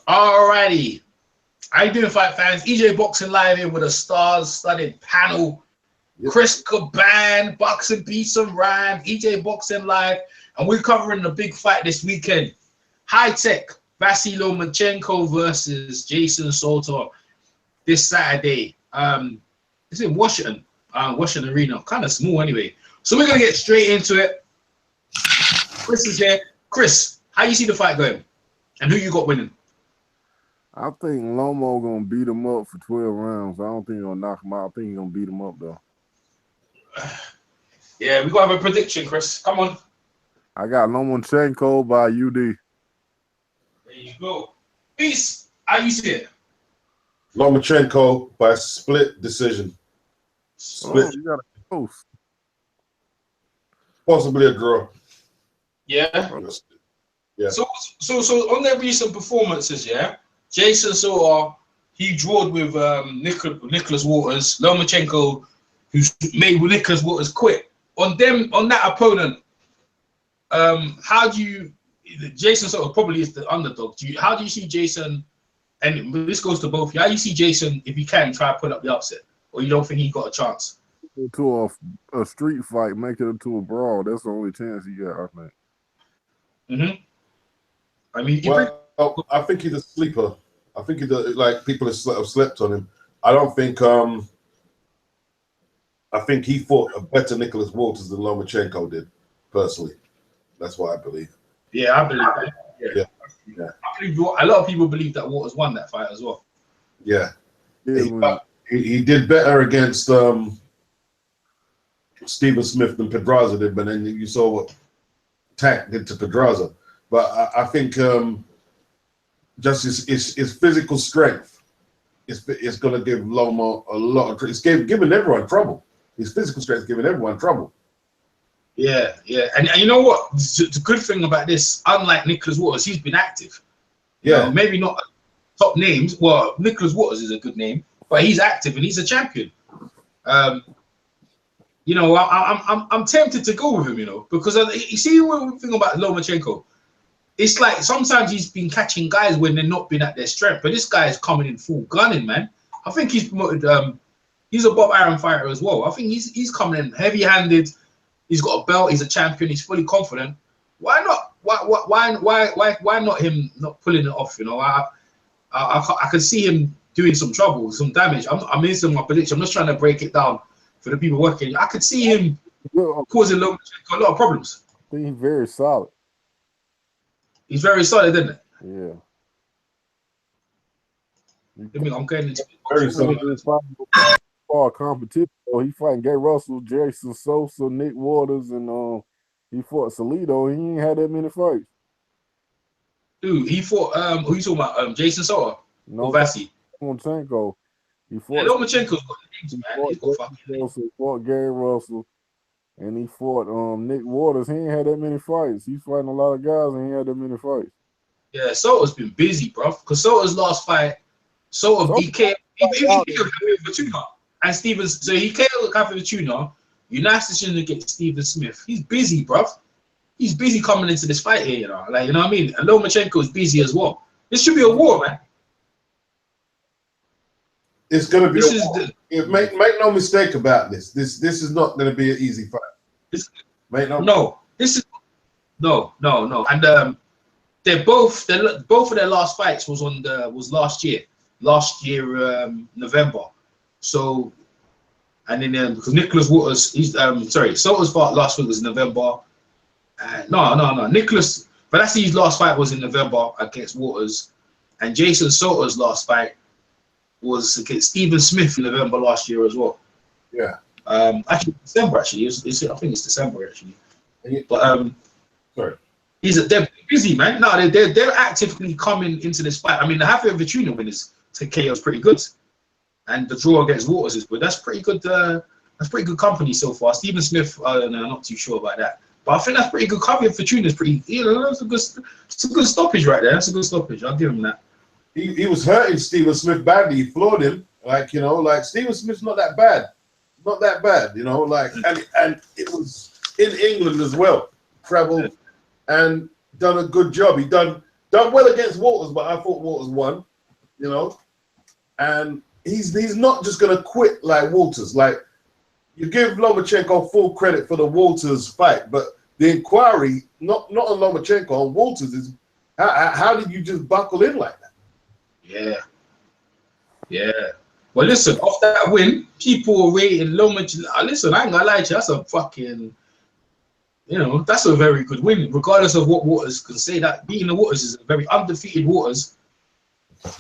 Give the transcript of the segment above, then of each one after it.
Alrighty. How you doing, fight fans? EJ Boxing Live here with a stars-studded panel. Yep. Chris Caban, Boxing Beats and Rhymes, EJ Boxing Live, and we're covering the big fight this weekend. High Tech, Vasyl Lomachenko versus Jason Sosa this Saturday. It's in Washington, Washington Arena. Kind of small anyway. So we're going to get straight into it. Chris is here. Chris, how you see the fight going? And who you got winning? I think Lomo gonna beat him up for 12 rounds. I don't think he's gonna knock him out. I think he's gonna beat him up though. Yeah, we gotta have a prediction, Chris. Come on. I got Lomachenko by UD. There you go. Peace. How you see it? Lomachenko by split decision. Split. Oh, you got a close. Possibly a draw. Yeah. Yeah. So on their recent performances, yeah, Jason Sosa, he drawed with Nicholas Waters. Lomachenko, who's made Nicholas Waters quit. On that opponent, how do you? Jason Sosa probably is the underdog. How do you see Jason? And this goes to both. How do you see Jason if he can try to put up the upset, or you don't think he got a chance? To a street fight, make it into a brawl. That's the only chance he got, I think. I mean, I think he's a sleeper. I think like people have slept on him. I don't think. I think he fought a better Nicholas Waters than Lomachenko did. Personally, that's what I believe. Yeah, I believe that. Yeah. I believe a lot of people believe that Waters won that fight as well. Yeah. He did better against Stephen Smith than Pedraza did, but then you saw what Tank did to Pedraza. But I think just his physical strength is going to give Loma a lot of. It's giving everyone trouble. His physical strength is giving everyone trouble. Yeah, and you know what? The good thing about this, unlike Nicholas Waters, he's been active. Yeah, you know, maybe not top names. Well, Nicholas Waters is a good name, but he's active and he's a champion. You know, I'm tempted to go with him. You know, because you see one thing about Lomachenko. It's like sometimes he's been catching guys when they're not been at their strength, but this guy is coming in full gunning, man. I think he's promoted. He's a Bob Arum fighter as well. I think he's coming in heavy-handed. He's got a belt. He's a champion. He's fully confident. Why not? Why not him not pulling it off? You know, I can see him doing some trouble, some damage. I'm into my prediction. I'm just trying to break it down for the people working. I could see him causing Lomachenko a lot of problems. I think he's very solid. He's very solid, isn't it? Yeah. I'm getting into very solid. Competition. He fighting Gay Russell, Jason Sosa, Nick Waters, and he fought Salido. He ain't had that many fights. Dude, he fought who you talking about? Jason Sosa or Vasyl? Lomachenko. He fought Lomachenko's got names, man. He's got fucking names. He fought Gary Russell. And he fought Nick Waters. He ain't had that many fights. He's fighting a lot of guys and he ain't had that many fights. Yeah, Sota's been busy, bro. Because Sota's last fight, he KO'd Fortuna and Stevens. So he KO'd Fortuna. United decision against Stephen Smith. He's busy, bro. He's busy coming into this fight here, you know. Like, you know what I mean? And Lomachenko is busy as well. This should be a war, man. It's going to be. Make no mistake about this. This is not going to be an easy fight. No. And they're both of their last fights was last year November. So, and then because Nicholas Waters, Sota's fight last week was November. Nicholas, but that's his last fight was in November against Waters, and Jason Sota's last fight was against Stephen Smith in November last year as well. Yeah. Actually, December. Actually, I think it's December actually. But sorry, they're busy, man. No, they're actively coming into this fight. I mean, the Javier Fortuna win to KO is pretty good, and the draw against Waters is good. That's pretty good. That's pretty good company so far. Stephen Smith, I'm not too sure about that, but I think that's pretty good. Javier Fortuna is pretty. You know, it's a good stoppage right there. That's a good stoppage. I'll give him that. He was hurting Stephen Smith badly. He floored him. Like, you know, like Stephen Smith's not that bad. Not that bad, you know, like, and it was in England as well. Traveled and done a good job. He done Done well against Walters, but I thought Walters won, you know. And he's not just going to quit like Walters. Like, you give Lomachenko full credit for the Walters fight, but the inquiry, not on Lomachenko, on Walters is, how did you just buckle in like that? Yeah. Well, listen, off that win, people were rating Lomachenko. Listen, I ain't gonna lie to you, that's a fucking, you know, that's a very good win, regardless of what Waters can say. That beating the Waters is a very undefeated Waters,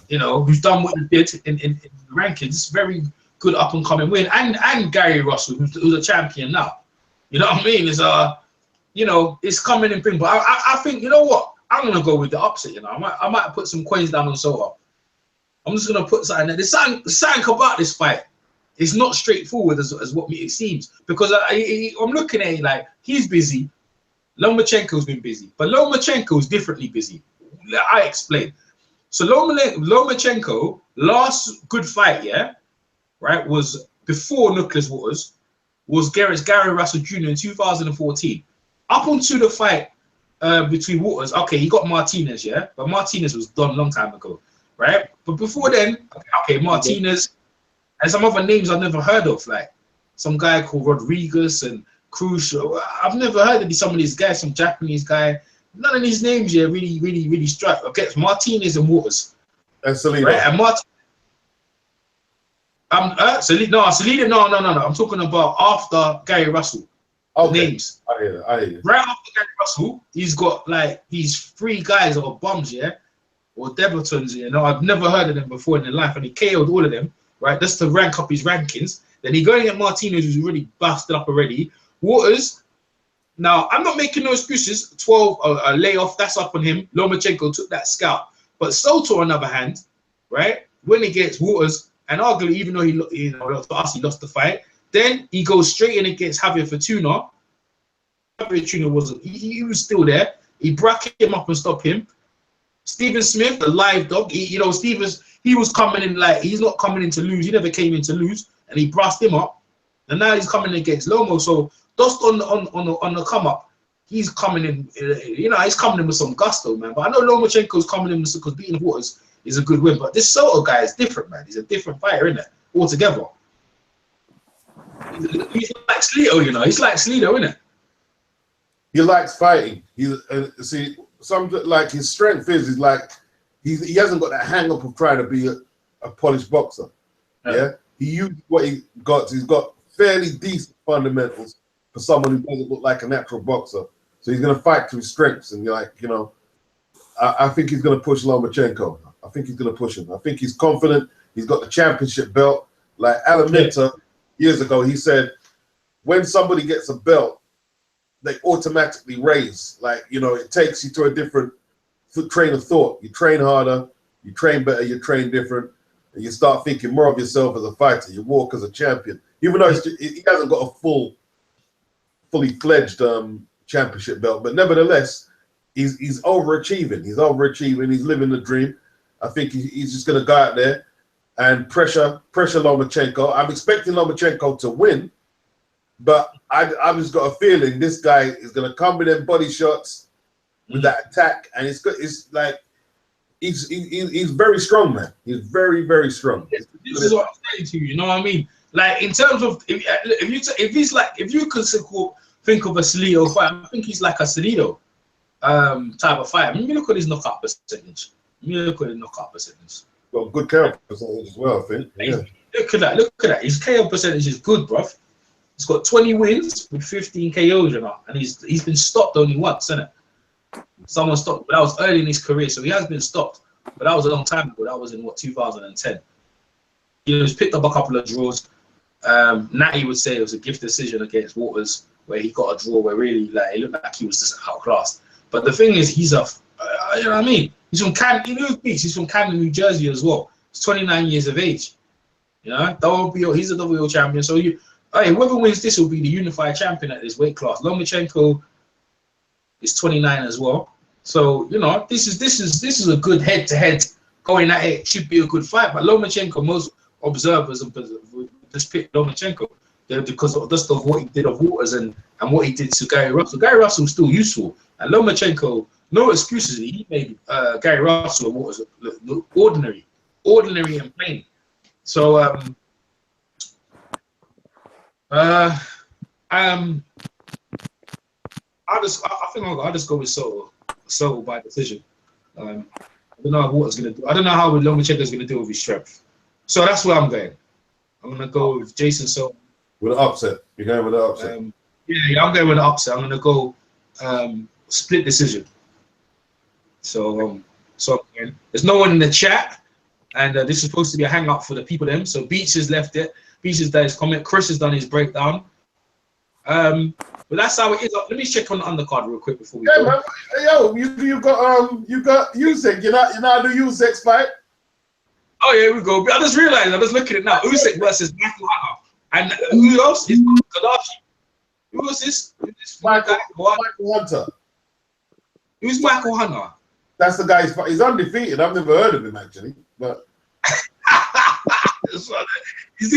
you know, who's done what he did in the rankings. Very good up and coming win, and Gary Russell, who's a champion now. You know what I mean? It's you know, it's coming in thing. But I think, you know what? I'm gonna go with the upset. You know, I might put some coins down on Sosa. I'm just gonna put something there. There's something about this fight. It's not straightforward as what it seems, because I'm looking at it like he's busy. Lomachenko's been busy, but Lomachenko's differently busy. I explain. So Lomachenko last good fight, yeah, right, was before Nicholas Waters, was Gary Russell Jr. in 2014. Up until the fight between Waters, okay, he got Martinez, yeah, but Martinez was done a long time ago, right? But before then, okay, Martinez and some other names I've never heard of, like some guy called Rodriguez and Cruz. I've never heard of some of these guys, some Japanese guy. None of these names here really strike. Okay, it's Martinez and Waters. And Salido. Right? And Salido, no. I'm talking about after Gary Russell. Okay. Names. I hear you. Right after Gary Russell, he's got like these 3 guys that are bums, yeah? Or debutants, you know. I've never heard of them before in their life, and he KO'd all of them, right? Just to rank up his rankings. Then he going at Martinez, who's really busted up already. Waters, now I'm not making no excuses. 12 a layoff, that's up on him. Lomachenko took that scalp. But Soto, on the other hand, right, when he gets Waters, and arguably, even though he lost the fight, then he goes straight in against Javier Fortuna. Javier Fortuna wasn't, he was still there. He bracket him up and stop him. Stephen Smith, the live dog, he was coming in like, he's not coming in to lose. He never came in to lose, and he brassed him up. And now he's coming against Lomo. So just on the come up, he's coming in. You know, he's coming in with some gusto, man. But I know Lomachenko's coming in because beating Waters is a good win. But this Soto guy is different, man. He's a different fighter, isn't it? Altogether. He's like Slido, you know. He's like Slido, isn't it? He likes fighting. See, some like his strength is like he hasn't got that hang up of trying to be a polished boxer. Yeah. He used what he got. He's got fairly decent fundamentals for someone who doesn't look like a natural boxer. So he's going to fight to his strengths. And like, you know, I think he's going to push Lomachenko. I think he's going to push him. I think he's confident. He's got the championship belt. Like Alan Minter, years ago, he said, when somebody gets a belt, they automatically raise. Like, you know, it takes you to a different train of thought. You train harder, you train better, you train different, and you start thinking more of yourself as a fighter. You walk as a champion. Even though he hasn't got a fully fledged championship belt, but nevertheless, he's overachieving. He's overachieving. He's living the dream. I think he's just going to go out there and pressure Lomachenko. I'm expecting Lomachenko to win, but I've just got a feeling this guy is going to come with them body shots with that attack, and it's like he's very strong, man. He's very, very strong. This is what I'm saying to you. You know what I mean? Like in terms of if you could think of a Salido fight, I think he's like a Salido type of fight. I mean, look at his knockout percentage. Got good KO percentage as well, I think. Yeah. Look at that. His KO percentage is good, bruv. He's got 20 wins with 15 KOs, you know, and he's been stopped only once, isn't it? Someone stopped, but that was early in his career, so he has been stopped. But that was a long time ago. That was in 2010. He was picked up a couple of draws. Natty would say it was a gift decision against Waters, where he got a draw where really like it looked like he was just outclassed. But the thing is, he's you know what I mean? He's from Camden, he's from Camden, New Jersey as well. He's 29 years of age. You know, he's a WBO champion. So whoever wins this will be the unified champion at this weight class. Lomachenko is 29 as well. So you know, this is a good head-to-head going at it. Should be a good fight. But Lomachenko, most observers just pick Lomachenko because of what he did of Waters and what he did to Gary Russell. Gary Russell's still useful, and Lomachenko No excuses. He made Gary Russell what was it? Ordinary and plain. So I think I'll just go with Soto by decision. I don't know what gonna do. I don't know how Lomachenko is gonna deal with his strength. So that's where I'm going. I'm gonna go with Jason Soto. With an upset. You're going with an upset. Yeah, I'm going with an upset. I'm gonna go split decision. So there's no one in the chat, and this is supposed to be a hang up for the people them. So Beach has left it. Beach has done his comment. Chris has done his breakdown. But that's how it is. Let me check on the undercard real quick before we go. Man. Yo, you got Usyk. You know the Usyk fight. Oh yeah, here we go. I just realized. I was looking at it now. Usyk versus Michael Hunter, and who else is Gaddafi? Who else is Michael Hunter? Who's Michael Hunter? That's the guy. He's undefeated. I've never heard of him actually, but. You see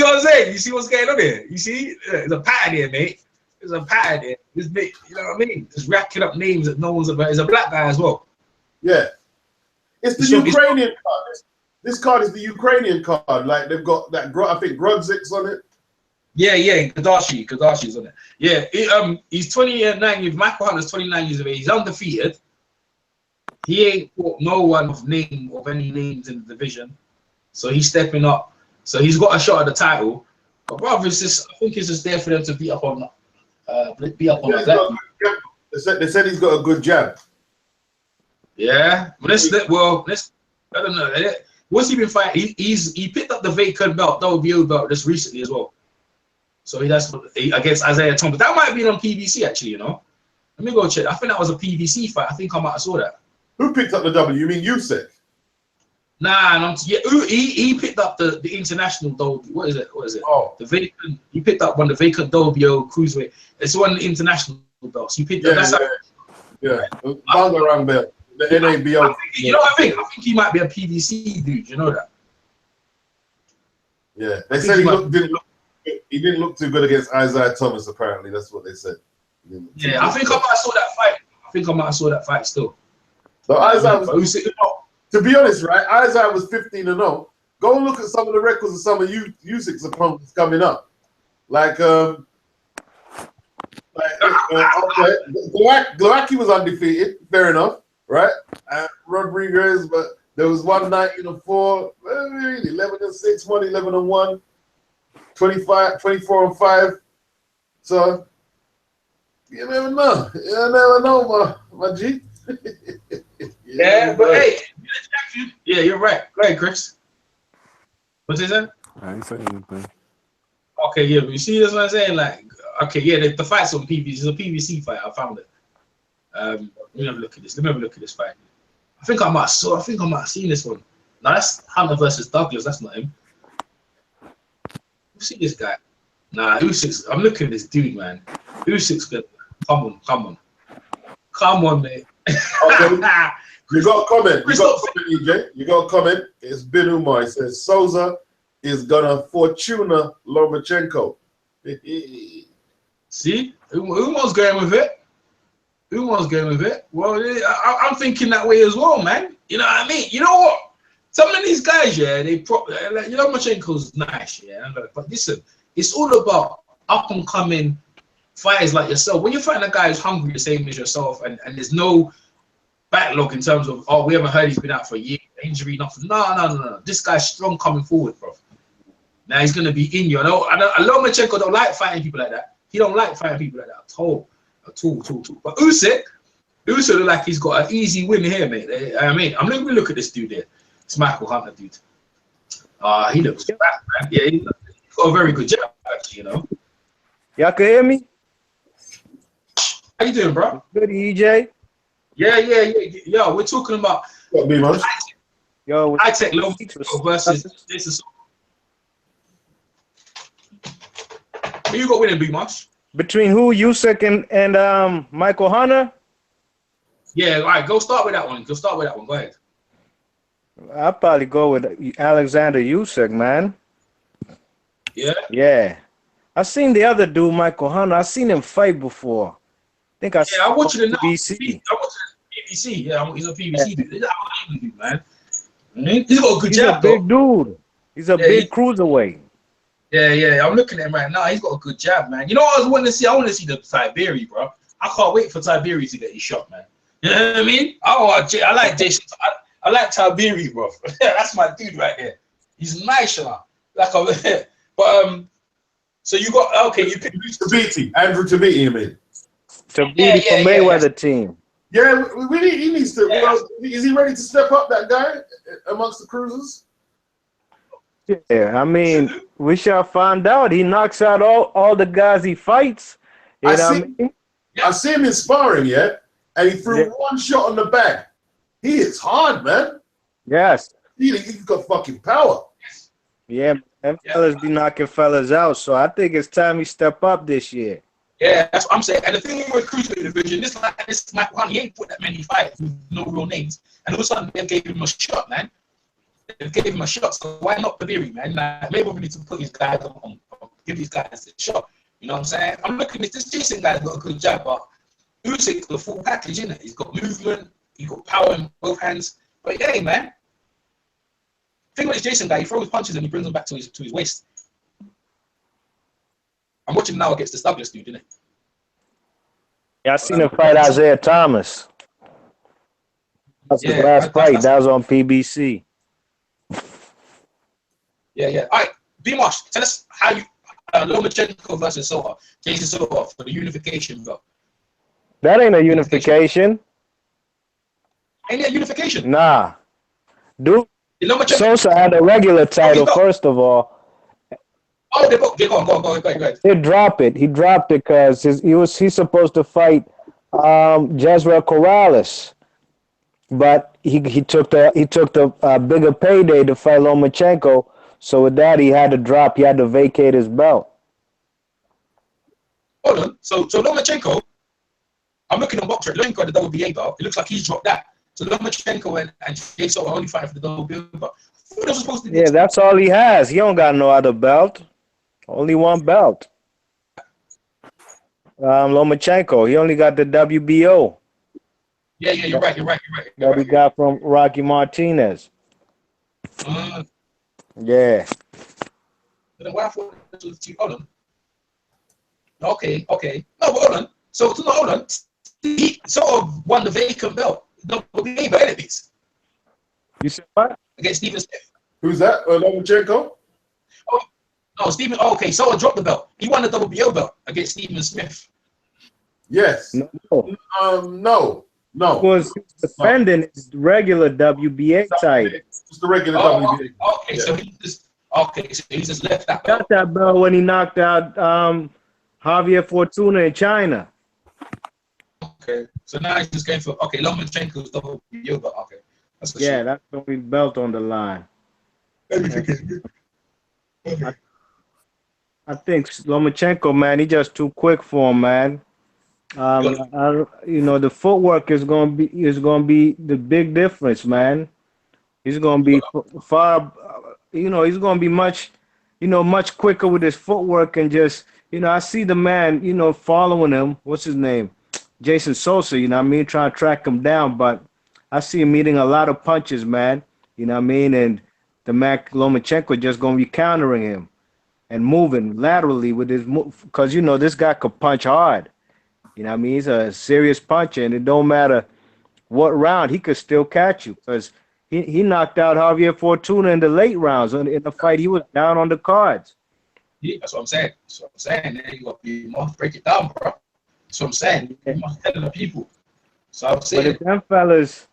what I'm saying? You see what's going on here? You see, there's a pattern here, mate. There's a pattern here. This big, you know what I mean? Just racking up names that no one's about. He's a black guy as well. Yeah, it's the Ukrainian card. This card is the Ukrainian card. Like they've got that. I think Grodzik's on it. Yeah, Gadashi's on it. Yeah, he's 29 years. Michael Hunter's 29 years of age. He's undefeated. He ain't fought no one of any names in the division, so he's stepping up. So he's got a shot at the title. But brother, I think it's just there for them to beat up on that. They said he's got a good jab. Yeah, but let's I don't know. What's he been fighting? He picked up the vacant belt, WBO belt, just recently as well. So that's against Isaiah Thomas. That might be on PBC actually. You know, let me go check. I think that was a PBC fight. I think I might have saw that. Who picked up the W? You mean Usyk? Nah, he picked up the international though. What is it? Oh, the vacant. He picked up one of the vacant WBO cruiserweight. It's one of the international belts. He picked up. Bangarang belt, the NABO. You know what I think? I think he might be a PBC dude. You know that? Yeah, they said he didn't look too good against Isaiah Thomas. Apparently, that's what they said. Yeah, I think I might have saw that fight. I think I might have saw that fight still. So Isaiah was, to be honest, right? Isaiah was 15-0. Go and look at some of the records of some of Usyk's opponents coming up. Glowacki was undefeated, fair enough, right? Rodriguez, but there was one night in a 4, 11-6, 1 11-1, 24-5. So you never know, my G. Yeah, but hey, yeah, you're right. Go ahead, Chris. What's he saying? I ain't saying anything. Okay, yeah, but you see, that's what I'm saying. Like, okay, yeah, the fight's on PVC. It's a PVC fight. I found it. Let me have a look at this. Let me have a look at this fight. I think I might have seen this one. No, that's Hunter versus Douglas. That's not him. You see this guy? Nah, Usyk's. I'm looking at this dude, man. Usyk's good. Come on, mate. Okay. You got a comment. EJ. You got a comment. It's Bin Umar. It says Sosa is gonna Fortuna Lomachenko. See, Umar's going with it. Well, I'm thinking that way as well, man. You know what I mean? You know what? Some of these guys, yeah, Lomachenko's nice, yeah. But listen, it's all about up and coming fighters like yourself. When you find a guy who's hungry the same as yourself, and there's no backlog in terms of, oh, we haven't heard he's been out for a year, injury, nothing. No. This guy's strong coming forward, bro. Now he's gonna be in you. I know Lomachenko don't like fighting people like that. He don't like fighting people like that at all. But Usyk look like he's got an easy win here, mate. I mean, I'm gonna look at this dude here. It's Michael Hunter, dude. He looks bad, man. Yeah, he's got a very good job, actually, you know. Y'all can hear me? How you doing, bro? Good, EJ. Yeah. Yo, we're talking about high-tech Lomachenko versus Jason Sosa. Who you got winning, Big Marsh? Between who? Usyk and Michael Hunter? Yeah, all right, go start with that one. Go ahead. I'll probably go with Alexander Usyk, man. Yeah? Yeah. I seen the other dude, Michael Hunter. I seen him fight before. I think I watched it in BC. I watched it PBC. Yeah, he's a PBC dude. He's a dude, man. He's got a good He's jab, a big dude. He's a big he, cruiserweight. yeah. I'm looking at him right now. He's got a good jab, man. You know what I was wanting to see? I want to see the Tiberi, bro. I can't wait for Tiberi to get his shot, man. You know what I mean? I like Jason. I like Tiberi, bro. That's my dude right there. He's nice, you know. But so you got you picked Tabiti, Andrew Tabiti, you mean? Tabiti from Mayweather team. Yeah, he needs to. Yeah. Well, is he ready to step up, that guy, amongst the cruisers? Yeah, I mean, we shall find out. He knocks out all the guys he fights. I see him in sparring, and he threw one shot on the back. He is hard, man. Yes. He's got fucking power. Yeah, them fellas be knocking fellas out, so I think it's time he step up this year. Yeah, that's what I'm saying. And the thing with cruiserweight division, this Mike Hunt, he ain't put that many fights with no real names. And all of a sudden, they gave him a shot, man. They gave him a shot, so why not Taberi, man? Like, maybe we need to put these guys on, give these guys a shot. You know what I'm saying? I'm looking at this Jason guy's got a good jab, but Usyk's the full package, isn't it? He's got movement, he's got power in both hands. But yeah, man. The thing with this Jason guy, he throws punches and he brings them back to his waist. I'm watching now against this Douglas dude, innit? Yeah, I seen him fight Isaiah Thomas. That's his last fight. That was on PBC. Yeah. All right, B-Marsh, tell us how you Lomachenko versus Sosa, Jason Sosa for the unification belt. That ain't a unification. Ain't that unification? Nah. Dude, Sosa had a regular title, first of all. Oh, go ahead. He dropped it. He dropped it because he's supposed to fight Jezreel Corrales, but he took the bigger payday to fight Lomachenko. So with that, he had to drop. He had to vacate his belt. Hold on. So Lomachenko, I'm looking at boxer. Lomachenko the WBA belt. It looks like he's dropped that. So Lomachenko and Jason are only fighting for the WBA belt. Yeah, that's all he has. He don't got no other belt. Only one belt. Lomachenko, he only got the WBO. Yeah, you're right. That he got from Rocky Martinez. Yeah. Hold on. Okay. No, but hold on. So hold on. He sort of won the vacant belt. No, we ain't enemies. You said what? Against Stephen Smith. Who's that? Lomachenko? Oh, no, Stephen. Oh, okay, so dropped the belt. He won the WBO belt against Stephen Smith. Yes. No. Was defending his regular WBA title. It's the regular WBA. Okay, yeah. So he just left that belt. Got that belt when he knocked out Javier Fortuna in China. Okay, so now he's just going for Lomachenko's WBO belt. Okay, that's that's the only belt on the line. I think Lomachenko, man, he just too quick for him, man. The footwork is gonna be the big difference, man. He's gonna be far, he's gonna be much quicker with his footwork and just, I see the man, following him. What's his name? Jason Sosa, trying to track him down, but I see him eating a lot of punches, man. And the Mac Lomachenko just gonna be countering him and moving laterally with his because this guy could punch hard. He's a serious puncher, and it don't matter what round, he could still catch you because he knocked out Javier Fortuna in the late rounds. In the fight, he was down on the cards. Yeah, that's what I'm saying. Then you got to break it down, bro. That's what I'm saying. You must tell the people. So I'm saying. But if them fellas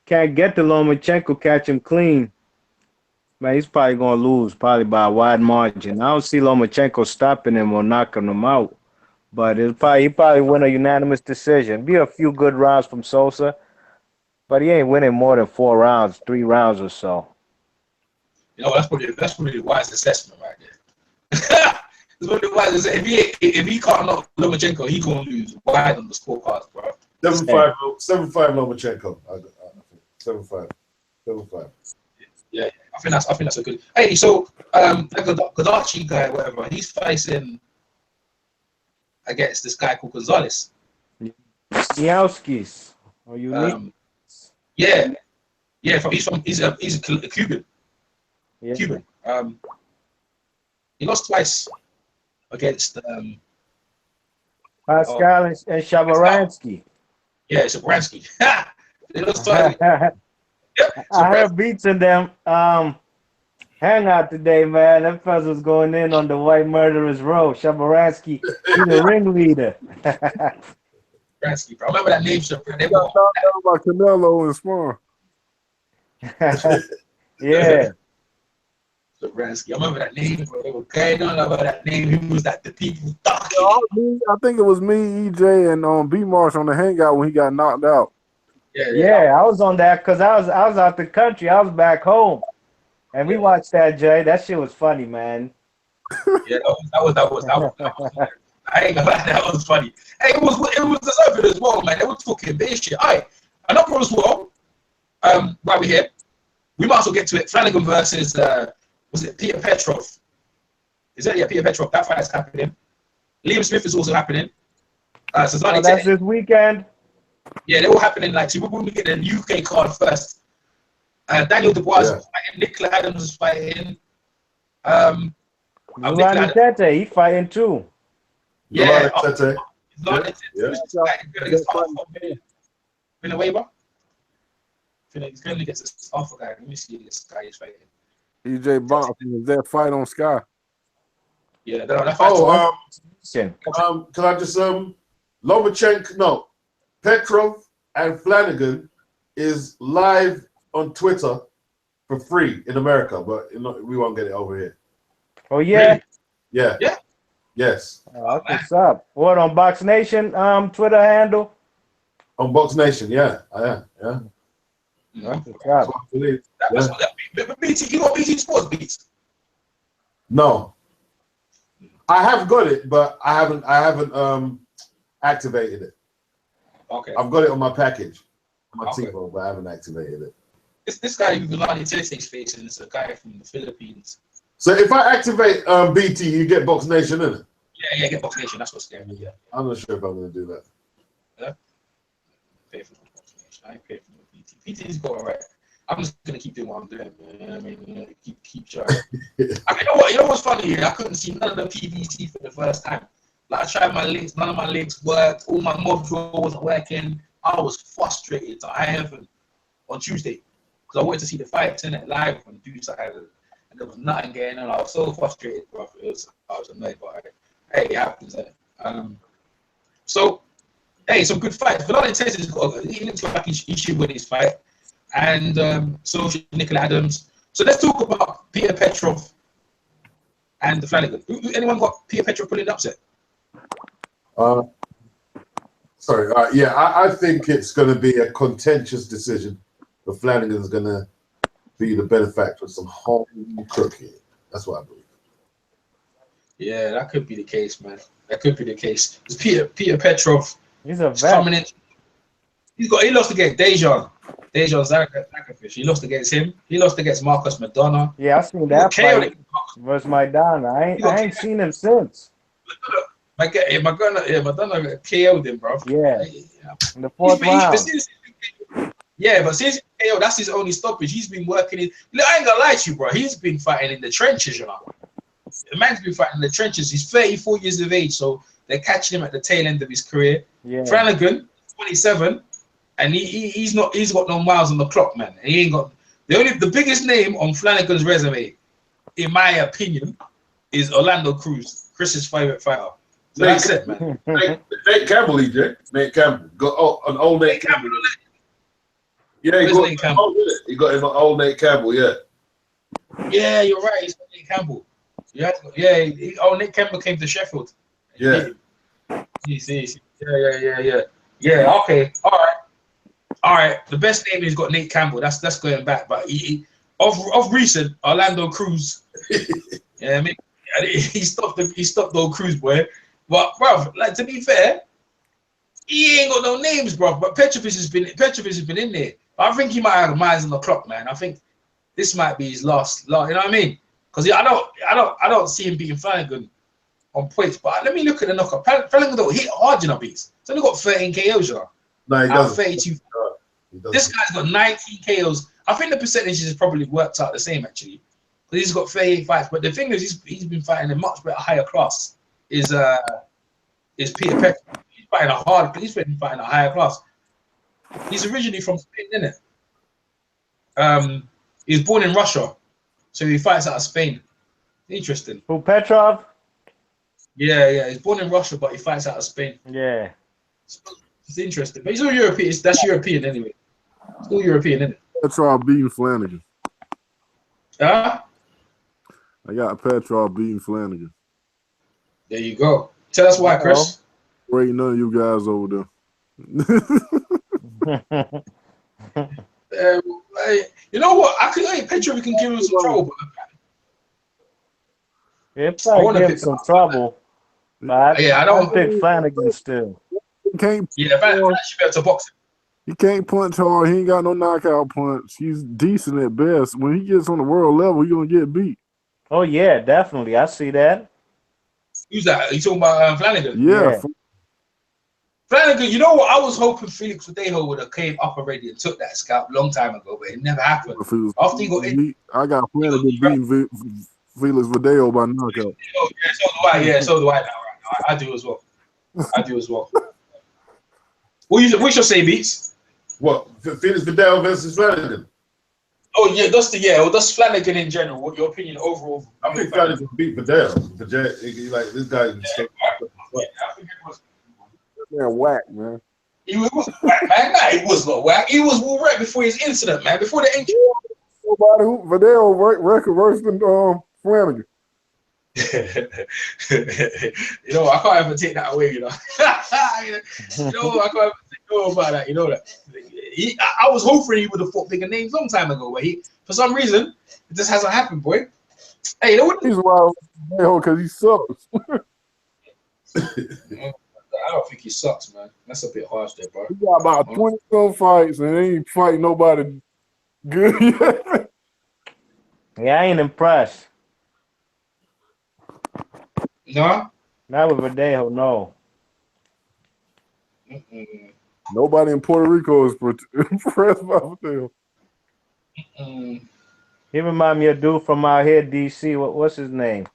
can't get the Lomachenko, catch him clean, man, he's probably going to lose, probably by a wide margin. I don't see Lomachenko stopping him or knocking him out. But he probably win a unanimous decision. Be a few good rounds from Sosa, but he ain't winning more than 4 rounds, 3 rounds or so. That's pretty wise assessment right there. That's pretty wise assessment. If he can't knock Lomachenko, he gonna lose wide on the scorecards, bro. 7-5 Lomachenko. 7-5. Yeah, I think that's a good. Hey, so that Godachi guy, whatever, he's facing against this guy called Gonzalez. Miowskis. Or Yeah, yeah. He's a Cuban. Yeah. Cuban. He lost twice against Pascal and Shabaransky. yeah, Sobransky. They lost twice. Yeah, I heard beats in them hangout today, man. That fellas was going in on the white murderers row. Shabaransky, he's the ringleader. Sobransky, bro. I remember that name. They Got knocked out by Canelo and Spawn. Yeah. Sobransky. I remember that name, bro. They were going on about that name. He was like the people talking. I think it was me, EJ, and B Marsh on the hangout when he got knocked out. Yeah, I was on that because I was out the country. I was back home, and we watched that, Jay. That shit was funny, man. Yeah, that was I ain't gonna lie, that was funny. Hey, it was deserved as well, man. They were talking big shit. Alright, another as well. While we're here, we might as well get to it. Flanigan versus was it Peter Petrov? Is that Peter Petrov? That fight is happening. Liam Smith is also happening. So that's this weekend. Yeah, they're all happening. Like, so we're going to get the UK card first. Daniel Dubois is fighting. Nicola Adams is fighting. Ronnie Tete, he's fighting too. Yeah. Tete. Been away, bro. He's going to get this alpha guy. Let me see this guy is fighting. EJ Bonson, is that fight on Sky? Yeah, that fight's on. Can I just Lomachenko? No, Petrov and Flanigan is live on Twitter for free in America, but we won't get it over here. Oh yeah. Really? Yeah. Yeah. Yes. What's up? What on Box Nation Twitter handle? On Box Nation, yeah. I am. Yeah. That's what's up. That's what that means. But BT, you got BT Sports Beats? No. I have got it, but I haven't activated it. Okay. I've got it on my package, on my TiVo, but I haven't activated it. This guy who Lonnie Tedes's facing is a guy from the Philippines. So if I activate BT, you get Box Nation, innit? Yeah, get Box Nation. That's what's scaring me. Yeah. I'm not sure if I'm going to do that. Yeah. Pay for Box Nation. I ain't paying for BT. BT's going alright. I'm just gonna keep doing what I'm doing, man. I mean, keep trying. You know what? You know what's funny here? I couldn't see none of the PVC for the first time. Like I tried my links, none of my links worked. All my mob draw wasn't working. I was frustrated to high heaven on Tuesday because I wanted to see the fights in it live on Tuesday, and there was nothing going on. I was so frustrated, bro. I was annoyed, but hey, it happens. So, hey, some good fights. Vasyl Lomachenko, he looks like he should win his fight. And so should Nicola Adams. So let's talk about Peter Petrov and the Flanigan. Anyone got Peter Petrov pulling the upset? Sorry. Yeah, I think it's going to be a contentious decision. But Flanigan's going to be the benefactor of some home cooking. That's what I believe. Yeah, that could be the case, man. That could be the case. It's Peter Petrov. He's a vet. Coming in. He lost against Dejan Zakafish. He lost against him. He lost against Marcus Madonna. Yeah, I seen that fight versus Madonna. I ain't seen him since. Madonna KO'd him, bro. Yeah. In the fourth round. But since KO, that's his only stoppage. He's been working in. Look, I ain't gonna lie to you, bro. He's been fighting in the trenches, you know. The man's been fighting in the trenches. He's 34 years of age, so they're catching him at the tail end of his career. Yeah. Flanigan, 27. And he's got no miles on the clock, man. He ain't got the biggest name on Flanigan's resume, in my opinion, is Orlando Cruz, Chris's favorite fighter. So that's it, man. Nate Campbell, EJ. Nate Campbell. An old Nate Campbell. Yeah, he got him an old Nate Campbell, yeah. Yeah, you're right. He's got Nate Campbell. Yeah, Nate Campbell came to Sheffield. Yeah. Yeah, okay. All right. The best name he's got Nate Campbell. That's going back. But of recent, Orlando Cruz. Yeah, I mean, he stopped old Cruz, boy. But bro, like to be fair, he ain't got no names, bro. But Petrov has been in there. I think he might have miles on the clock, man. I think this might be his last. You know what I mean? Because I don't see him beating Flanigan on points. But let me look at the knockout. Flanigan don't hit hard, you know, beats. He's only got 13 KOs, you know. No, he doesn't. 32. This guy's got 19 KOs. I think the percentages has probably worked out the same actually. But he's got 38 fights. But the thing is, he's been fighting a much better, higher class. Is Peter Petrov. He's been fighting a higher class. He's originally from Spain, isn't it? He was born in Russia, so he fights out of Spain. Interesting. Who, Petrov? Yeah. He's born in Russia, but he fights out of Spain. Yeah. It's interesting. But he's all European. That's European anyway. It's all European, isn't it? Petrov beating Flanigan. Huh? I got Petrov beating Flanigan. There you go. Tell us why, Chris. Ain't none of you guys over there. You know what? Petrov can give him some trouble. He'll probably give him some trouble. But I don't pick Flanigan still. Flanigan should be able to box him. He can't punch hard. He ain't got no knockout punch. He's decent at best. When he gets on the world level, he's gonna get beat. Oh yeah, definitely. I see that. Who's that? You talking about Flanigan? Yeah. Flanigan, you know what? I was hoping Felix Verdejo would have came up already and took that scalp a long time ago, but it never happened. After he got in, I got Flanigan beating Felix Verdejo by knockout. So do I now. I do as well. What's your say, Beats? What? Felix Verdejo versus Flanigan? Oh yeah, that's Flanigan in general. What your opinion overall? I think Flanigan beat Verdejo. Like this guy. Man, whack, man. He was whack, man. Nah, he was not whack. He was right before his incident, man. Before the injury. Nobody who Verdejo record worse than Flanigan. You know, I can't ever take that away. You know, I can't ever go about that. You know that. I was hoping he would have fought bigger names long time ago, but for some reason, it just hasn't happened, boy. Hey, you know what? He's wild because he sucks. I don't think he sucks, man. That's a bit harsh there, bro. He got about 20 fights and he ain't fighting nobody good yet. Yeah, I ain't impressed. No? Not with Verdejo, no. Nobody in Puerto Rico is impressed by Verdejo. He remind me of a dude from out here, DC. What's his name?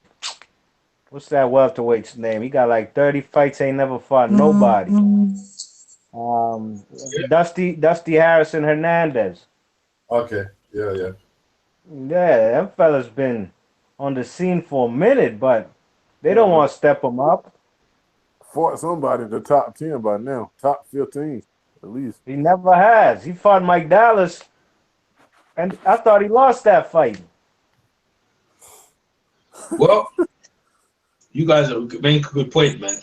What's that welterweight's name? He got like 30 fights, ain't never fought nobody. Dusty Harrison Hernandez. Okay. Yeah. Yeah, them fellas been on the scene for a minute, but they don't want to step him up. Fought somebody in the top 10 by now. Top 15, at least. He never has. He fought Mike Dallas, and I thought he lost that fight. Well, you guys are making a good point, man.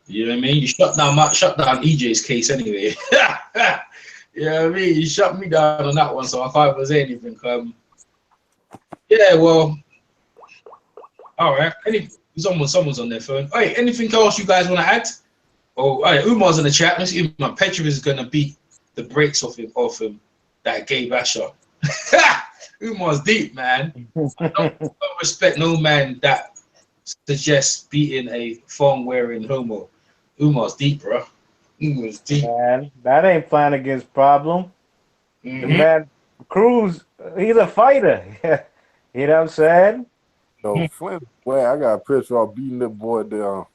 You know what I mean? You shut down EJ's case anyway. You know what I mean? You shut me down on that one, so I can't even say anything. Yeah, well, all right. Someone's on their phone. All right, anything else you guys want to add? Oh, all right, Umar's in the chat. Let's see, Petrov is gonna beat the brakes off him. That gay basher. Umar's deep, man. I don't respect no man that suggests beating a thong-wearing homo. Umar's deep, bro. Umar's deep. Man, that ain't Flanagan's problem. The man, Cruz, he's a fighter. You know what I'm saying? So Flynn, I got Petrov beating that boy down.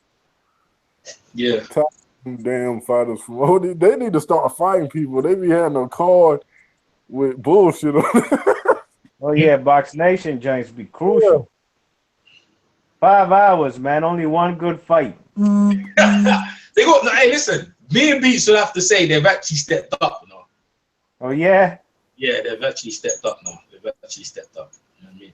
Yeah. Top damn fighters. They need to start fighting people. They be having a card with bullshit on it. Oh yeah, Box Nation joints be crucial. 5 hours, man. Only one good fight. Hey, listen. Me and Beats will have to say they've actually stepped up now. Oh yeah. Yeah, they've actually stepped up now. You know what I mean?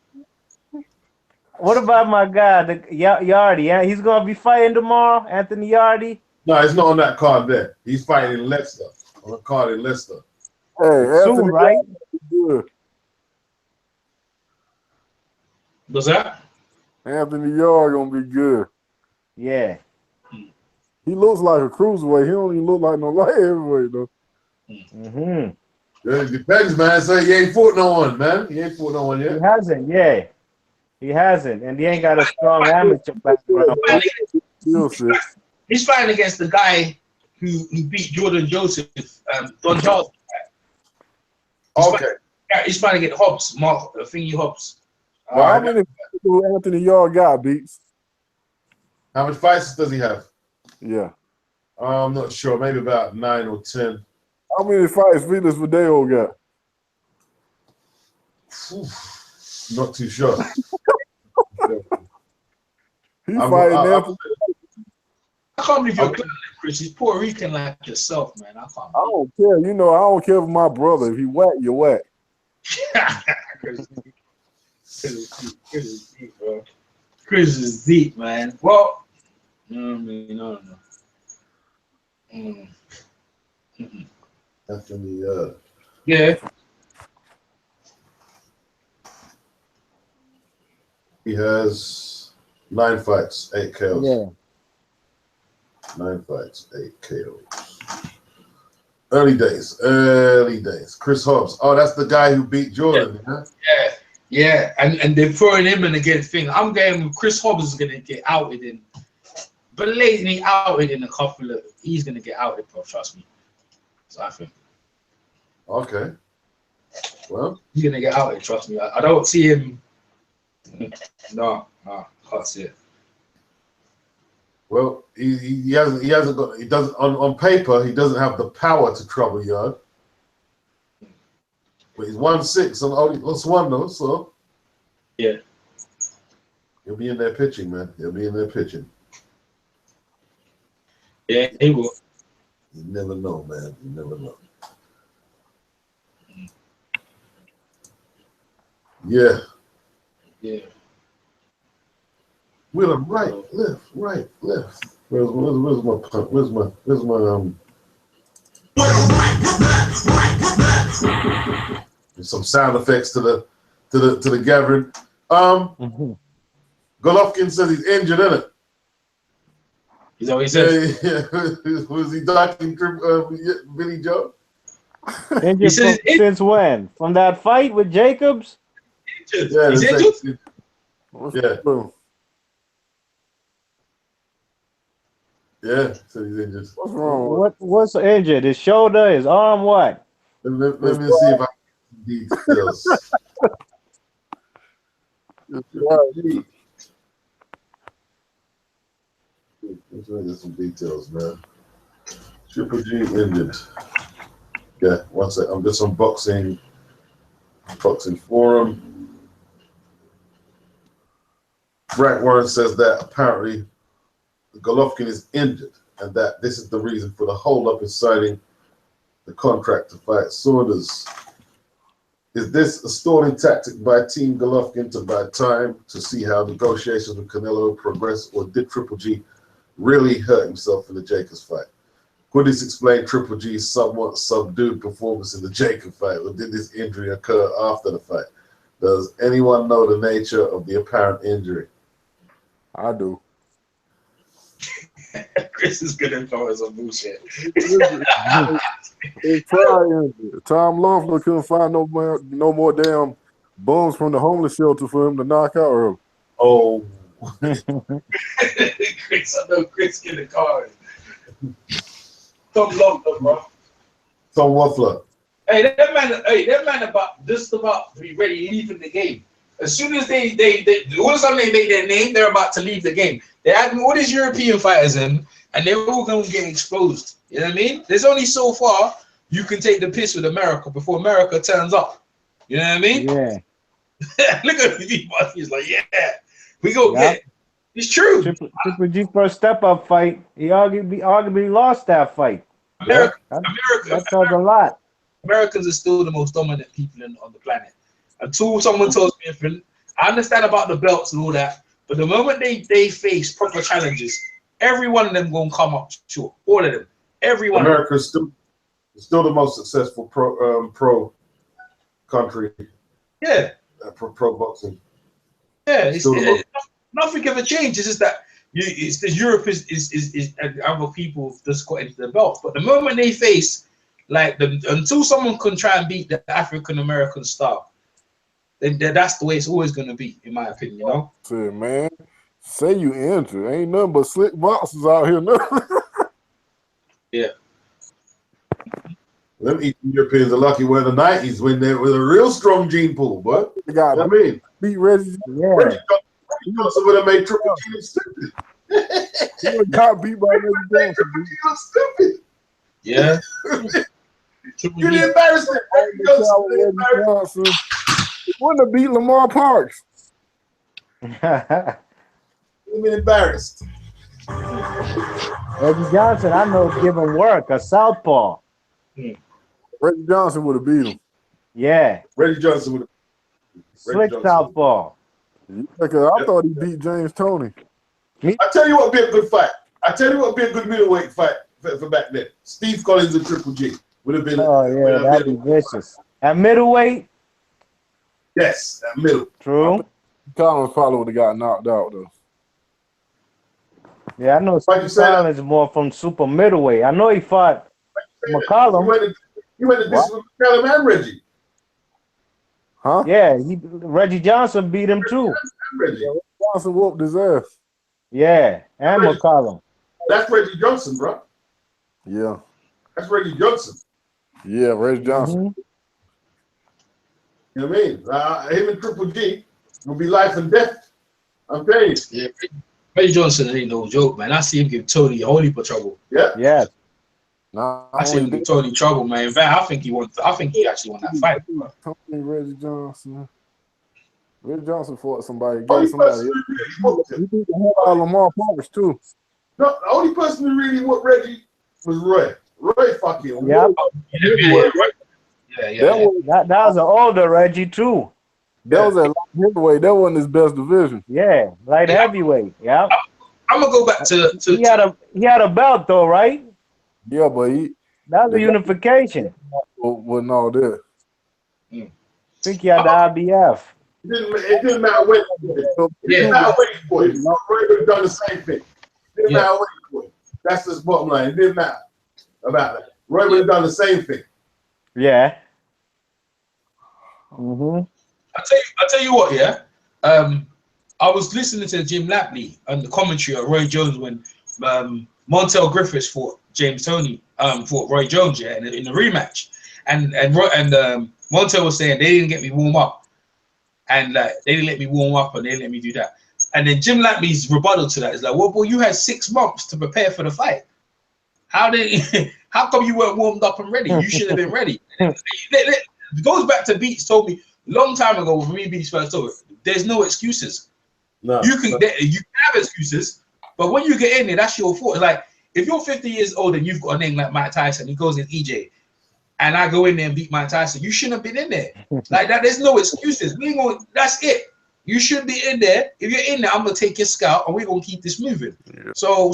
What about my guy, the Yardy? Yeah, he's gonna be fighting tomorrow, Anthony Yardy. No, it's not on that card there. He's fighting in Leicester. On a card in Leicester. Hey, soon, right? Good. What's that? Anthony Yard gonna be good. Yeah. He looks like a cruiserweight. He don't even look like no light heavyweight though. Yeah, it depends, man. So he ain't fought no one, man. He ain't fought no one yet. He hasn't, yeah. He hasn't, and he ain't got a strong amateur background. He's fighting against the guy who beat Jordan Joseph, Don Charles. Okay. He's trying to get Hobbs, Mark, thingy Hobbs. Well, how many fights do Anthony Yarde got, Beats? How many fights does he have? Yeah. I'm not sure. Maybe about 9 or 10. How many fights Felix Verdejo got? Not too sure. He's fighting Anthony. I can't believe you're glad, Chris. He's Puerto Rican like yourself, man. I can't. I don't care. You know, I don't care for my brother. If he whack, you whack. Chris is deep, bro. Chris is deep, man. Well, no. Anthony, Yeah. he has 9 fights, 8 KOs. Yeah. 9 fights, 8 KOs. Early days. Chris Hobbs. Oh, that's the guy who beat Jordan, huh? Yeah. And they're throwing him in against thing. I'm getting Chris Hobbs is gonna get outed in, blatantly outed in a couple of. He's gonna get outed, bro. Trust me. So I think. Okay. Well, he's gonna get outed. Trust me. I don't see him. No, can't see it. well, he hasn't got. He doesn't on paper. He doesn't have the power to trouble Yarde. But he's 1-6 and only lost 1 though. So yeah, he'll be in there pitching, man. He'll be in there pitching. Yeah, he will. You never know, man. You never know. Yeah. Willem, right, left. Where's my There's some sound effects to the gathering. Golovkin says he's injured, isn't it? Is that what he says? Yeah. Was he docking Billy Joe? Injured since when? From that fight with Jacobs? Yeah, He's injured? Yeah, so he's injured. What's wrong? What's injured? His shoulder, his arm, what? Let me see if I can details. Let's get some details, man. Triple G injured. Yeah, one sec. I'm just unboxing forum. Frank Warren says that apparently Golovkin is injured and that this is the reason for the hold-up in signing the contract to fight Saunders. Is this a stalling tactic by Team Golovkin to buy time to see how negotiations with Canelo progress, or did Triple G really hurt himself in the Jacobs fight? Could this explain Triple G's somewhat subdued performance in the Jacob fight, or did this injury occur after the fight? Does anyone know the nature of the apparent injury? I do. Chris is gonna throw us some bullshit. Tom Loeffler couldn't find no more damn bums from the homeless shelter for him to knock out early. Oh. Chris, I know Chris get a card. Tom Loeffler, bro. Tom Loeffler. Hey, that man about to be ready leaving the game. As soon as they all of a sudden they made their name, they're about to leave the game. They had all these European fighters in, and they're all going to get exposed. You know what I mean? There's only so far you can take the piss with America before America turns up. You know what I mean? Yeah. Look at me, he's like, yeah, we go get. It's true. Triple G first step-up fight, he arguably lost that fight. America, that tells a lot. Americans are still the most dominant people on the planet. Until someone tells me different, I understand about the belts and all that, but the moment they face proper challenges, every one of them gonna come up short. All of them. Everyone. America's still the most successful pro country. Yeah. Pro boxing. Yeah. Nothing ever changed. It's just that Europe is and other people just got into the belt. But the moment they face until someone can try and beat the African American style, then that's the way it's always going to be, in my opinion. You know. Say, man, say you enter. Ain't nothing but slick boxes out here. No. Yeah. Them Eastern Europeans are lucky we're the 90s when they were a real strong gene pool, but They got I mean, beat Reggie. Yeah. Reggie Johnson would have made Triple G look stupid. He got beat by Reggie Made Johnson. Triple G look stupid. Yeah. You didn't embarrass him. Reggie Johnson didn't Reggie embarrass Johnson. He wouldn't have beat Lamar Parks. him. He'd been embarrassed. Reggie Johnson, I know, give him work, a southpaw. Reggie Johnson would have beat him. Yeah, Reggie Johnson would have. slick Johnson. southpaw. Because I thought he beat James Toney. I tell you what would be a good fight. I tell you what would be a good middleweight fight for back then. Steve Collins and Triple G would have been. Oh yeah, that'd be vicious. At middleweight, Yes, that middle. true. Collins probably would have got knocked out though. Yeah, I know Why'd you Steve say that? Collins is more from super middleweight. I know he fought McCollum. You went to this with McCallum and Reggie. Huh? Yeah, Reggie Johnson beat him too. And Reggie. Johnson whooped his ass. Yeah, and McCollum. That's Reggie Johnson, bro. Yeah. That's Reggie Johnson. Yeah, Reggie Johnson. Mhm. You know what I mean? Him and Triple G will be life and death. I'm telling you. Yeah. Reggie Johnson ain't no joke, man. I see him give Tony a whole heap of trouble. Yeah. Yeah, Nah, I see him give Tony trouble, man. In fact, I think he actually won that fight. Bro. Tony Reggie Johnson. Reggie Johnson fought somebody. Only Against somebody. person who really whooped He him. beat the hell out of Lamar Parks too. No, the only person who really whooped Reggie was Roy. Roy fucking Yeah. whooped Yeah. That was that was an older Reggie too. that was at light heavyweight. That wasn't his best division. Yeah, light heavyweight. Yeah, I'm gonna go back to he had a belt though, right? Yeah, but he That was a unification. wasn't all that. I think he had the IBF. It didn't matter when he did it. It didn't matter when he fought him. Roy would have done the same thing. It didn't matter when he fought him. That's the bottom line. It didn't matter about that. Roy would have done the same thing. Yeah. Mhm. I tell you what, yeah. I was listening to Jim Lapley and the commentary of Roy Jones when Montel Griffiths fought James Toney, fought Roy Jones, yeah, in the rematch, and Montel was saying they didn't get me warm up, and like they didn't let me warm up and they didn't let me do that, and then Jim Lapley's rebuttal to that is like, well, boy, you had 6 months to prepare for the fight. How come you weren't warmed up and ready? You should have been ready. It goes back to Beats told me a long time ago when me and Beats first told me, there's no excuses. No. You can have excuses, but when you get in there, that's your fault. It's like if you're 50 years old and you've got a name like Mike Tyson, he goes in EJ, and I go in there and beat Mike Tyson, you shouldn't have been in there. Like that, there's no excuses. That's it. You should be in there. If you're in there, I'm gonna take your scout and we're gonna keep this moving. Yeah. So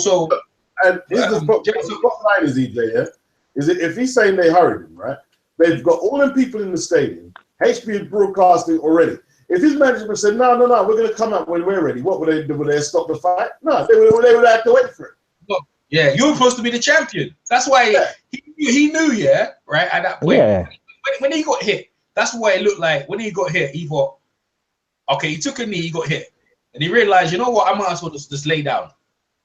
And here's the bottom line is, EJ, yeah? Is it if he's saying they hurried him, right? They've got all them people in the stadium. HP is broadcasting already. If his management said, no, we're going to come out when we're ready, what would they do? Would they stop the fight? No, they would have to wait for it. look, yeah, you're supposed to be the champion. That's why he knew, yeah, right, at that point. Yeah. When he got hit, that's what it looked like. When he got hit, he thought, okay, he took a knee, he got hit. And he realized, you know what, I might as well just lay down.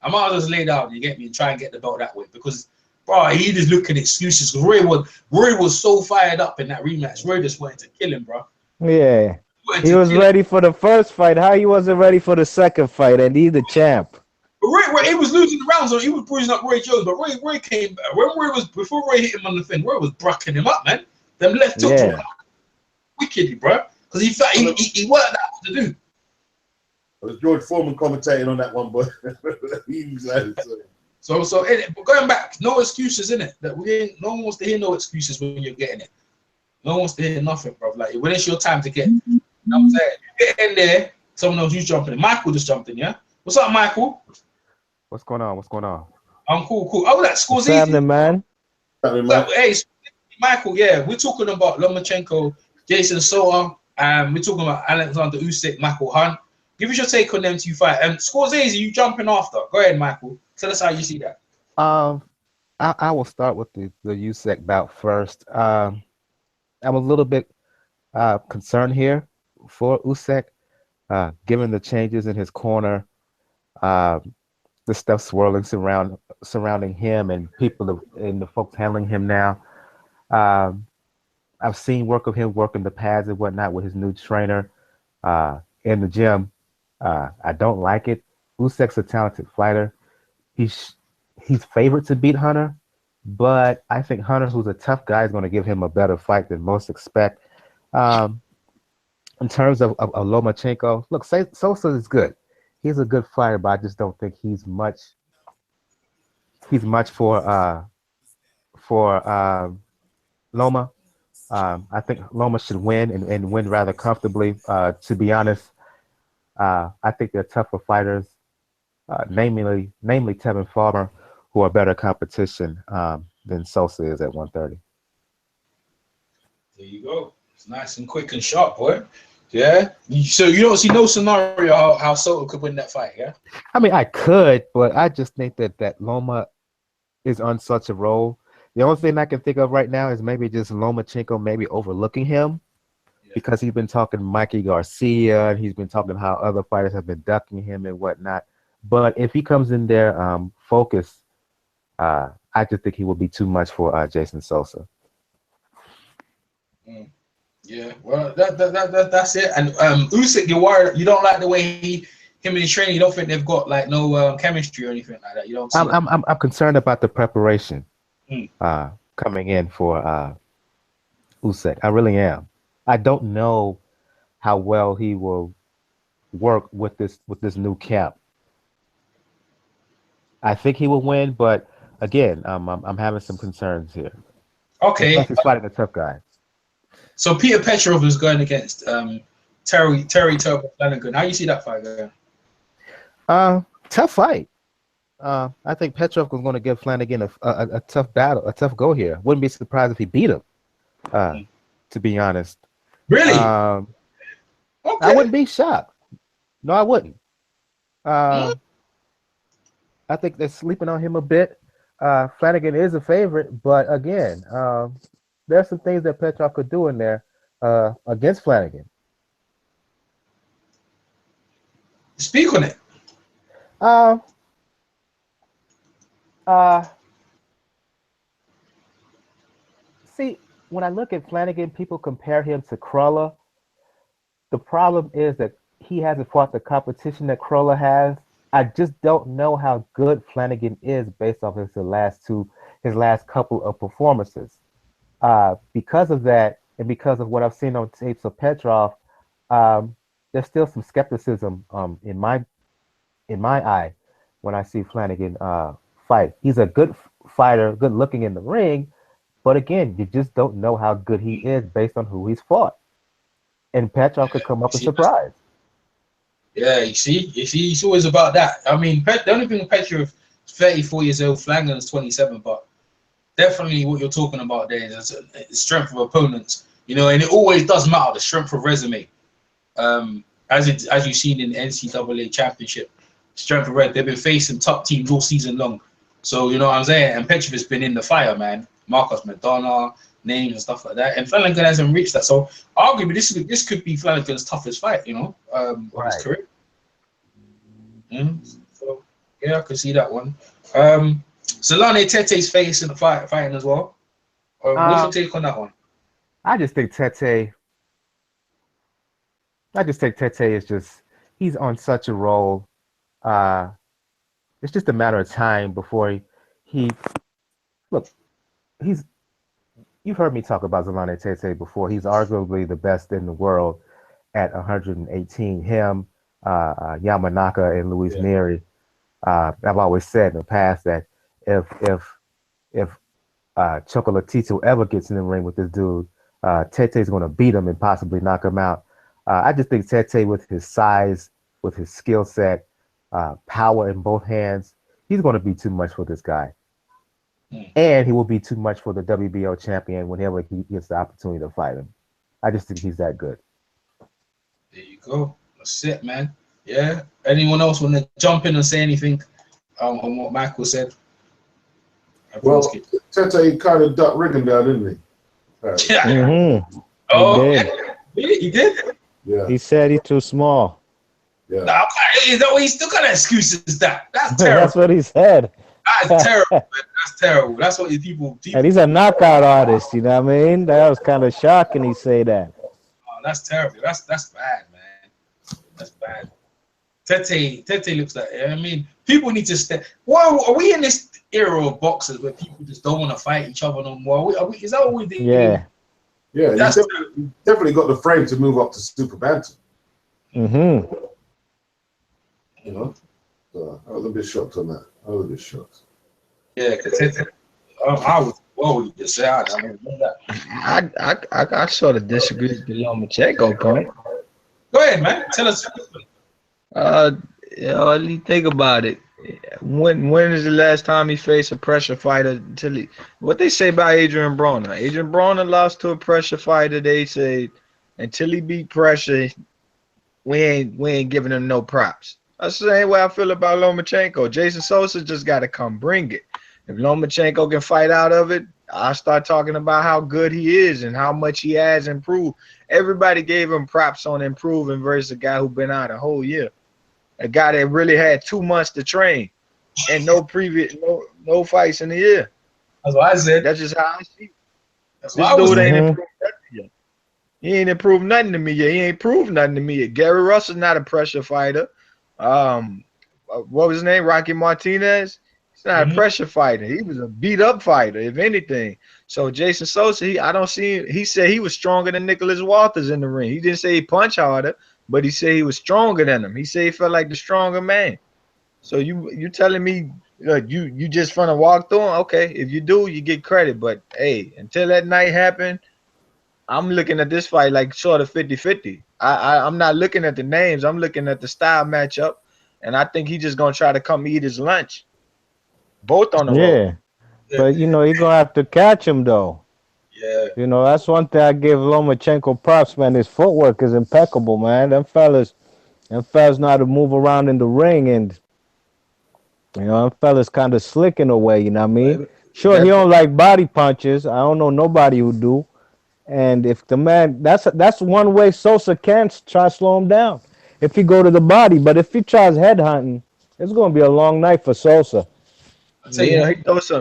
I might as well just lay down, you get me, and try and get the belt that way. Because, bro, he just looking at excuses. Because Roy was so fired up in that rematch. Roy just wanted to kill him, bro. Yeah. He was ready for the first fight. How he wasn't ready for the second fight, and he's the champ. But Roy, he was losing the rounds, so he was bruising up Roy Jones. But Roy came back. Before Roy hit him on the fin, Roy was brucking him up, man. Them left hooks were wickedly, bro. Because he felt he worked out what to do. It was George Foreman commentating on that one, but he was like, So but going back, no excuses in it. That no one wants to hear no excuses when you're getting it. No one wants to hear nothing, bro. Like when it's your time to get, you know what I'm saying? You get in there, someone knows who's jumping in. Michael just jumped in, yeah. What's up, Michael? What's going on? What's going on? I'm cool. Oh, that scores What's easy. happening, man? Hey, Michael, yeah, we're talking about Lomachenko, Jason Sosa, and we're talking about Alexander Usyk, Michael Hunt. Give us your take on them two fights. And Scorsese, you jumping after. Go ahead, Michael. Tell us how you see that. I will start with the Usyk bout first. I'm a little bit concerned here for Usyk, given the changes in his corner, the stuff swirling surrounding him and people and the folks handling him now. I've seen work of him working the pads and whatnot with his new trainer in the gym. I don't like it. Usyk's a talented fighter. He's favored to beat Hunter, but I think Hunter, who's a tough guy, is going to give him a better fight than most expect. In terms of Lomachenko, look, Sosa is good. He's a good fighter, but I just don't think he's much for Loma. I think Loma should win and win rather comfortably. To be honest, I think they're tougher fighters, namely Tevin Farmer, who are better competition than Sosa is at 130. There you go. It's nice and quick and sharp, boy. Yeah. So you don't see no scenario how Sosa could win that fight, yeah? I mean, I could, but I just think that Loma is on such a roll. The only thing I can think of right now is maybe just Lomachenko maybe overlooking him because he's been talking Mikey Garcia and he's been talking how other fighters have been ducking him and whatnot. But if he comes in there focused, I just think he will be too much for Jason Sosa. Yeah, well, that's it. And Usyk, you're worried. You don't like the way him and his training. You don't think they've got like no chemistry or anything like that. You don't. I'm concerned about the preparation coming in for Usyk. I really am. I don't know how well he will work with this new camp. I think he will win, but again, I'm having some concerns here. Okay, plus he's fighting a tough guy. So Peter Petrov is going against Terry Turbo Flanigan. How you see that fight going? Tough fight. I think Petrov was going to give Flanigan a tough battle, a tough go here. Wouldn't be surprised if he beat him. To be honest, really? Okay. I wouldn't be shocked. No, I wouldn't. I think they're sleeping on him a bit. Flanigan is a favorite, but again, there's some things that Petrov could do in there against Flanigan. Speak on it. See, when I look at Flanigan, people compare him to Crawler. The problem is that he hasn't fought the competition that Crawler has. I just don't know how good Flanigan is based off his last couple of performances. Because of that, and because of what I've seen on tapes of Petrov, there's still some skepticism in my eye when I see Flanigan fight. He's a good fighter, good looking in the ring, but again, you just don't know how good he is based on who he's fought. And Petrov could come up and surprise. Yeah, you see, it's always about that. I mean, the only thing with Petrov is 34 years old, Flanagan is 27, but definitely what you're talking about there is the strength of opponents, you know, and it always does matter, the strength of resume. As you've seen in the NCAA championship, strength of resume, they've been facing top teams all season long. So, you know what I'm saying? And Petrov has been in the fire, man. Marcos Madonna, names and stuff like that. And Flanagan hasn't reached that. So, arguably, this could be Flanagan's toughest fight, you know, of his career. So, yeah, I could see that one. Solane Tete's facing the fighting as well. What's your take on that one? I just think Tete is just, he's on such a roll. It's just a matter of time before you've heard me talk about Solane Tete before. He's arguably the best in the world at 118. Him, Yamanaka, and Luis Neri. I've always said in the past that if Chocolatito ever gets in the ring with this dude, Tete's going to beat him and possibly knock him out. I just think Tete, with his size, with his skill set, power in both hands, he's going to be too much for this guy. And he will be too much for the WBO champion whenever he gets the opportunity to fight him. I just think he's that good. There you go. That's it, man. Yeah. Anyone else want to jump in and say anything on what Michael said? Well, Tete kind of ducked Rigondeaux, didn't he? Mm-hmm. Oh, He did. He did? Yeah. He said he's too small. Yeah. No, is that what he still got excuses? That's terrible. That's what he said. That's terrible, man. That's terrible. That's what people. And he's a knockout artist, you know what I mean? That was kind of shocking he say that. Oh, that's terrible. That's bad, man. That's bad. Tete looks like. I mean, people need to step. Well, are we in this era of boxers where people just don't want to fight each other no more? Is that what we think? Yeah. Yeah, That's he's definitely got the frame to move up to super bantam. Mm-hmm. You know, so I was a bit shocked on that. I was a bit shocked. Yeah, because I was. What would you just say? I don't know that. I sort of disagree with the Lomachenko point. Go ahead, man. Tell us. Let me think about it. When is the last time he faced a pressure fighter? What they say about Adrian Broner? Adrian Broner lost to a pressure fighter. They say until he beat pressure, we ain't giving him no props. That's the same way I feel about Lomachenko. Jason Sosa just got to come bring it. If Lomachenko can fight out of it, I'll start talking about how good he is and how much he has improved. Everybody gave him props on improving versus a guy who been out a whole year. A guy that really had 2 months to train and no fights in the year. That's what I said. That's just how I see it. That's This what I was dude ain't saying. improved nothing yet. He ain't improved nothing to me yet. He ain't proved nothing to me yet. Gary Russell's not a pressure fighter. What was his name? Rocky Martinez. He's not a pressure fighter. He was a beat up fighter, if anything. So Jason Sosa, I don't see him. He said he was stronger than Nicholas Walters in the ring. He didn't say he punched harder, but he said he was stronger than him. He said he felt like the stronger man. So you telling me you just finna walk through him? Okay, if you do, you get credit. But hey, until that night happened, I'm looking at this fight like sort of 50-50. I'm not looking at the names. I'm looking at the style matchup, and I think he's just gonna try to come eat his lunch. Both on the road. But you're gonna have to catch him though. Yeah. That's one thing I give Lomachenko props, man. His footwork is impeccable, man. Them fellas know how to move around in the ring, and them fellas kind of slick in a way, you know what I mean? Sure, he don't like body punches. I don't know nobody who do. And if the man, that's one way Sosa can try to slow him down. If he go to the body, but if he tries head hunting, it's gonna be a long night for Sosa. Yeah,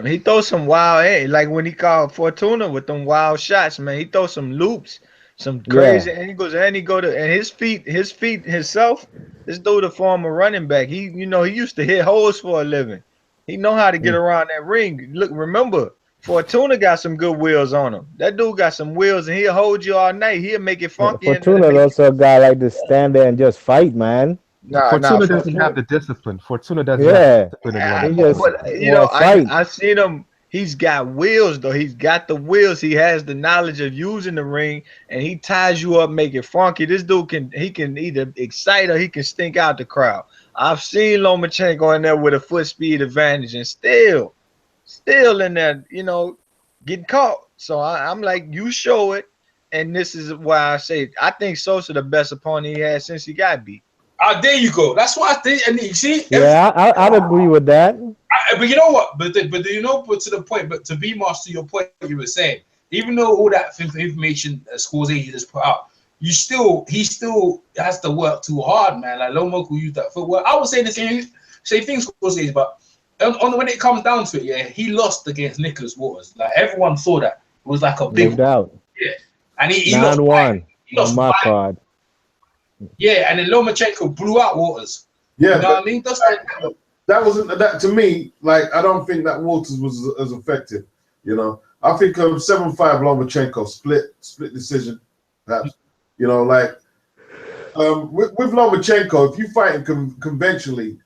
he throws some wild, like when he called Fortuna with them wild shots, man. He throws some loops, some crazy angles, and his feet himself. This dude a former running back. He used to hit holes for a living. He know how to get around that ring. Look, remember, Fortuna got some good wheels on him. That dude got some wheels, and he'll hold you all night. He'll make it funky. Fortuna's also a guy like to stand there and just fight, man. Fortuna doesn't have the discipline. Fortuna doesn't have the discipline. I've seen him. He's got wheels, though. He's got the wheels. He has the knowledge of using the ring, and he ties you up, make it funky. This dude can either excite or he can stink out the crowd. I've seen Lomachenko in there with a foot speed advantage, and still in there, getting caught. So I'm like, you show it, and this is why I say I think Sosa the best opponent he had since he got beat. There you go. That's what I think. And you see, I'd agree with that. But you know what? But to the point. But to be more to your point, you were saying, even though all that information Scores Asia just put out, he still has to work too hard, man. Like Lomachenko used that footwork. I was saying the same thing Scores Asia, but when it comes down to it, he lost against Nicholas Waters. Like everyone saw that. It was like a big doubt. Yeah, and he 9-1 lost on my card. Yeah, and then Lomachenko blew out Waters. Yeah, you know what I mean? That wasn't that to me. Like I don't think that Waters was as effective. I think 7-5 Lomachenko split decision. Perhaps with Lomachenko, if you fight him conventionally,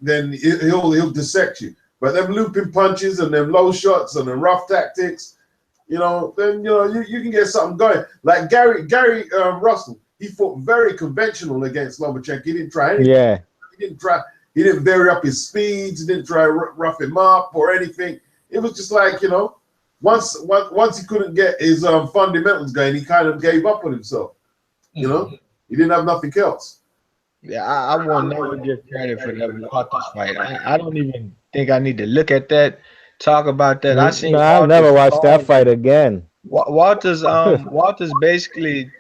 then he'll dissect you. But them looping punches and them low shots and them rough tactics, then you can get something going. Like Gary Russell. He fought very conventional against Lomachenko. He didn't try anything. Yeah. He didn't vary up his speeds. He didn't try to rough him up or anything. It was just like, once he couldn't get his fundamentals going, he kind of gave up on himself. He didn't have nothing else. Yeah, I won't never give credit for that Walters fight. I don't even think I need to look at that, talk about that. I'll never watch that fight again. Walters basically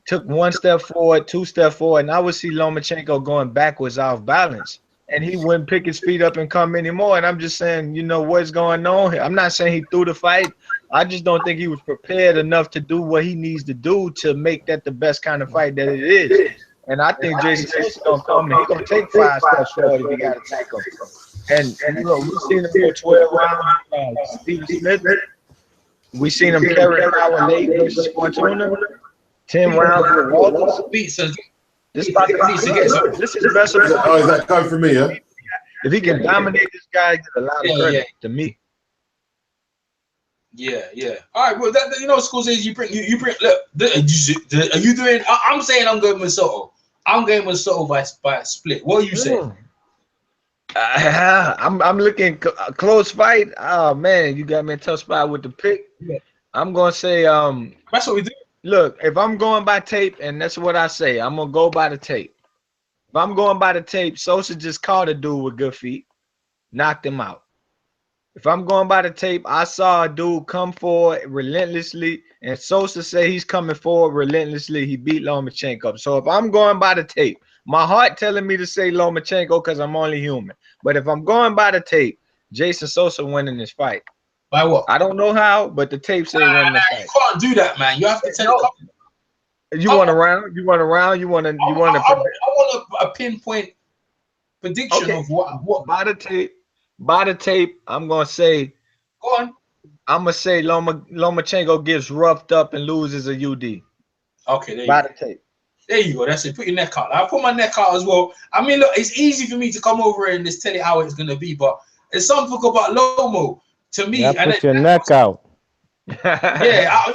took 1 step forward, 2 steps forward, and I would see Lomachenko going backwards off balance. and he wouldn't pick his feet up and come anymore. And I'm just saying, you know, what's going on here? I'm not saying he threw the fight. I just don't think he was prepared enough to do what he needs to do to make that the best kind of fight that it is. And I think Jason Sosa gonna come and he's gonna take 5 steps forward if he got to take them. And you know, we've seen him go 12 rounds. Steve Smith, we seen him carry Howard late versus Fortuna. 10 rounds with Walters. This is his best of the. Oh, is that coming from me? Yeah. If he can dominate this guy, get a lot of credit to me. Yeah. All right, well, that, you know, schools is you bring. Look, are you doing? I'm saying I'm going with Soto. I'm going with Soto by split. What are you saying? I'm looking close fight. Oh man, you got me in a tough spot with the pick. Yeah. I'm gonna say That's what we do. Look, if I'm going by tape, and that's what I say, I'm gonna go by the tape. If I'm going by the tape, Sosa just caught a dude with good feet, knocked him out. If I'm going by the tape, I saw a dude come forward relentlessly, and Sosa say he's coming forward relentlessly. He beat Lomachenko. So if I'm going by the tape, my heart telling me to say Lomachenko because I'm only human. But if I'm going by the tape, Jason Sosa winning this fight. By what? I don't know how, but the tape says winning the fight. You can't do that, man. You have to tell You want a round? You want a round? You want to? I want a pinpoint prediction of what by the tape. By the tape, I'm gonna say. Go on. I'm gonna say Lomachenko gets roughed up and loses a UD. Okay, there you by go. the tape. There you go. That's it. Put your neck out. I put my neck out as well. I mean, look, it's easy for me to come over and just tell you how it's gonna be, but it's something about Lomo to me. Yeah, put your neck out. I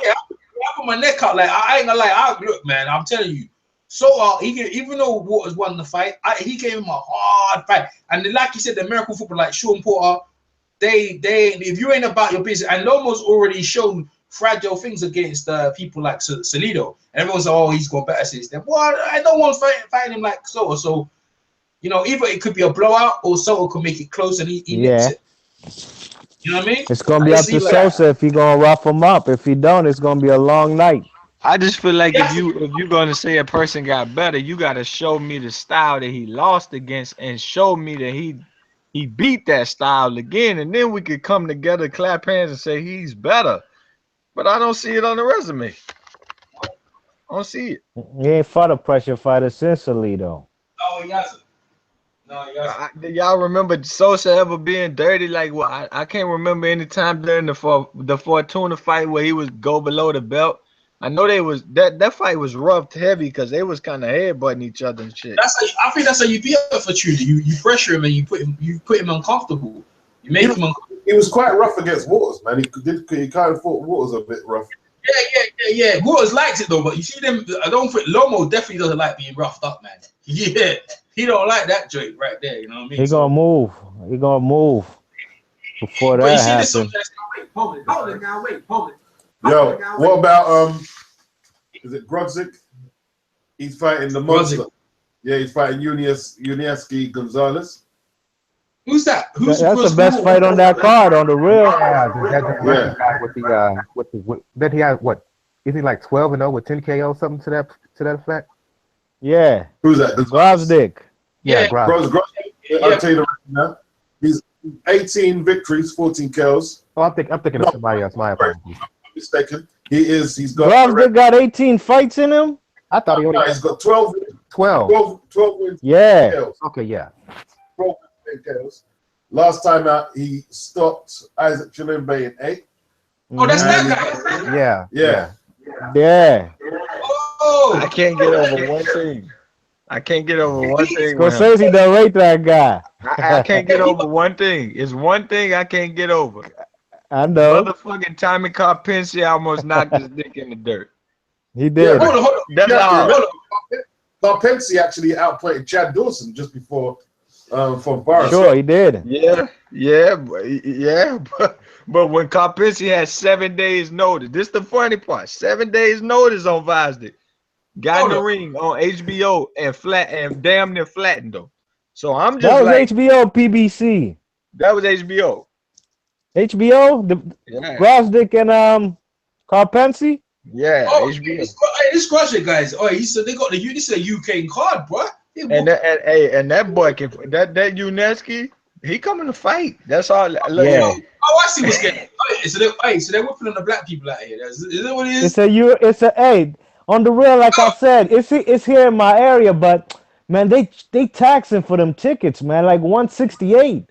put my neck out. Like I ain't gonna lie. Look, man, I'm telling you. So even though Waters won the fight, he gave him a hard fight. And like you said, the American football, like Sean Porter, they if you ain't about your business, and Lomo's already shown fragile things against people like Salido, and everyone's like, oh, he's got better system. Well, I don't want fighting him like Soto. So, you know, either it could be a blowout or Soto could make it close and he nips it. You know what I mean? It's gonna be up to Sosa if he gonna rough him up. If he don't, it's gonna be a long night. I just feel like if you're gonna say a person got better, you gotta show me the style that he lost against and show me that he beat that style again, and then we could come together, clap hands, and say he's better. But I don't see it on the resume. I don't see it. He ain't fought a pressure fighter since Salido. Oh, he hasn't. No, he hasn't. Y'all remember Sosa ever being dirty? Like, well, I can't remember any time during the Fortuna fight where he would go below the belt. I know that fight was roughed heavy because they was kind of headbutting each other and shit. I think that's how you beat up for Trudy. You pressure him and you put him uncomfortable. You make him uncomfortable. He was quite rough against Waters, man. He kind of thought Waters a bit rough. Yeah. Waters likes it though, but you see them. I don't think Lomo definitely doesn't like being roughed up, man. Yeah, he don't like that joint right there. You know what I mean? He gonna move. He gonna move before that happens. Hold it. Yo, what about is it Grodzik? He's fighting the monster. Yeah, he's fighting Uniaski Gonzalez. Who's that? That's the best fight on that card on the real. Yeah, then he had what? Is he like 12-0 with 10 KO, something to that effect? Yeah. Who's that? Grodzik. Yeah, Grodzik. I'll tell you the rest now. He's 18 victories, 14 KOs. Oh, I'm thinking of somebody else. My apologies. Mistaken. He's got Grodzik got 18 fights in him. I thought he only he's got 12 wins. Yeah. KOs. Okay, yeah. 12 KOs. Last time out, he stopped Isaac Chilimbe in 8. Oh, that's that guy. Yeah. Oh, I can't get over one thing. Scorsese don't rate that guy. I can't get over one thing. It's one thing I can't get over. I know. Motherfucking Tommy Carpinci almost knocked his dick in the dirt. He did. Yeah, hold on. Carpinci actually outplayed Chad Dawson just before from Forest. Sure, he did. Yeah. But when Carpinci had 7 days notice, this is the funny part. 7 days notice on Vazdik. Got in the ring on HBO and damn near flattened though. So I'm just that was HBO PBC. That was HBO. Grodzik and Yeah, oh, HBO. This question, guys. Oh, he said they got this is a UK card, bro. And that boy can that Uneski, he coming to fight. That's all. Look, Yeah. Oh, I see what's getting. So they're whipping on the black people out here. Is that what it is? It's a hey, on the real, like I said, it's here in my area, but man, they taxing for them tickets, man, like 168.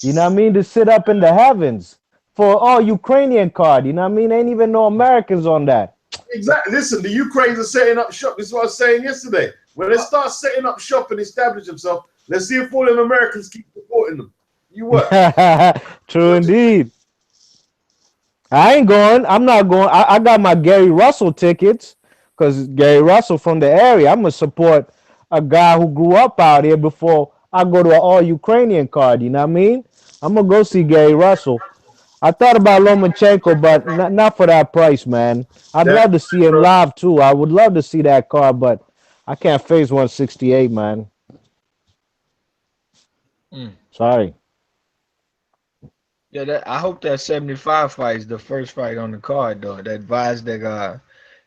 You know what I mean? To sit up in the heavens for all Ukrainian card. You know what I mean? Ain't even no Americans on that. Exactly. Listen, the Ukrainians are setting up shop. This is what I was saying yesterday. When they start setting up shop and establish themselves, let's see if all them Americans keep supporting them. You what? True indeed. I ain't going. I'm not going. I got my Gary Russell tickets because Gary Russell from the area. I'm gonna support a guy who grew up out here before I go to an all Ukrainian card. You know what I mean? I'm gonna go see Gary Russell. I thought about Lomachenko, but not for that price, man. I'd love to see him live too. I would love to see that card, but I can't face 168, man. Sorry. Yeah, I hope that 75 fight is the first fight on the card, though. That Vasyl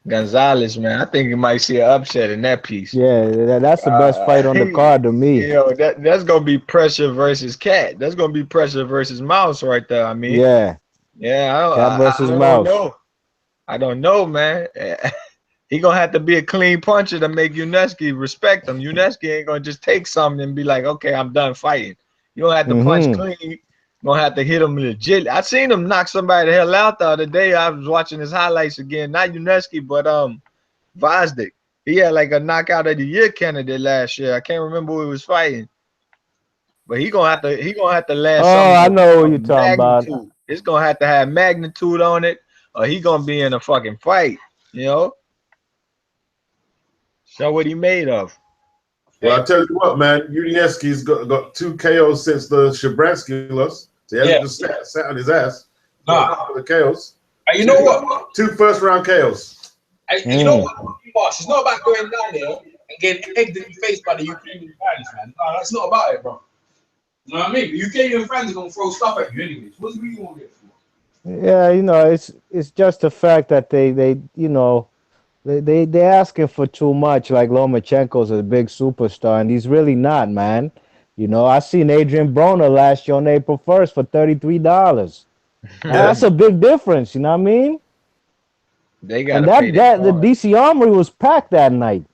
Gonzalez, man. I think you might see an upset in that piece. Yeah, that's the best fight on the card to me. You know, that's gonna be pressure versus cat. That's gonna be pressure versus mouse right there. I mean, yeah, cat versus I mouse. don't know. I don't know, man. He gonna have to be a clean puncher to make Uneski respect him. Uneski ain't gonna just take something and be like, okay, I'm done fighting. You don't have to punch clean. Gonna have to hit him legit. I seen him knock somebody the hell out the other day. I was watching his highlights again. Not Uneski, but Vasyl. He had like a knockout of the year candidate last year. I can't remember who he was fighting. But he gonna have to land something. Oh, I know what you're talking about. It's gonna have to have magnitude on it, or he gonna be in a fucking fight, you know. Show what he made of. Well, I tell you what, man, Unieski's got 2 KOs since the Shabransky loss. So he hasn't just sat on his ass. The KOs. You know what? 2 first-round KOs. You know what, Marsh? It's not about going down there and getting egged in the face by the Ukrainian fans, man. No, that's not about it, bro. You know what I mean? The Ukrainian fans are gonna throw stuff at you anyways. What's really gonna get for? Yeah, you know, it's just the fact that they you know. They're asking for too much. Like Lomachenko's a big superstar, and he's really not, man. You know, I seen Adrian Broner last year on April 1st for $33. That's a big difference. You know what I mean? They got and that the DC Armory was packed that night.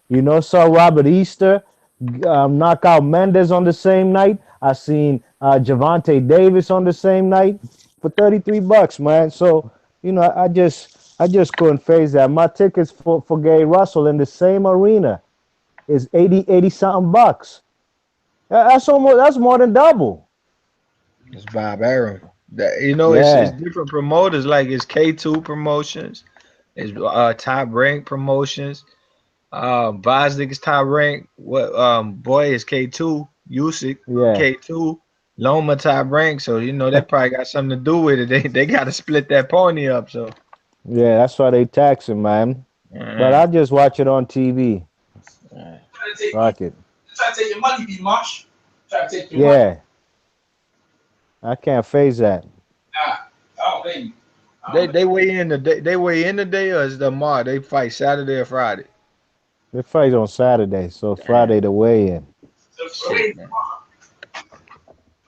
You know, saw Robert Easter knock out Mendes on the same night. I seen Javante Davis on the same night for $33, man. So you know, I just couldn't face that. My tickets for Gary Russell in the same arena is 80 something bucks. That's more than double. It's Bob Arum. You know, it's different promoters. Like it's K2 Promotions, it's Top Rank Promotions. Vasyl is Top Rank. What boy is K2? Usyk K2. Loma Top Rank. So you know that probably got something to do with it. They got to split that pony up. So yeah, that's why they taxing, man. But I just watch it on TV. Fuck it. Try to take your money, be Marsh. Try to take your money. I can't phase that. Nah, I don't blame you. They weigh in the day. They weigh in the day, or is the tomorrow? They fight Saturday or Friday? They fight on Saturday, so Friday the weigh in. Shit, man.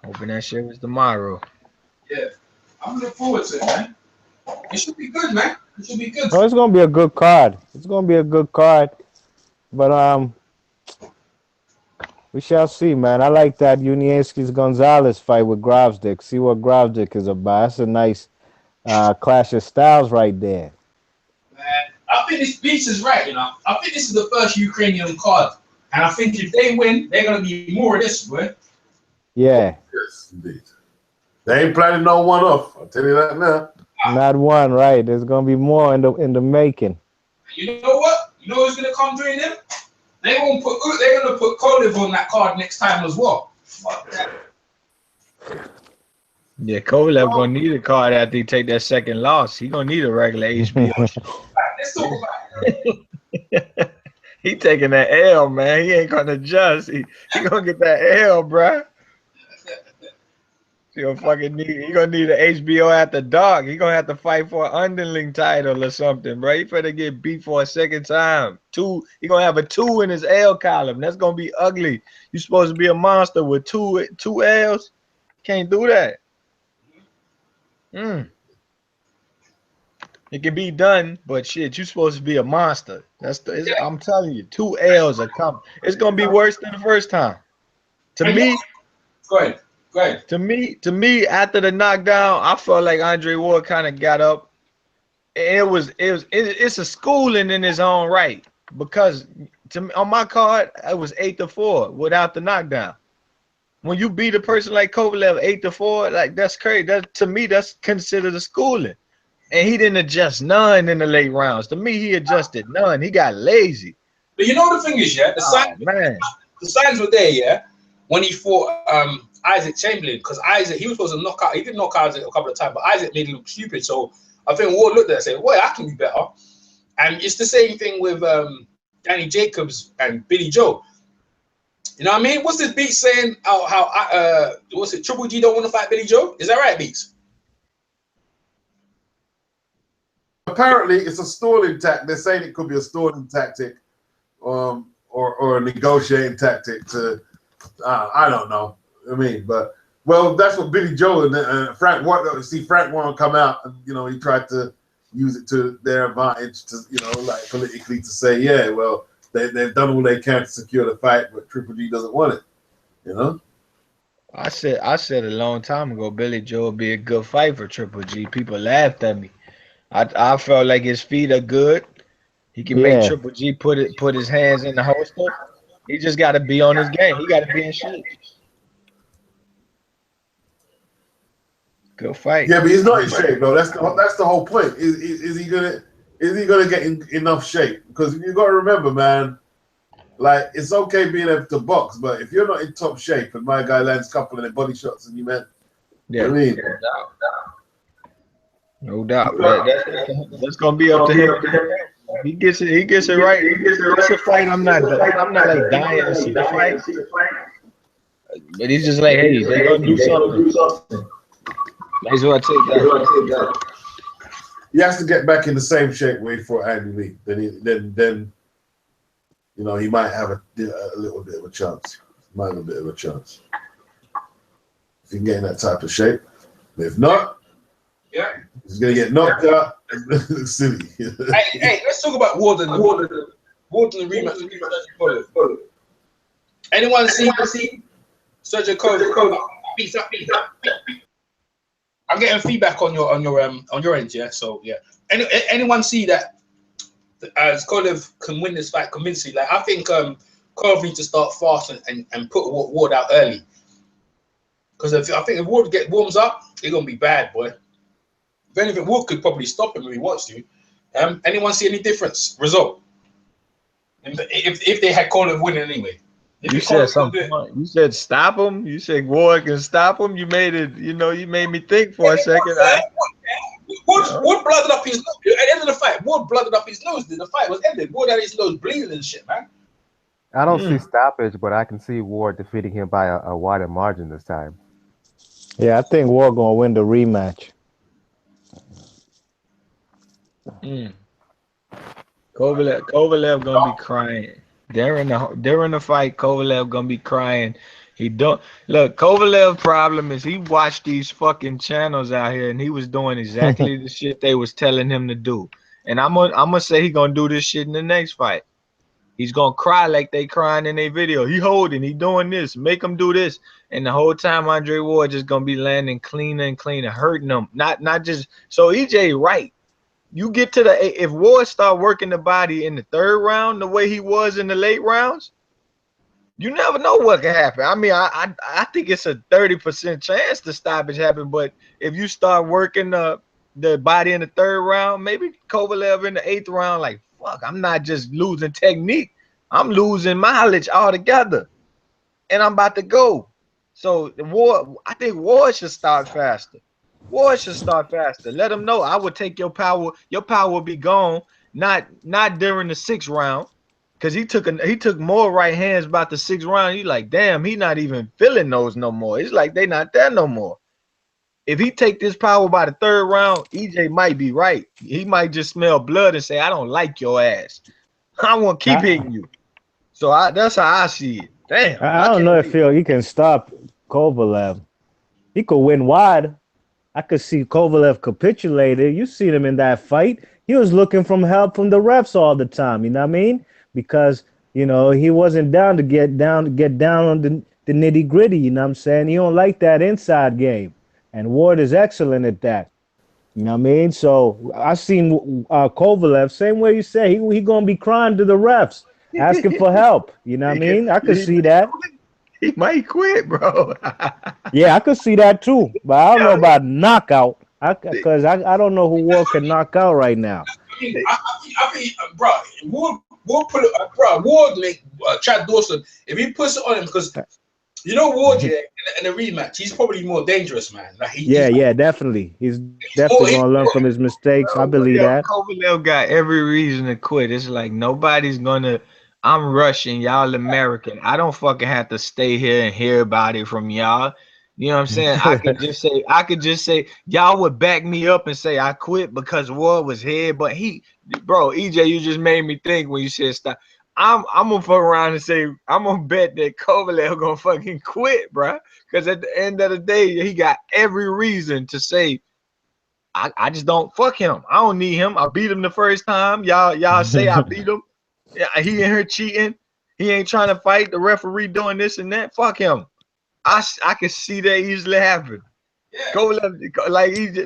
Hoping that shit was tomorrow. Yeah, I'm looking forward to it, man. It should be good, man. It should be good. Oh, it's gonna be a good card. It's gonna be a good card, but we shall see, man. I like that Unieski's Gonzalez fight with Gravsdick. See what Gravsdick is about. That's a nice clash of styles right there. Man, I think this beats is right, you know. I think this is the first Ukrainian card. And I think if they win, they're going to be more of this, boy. Yeah. Yes, indeed. They ain't planning no one off. I'll tell you that now. Not one, right. There's going to be more in the making. You know what? You know who's going to come during them? They're going to put Kovalev on that card next time as well. Fuck that. Yeah, Kovalev gonna need a card after he take that second loss. He gonna need a regular HBO show. Let's talk about it. He taking that L, man. He ain't gonna adjust. He gonna get that L, bruh. He gonna need an HBO after dark. He gonna have to fight for an underling title or something, bro. He finna get beat for a second time. He gonna have a 2 in his L column. That's gonna be ugly. You supposed to be a monster with two L's. Can't do that. It can be done, but shit, you supposed to be a monster. I'm telling you, 2 L's are coming. It's gonna be worse than the first time. To me, go ahead. To me, after the knockdown, I felt like Andre Ward kind of got up. It's a schooling in his own right, because on my card it was 8-4 without the knockdown. When you beat a person like Kovalev 8-4, like that's crazy. To me, that's considered a schooling. And he didn't adjust none in the late rounds. To me, he adjusted none. He got lazy. But you know the thing is, yeah, the signs were there, yeah, when he fought Isaac Chamberlain, because Isaac, he was supposed to knock out. He did knock out Isaac a couple of times, but Isaac made him look stupid. So I think Ward looked at it and said, "Well, I can be better." And it's the same thing with Danny Jacobs and Billy Joe. You know what I mean? What's this Beats saying? What's it? Triple G don't want to fight Billy Joe? Is that right, Beats? Apparently, it's a stalling tactic. They're saying it could be a stalling tactic, or a negotiating tactic to. I don't know. I mean, but well, that's what Billy Joe and Frank want. See, Frank want to come out, and he tried to use it to their advantage to, like politically to say, yeah, well, they've done all they can to secure the fight, but Triple G doesn't want it. I said a long time ago, Billy Joe would be a good fight for Triple G. People laughed at me. I felt like his feet are good. He can make Triple G put his hands in the holster. He just got to be on his game. He got to be in shape. Good fight. Yeah, but he's not in shape, though. That's the whole point. Is he gonna get in enough shape? Because you got to remember, man. Like, it's okay being able to box, but if you're not in top shape and my guy lands a couple of their body shots and you meant, yeah, I mean, no doubt. That's gonna be up to him. He gets it right. It's a fight. I'm not like dying to see the fight, but he's just like, hey, they're gonna do something. Might as well take that. He has to get back in the same shape where he fought Andy Lee. Then he might have a little bit of a chance. If he can get in that type of shape. If not, he's gonna get knocked out. Silly. hey, let's talk about Ward and the rematch. Anyone see Sergey Kovalev? Peace up. I'm getting feedback on your end, yeah. So yeah, anyone see that Kovalev can win this fight convincingly? Like, I think Kovalev needs to start fast and put Ward out early, because I think if Ward warms up, it's gonna be bad, boy. If anything, Ward could probably stop him if he wants to. Anyone see any difference result if they had Kovalev winning anyway? You said something. You said stop him. You said Ward can stop him. You made it. You made me think for a second. Ward blooded up his nose. At the end of the fight, Ward blooded up his nose. The fight was ended. Ward had his nose bleeding and shit, man. I don't see stoppage, but I can see Ward defeating him by a wider margin this time. Yeah, I think Ward gonna win the rematch. Kovalev gonna be crying during the fight. Kovalev gonna be crying. He don't look. Kovalev problem is he watched these fucking channels out here and he was doing exactly the shit they was telling him to do. And I'm gonna say he gonna do this shit in the next fight. He's gonna cry like they crying in their video. He doing this, make him do this, and the whole time Andre Ward just gonna be landing cleaner and cleaner, hurting him. Not just so EJ right. You get to if Ward start working the body in the third round the way he was in the late rounds, you never know what can happen. I mean, I think it's a 30% chance the stoppage happen, but if you start working the body in the third round, maybe Kovalev in the 8th round, like, fuck, I'm not just losing technique, I'm losing mileage altogether, and I'm about to go. So I think Ward should start faster. Ward should start faster. Let him know I would take your power. Your power will be gone. Not during the 6th round, because he took more right hands about the 6th round. You like, damn, he not even feeling those no more. It's like they not there no more. if he take this power by the third round, EJ might be right. He might just smell blood and say, I don't like your ass. I want to keep hitting you. So that's how I see it. Damn. I don't know if he can stop Kovalev. He could win wide. I could see Kovalev capitulated. You seen him in that fight. He was looking for help from the refs all the time. You know what I mean? Because, you know, he wasn't down to get down on the nitty gritty. You know what I'm saying? He don't like that inside game. And Ward is excellent at that. You know what I mean? So I seen Kovalev, same way you say, he going to be crying to the refs, asking for help. You know what I mean? I could see that. He might quit, bro. Yeah, I could see that too. But I don't know about knockout. Because I don't know who Ward can knock out right now. I mean, bro, Ward put it, bro. Ward make Chad Dawson if he puts it on him, because you know Ward, yeah, in a rematch, he's probably more dangerous, man. Like yeah, definitely. He's definitely gonna learn from his mistakes. I believe that. Kovalev got every reason to quit. It's like nobody's gonna. I'm Russian, y'all American. I don't fucking have to stay here and hear about it from y'all. You know what I'm saying? I could just say, y'all would back me up and say I quit because Ward was here. But bro, EJ, you just made me think when you said stop. I'm gonna fuck around and say I'm gonna bet that Kovalev gonna fucking quit, bro. Because at the end of the day, he got every reason to say, I just don't fuck him. I don't need him. I beat him the first time. Y'all say I beat him. Yeah, he in here cheating. He ain't trying to fight. The referee doing this and that. Fuck him. I can see that easily happen. Yeah. Kovalev,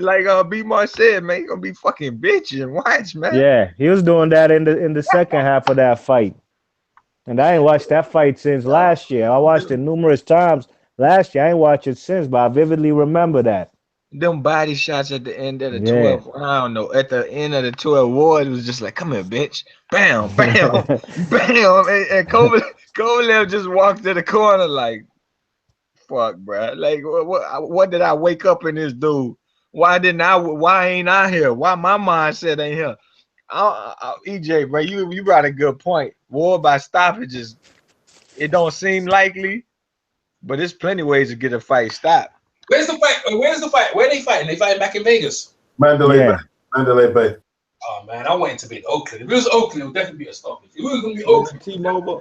like B-Mar said, man, he gonna be fucking bitching. Watch, man. Yeah, he was doing that in the second half of that fight. And I ain't watched that fight since last year. I watched it numerous times last year. I ain't watched it since, but I vividly remember that. Them body shots at the end of the 12th round, though. At the end of the 12 Ward, it was just like, come here, bitch. Bam, bam, bam. And Kovalev just walked to the corner like, fuck, bro. Like, what did I wake up in this dude? Why ain't I here? Why my mindset ain't here? EJ, bro, you brought a good point. War by stoppages, it don't seem likely, but there's plenty of ways to get a fight stopped. Where's the fight? Where are they fighting? They fighting back in Vegas. Mandalay Bay. Oh man, I went to be Oakland. If it was Oakland, it would definitely be a stoppage. It was gonna be Oakland.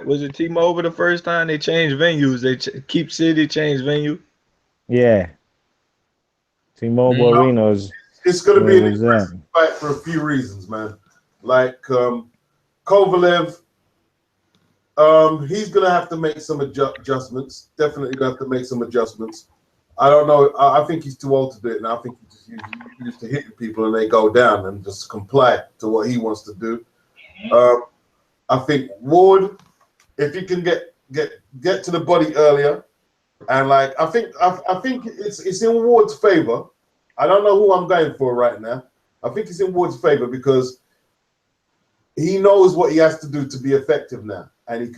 Was it T-Mobile the first time they changed venues? They keep city change venue. Yeah. T-Mobile Arenas. It's gonna be an interesting fight for a few reasons, man. Like Kovalev, he's gonna have to make some adjustments. Definitely gonna have to make some adjustments. I don't know. I think he's too old to do it now. I think he's just used to hitting people and they go down and just comply to what he wants to do. I think Ward, if he can get to the body earlier, and like I think it's in Ward's favor. I don't know who I'm going for right now. I think it's in Ward's favor because he knows what he has to do to be effective now, and he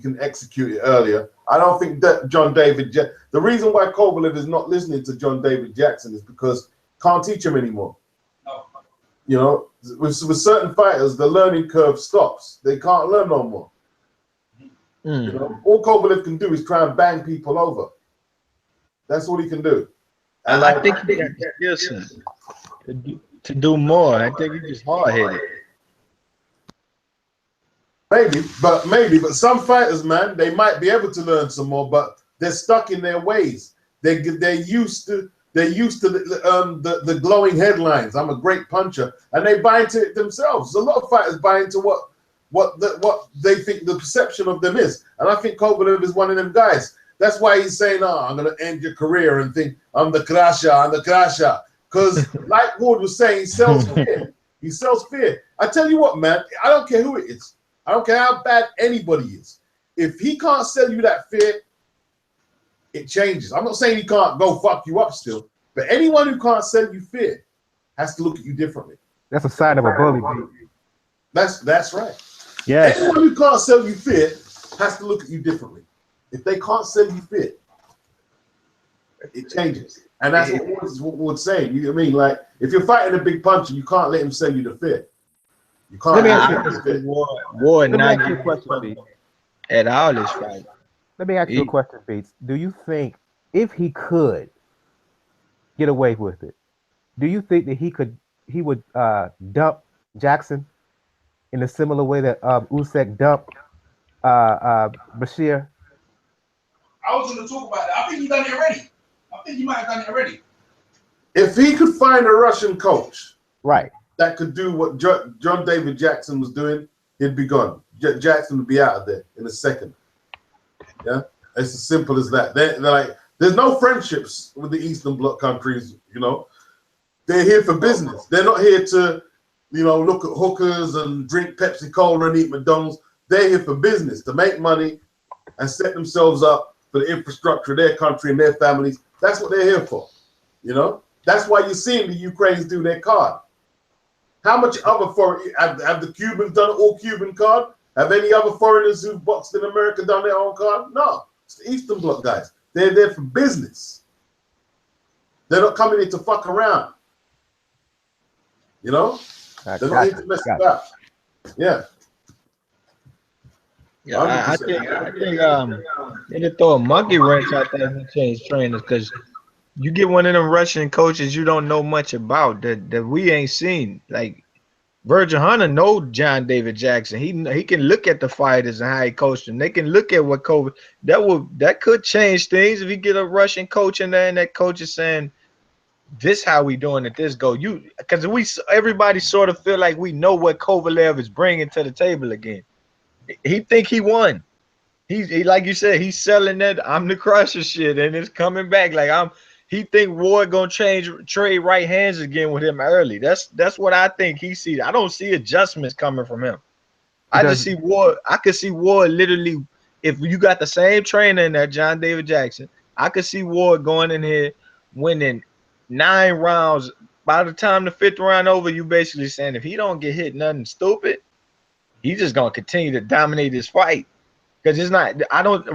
can execute it earlier. I don't think that John David the reason why Kovalev is not listening to John David Jackson is because can't teach him anymore. No. You know, with certain fighters, the learning curve stops. They can't learn no more. You know, all Kovalev can do is try and bang people over. That's all he can do. And I think he got to do more. I think he's just hard-headed. Maybe, but some fighters, man, they might be able to learn some more, but they're stuck in their ways. They're used to the glowing headlines. I'm a great puncher, and they buy into it themselves. A lot of fighters buy into what they think the perception of them is, and I think Kovalev is one of them guys. That's why he's saying, "Oh, I'm gonna end your career," and think I'm the crasher, because like Ward was saying, he sells fear. He sells fear. I tell you what, man, I don't care who it is. I don't care how bad anybody is. If he can't sell you that fear, it changes. I'm not saying he can't go fuck you up still, but anyone who can't sell you fear has to look at you differently. That's a sign of a bully. That's right. Yes. Anyone who can't sell you fear has to look at you differently. If they can't sell you fear, it changes. And that's what Ward's saying. You know what I mean? Like, if you're fighting a big puncher, you can't let him sell you the fear. You can't. Let me ask you Ward not get question at all this fight. Let me ask you a question, Beats. Do you think if he could get away with it. Do you think that he would dump Jackson in a similar way that Usyk dumped Bashir? I was going to talk about that. I think he done it already. I think he might have done it already. If he could find a Russian coach, right, that could do what John David Jackson was doing, he'd be gone. Jackson would be out of there in a second. Yeah, it's as simple as that. They're like, there's no friendships with the Eastern Bloc countries. You know, they're here for business. They're not here to, you know, look at hookers and drink Pepsi Cola and eat McDonald's. They're here for business, to make money and set themselves up for the infrastructure of their country and their families. That's what they're here for. You know, that's why you're seeing the Ukrainians do their card. How much other foreign have the Cubans done an all Cuban card? Have any other foreigners who boxed in America done their own card? No, it's the Eastern Bloc guys. They're there for business. They're not coming in to fuck around. You know, they're not here to mess about. Yeah. Yeah, I think they need to throw a monkey wrench out there and change trainers, because you get one of them Russian coaches you don't know much about that we ain't seen. Like Virgil Hunter know John David Jackson. He can look at the fighters and how he coached them. They can look at what COVID that could change things if you get a Russian coach in there and that coach is saying, this how we doing it, this go. Because everybody sort of feel like we know what Kovalev is bringing to the table again. He think he won. He like you said, he's selling that I'm the crusher shit, and it's coming back. Like he think Ward gonna trade right hands again with him early. That's what I think he sees. I don't see adjustments coming from him. I just see Ward. I could see Ward literally, if you got the same trainer in there, John David Jackson, I could see Ward going in here winning 9 rounds. By the time the 5th round over, you basically saying if he don't get hit nothing stupid, he's just gonna continue to dominate this fight. Because it's not,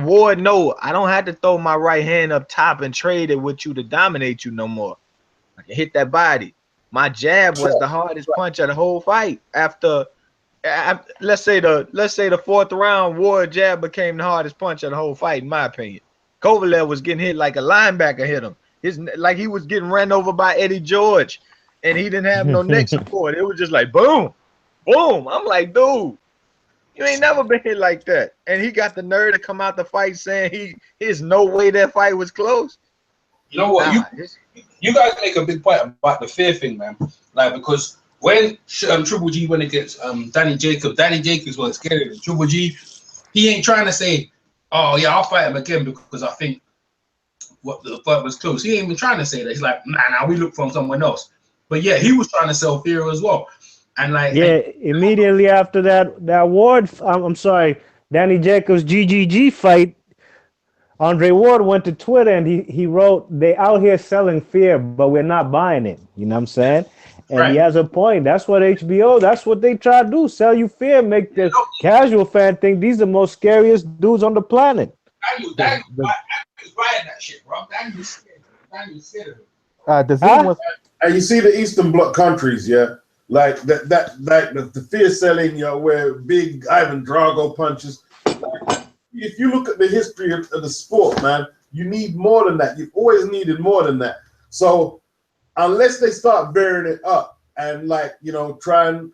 Ward, no, I don't have to throw my right hand up top and trade it with you to dominate you no more. I can hit that body. My jab was the hardest punch of the whole fight. After let's say the 4th round, Ward jab became the hardest punch of the whole fight, in my opinion. Kovalev was getting hit like a linebacker hit him. Like he was getting ran over by Eddie George, and he didn't have no neck support. It was just like boom, boom. I'm like, dude, you ain't never been hit like that. And he got the nerve to come out the fight saying there's no way that fight was close. You know what? You guys make a big point about the fear thing, man. Like, because when Triple G went against Danny Jacobs was scared of him. Triple G, he ain't trying to say, oh yeah, I'll fight him again because I think what the fight was close. He ain't even trying to say that. He's like, nah, we look from someone else. But yeah, he was trying to sell fear as well. And like, yeah, immediately after that Ward, I'm sorry, Danny Jacobs GGG fight, Andre Ward went to Twitter and he wrote, they out here selling fear, but we're not buying it. You know what I'm saying? And He has a point. That's what HBO, that's what they try to do, sell you fear, make the casual fan think these are the most scariest dudes on the planet. Daniel's buying that shit, bro. Daniel's scared of it. And you see the Eastern Bloc countries, yeah? Like the fear selling, you know, where big Ivan Drago punches. If you look at the history of the sport, man, you need more than that. You've always needed more than that. So unless they start varying it up and try and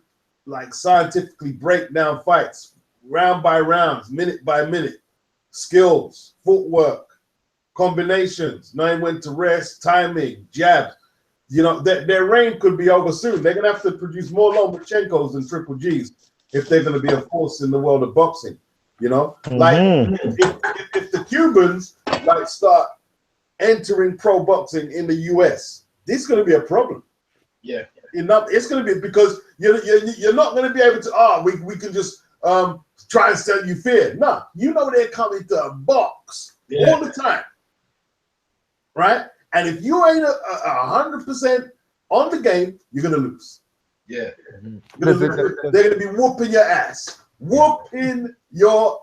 scientifically break down fights round by rounds, minute by minute, skills, footwork, combinations, knowing when to rest, timing, jabs. You know, their reign could be over soon. They're going to have to produce more Lomachenkos than Triple Gs if they're going to be a force in the world of boxing. You know, if the Cubans start entering pro boxing in the US, this is going to be a problem. Yeah, it's going to be because you're not going to be able to. We can just try and sell you fear. No, you know they're coming to box all the time, right? And if you ain't 100% on the game, you're gonna lose. Yeah, they're gonna be whooping your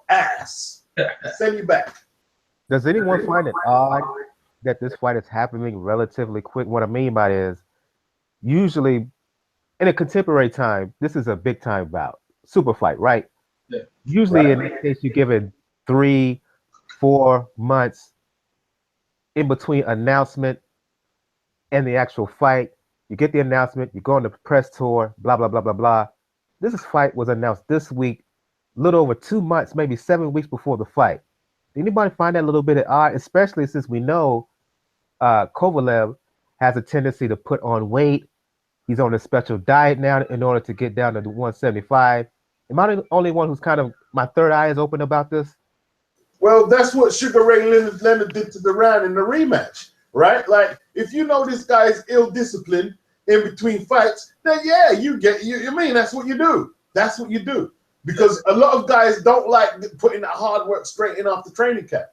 ass, send you back. Does anyone find it odd that this fight is happening relatively quick? What I mean by it is, usually in a contemporary time, this is a big time bout, super fight, right? Yeah. Usually in this case, you give it 3-4 months in between announcement and the actual fight. You get the announcement, you go on the press tour, blah, blah, blah, blah, blah. This fight was announced this week, a little over 2 months, maybe 7 weeks before the fight. Anybody find that a little bit odd, especially since we know Kovalev has a tendency to put on weight. He's on a special diet now in order to get down to the 175. Am I the only one who's kind of, my third eye is open about this? Well, that's what Sugar Ray Leonard did to Duran in the rematch, right? Like, if you know this guy is ill-disciplined in between fights, then yeah, you mean that's what you do. That's what you do. Because a lot of guys don't like putting that hard work straight in after training camp.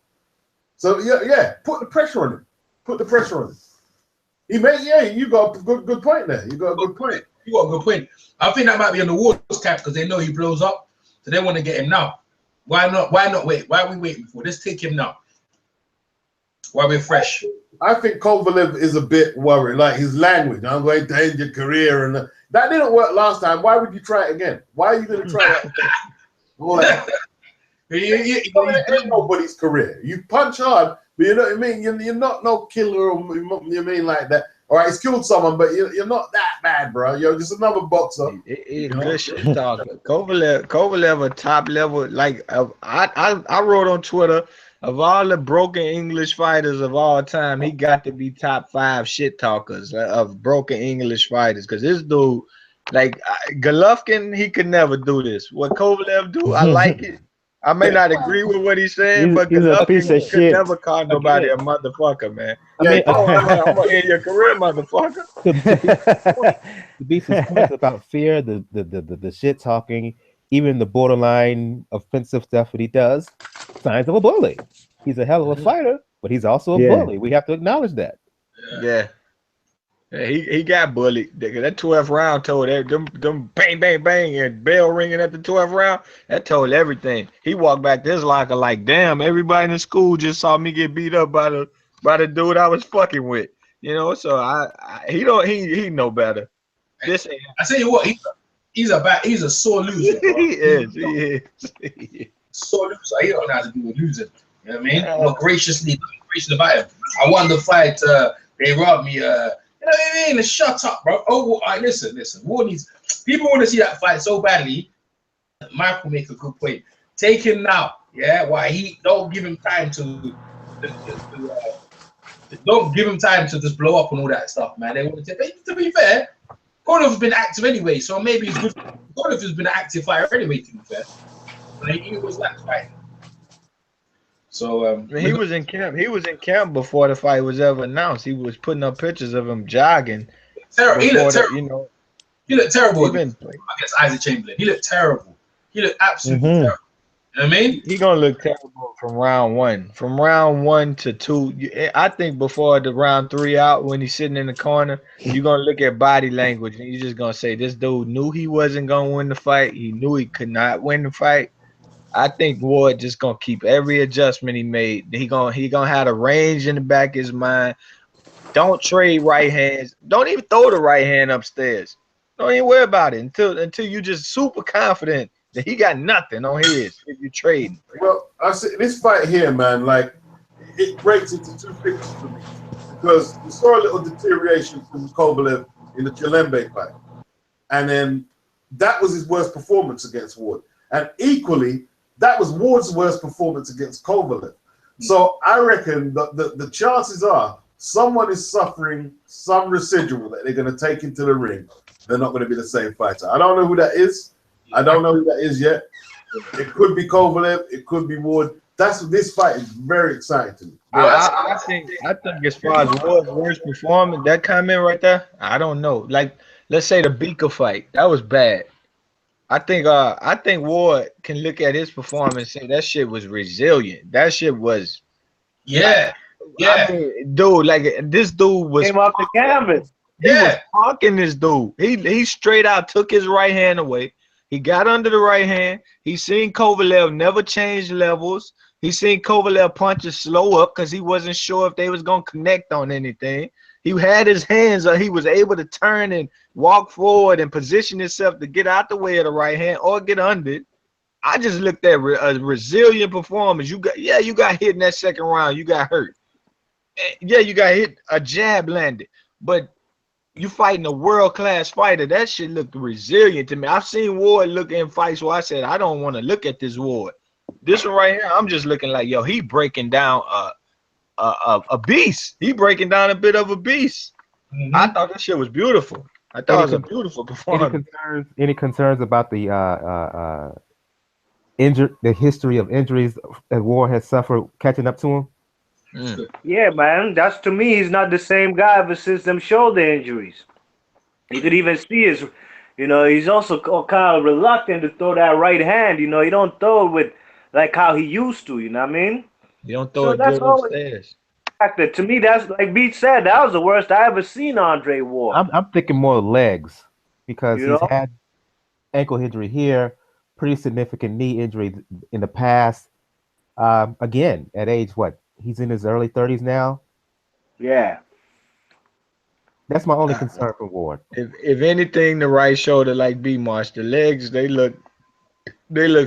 So yeah, put the pressure on him. Put the pressure on him. You got a good point there. You got a good point. You got a good point. I think that might be on the Wars cap because they know he blows up, so they want to get him now. Why not? Why not wait? Why are we waiting for? Let's take him now. While we're fresh. I think Kovalev is a bit worried, like his language. I'm going to end your career, and that didn't work last time. Why would you try it again? Why are you going to try it again? All that. It's nobody's career. You punch hard, but you know what I mean. You're not no killer, or you mean like that. All right, he's killed someone, but you're not that bad, bro. You're just another boxer. Good shit talker. Kovalev a top level. Like I wrote on Twitter, of all the broken English fighters of all time, he got to be top 5 shit talkers of broken English fighters. Because this dude, like Golovkin, he could never do this. What Kovalev do, I like it. I may not agree with what he's saying, but he's a piece of could shit. Never call nobody a motherfucker, man. I mean, I'm gonna end your career, motherfucker. The beast is points about fear, the shit talking, even the borderline offensive stuff that he does, signs of a bully. He's a hell of a fighter, but he's also a bully. We have to acknowledge that. Yeah. He got bullied. That 12th round told them bang, bang, bang, and bell ringing at the 12th round. That told everything. He walked back to his locker like, damn, everybody in the school just saw me get beat up by the dude I was fucking with. You know, so he know better. This ain't. I tell you what, he's a sore loser. Bro. He is. Sore loser. He don't know how to do with losing. You know what I mean? Not graciously about him. I won the fight. They robbed me. You know what I mean? Shut up, bro. Oh, all right, listen. People want to see that fight so badly. Michael makes a good point. Take him now. Yeah, why he don't give him time to don't give him time to just blow up and all that stuff, man. They want to be fair, Golov's been active anyway, so maybe it's good. Golov's has been an active fighter anyway, to be fair. But he always likes fighting. So he was in camp. He was in camp before the fight was ever announced. He was putting up pictures of him jogging. He looked terrible. He looked terrible against Isaac Chamberlain. He looked terrible. He looked absolutely terrible. You know what I mean? He gonna look terrible from round 1. From round 1 to 2, I think before the round 3 out, when he's sitting in the corner, you're gonna look at body language and you're just gonna say, this dude knew he wasn't gonna win the fight. He knew he could not win the fight. I think Ward just gonna keep every adjustment he made. He gonna have the range in the back of his mind. Don't trade right hands. Don't even throw the right hand upstairs. Don't even worry about it until you just super confident that he got nothing on his if you trade. Well, I see this fight here, man. Like it breaks into 2 pictures for me because we saw a little deterioration from Kovalev in the Chilembe fight, and then that was his worst performance against Ward, and equally. That was Ward's worst performance against Kovalev. So I reckon that the chances are someone is suffering some residual that they're going to take into the ring. They're not going to be the same fighter. I don't know who that is. I don't know who that is yet. It could be Kovalev. It could be Ward. This fight is very exciting to me. I think as far as Ward's worst performance, that comment right there, I don't know. Like, let's say the Beaker fight. That was bad. I think Ward can look at his performance and say that shit was resilient. That shit was I mean, dude, like this dude was came off the canvas. He was talking this dude. He straight out took his right hand away. He got under the right hand. He seen Kovalev never change levels. He seen Kovalev punches slow up because he wasn't sure if they was gonna connect on anything. He had his hands up. He was able to turn and walk forward and position himself to get out the way of the right hand or get under it. I just looked at a resilient performance. You got hit in that second round. You got hurt. Yeah, you got hit. A jab landed. but you fighting a world-class fighter. That shit looked resilient to me. I've seen Ward look in fights where I said, I don't want to look at this Ward. This one right here, I'm just looking like, yo, he breaking down a beast. He breaking down a bit of a beast. I thought that shit was beautiful. I thought it was a beautiful performance. Any concerns about the the history of injuries that Ward has suffered catching up to him? Yeah, man. That's, to me, he's not the same guy ever since them shoulder injuries. You could even see his, he's also kind of reluctant to throw that right hand. He don't throw it with like how he used to. You know what I mean? You don't throw it good upstairs. To me, that's like Beach said. That was the worst I ever seen Andre Ward. I'm thinking more legs because he's had ankle injury here, pretty significant knee injury in the past. Again, at age what? He's in his early 30s now. Yeah. That's my only concern for Ward. If anything, the right shoulder, like B Marsh, the legs, they look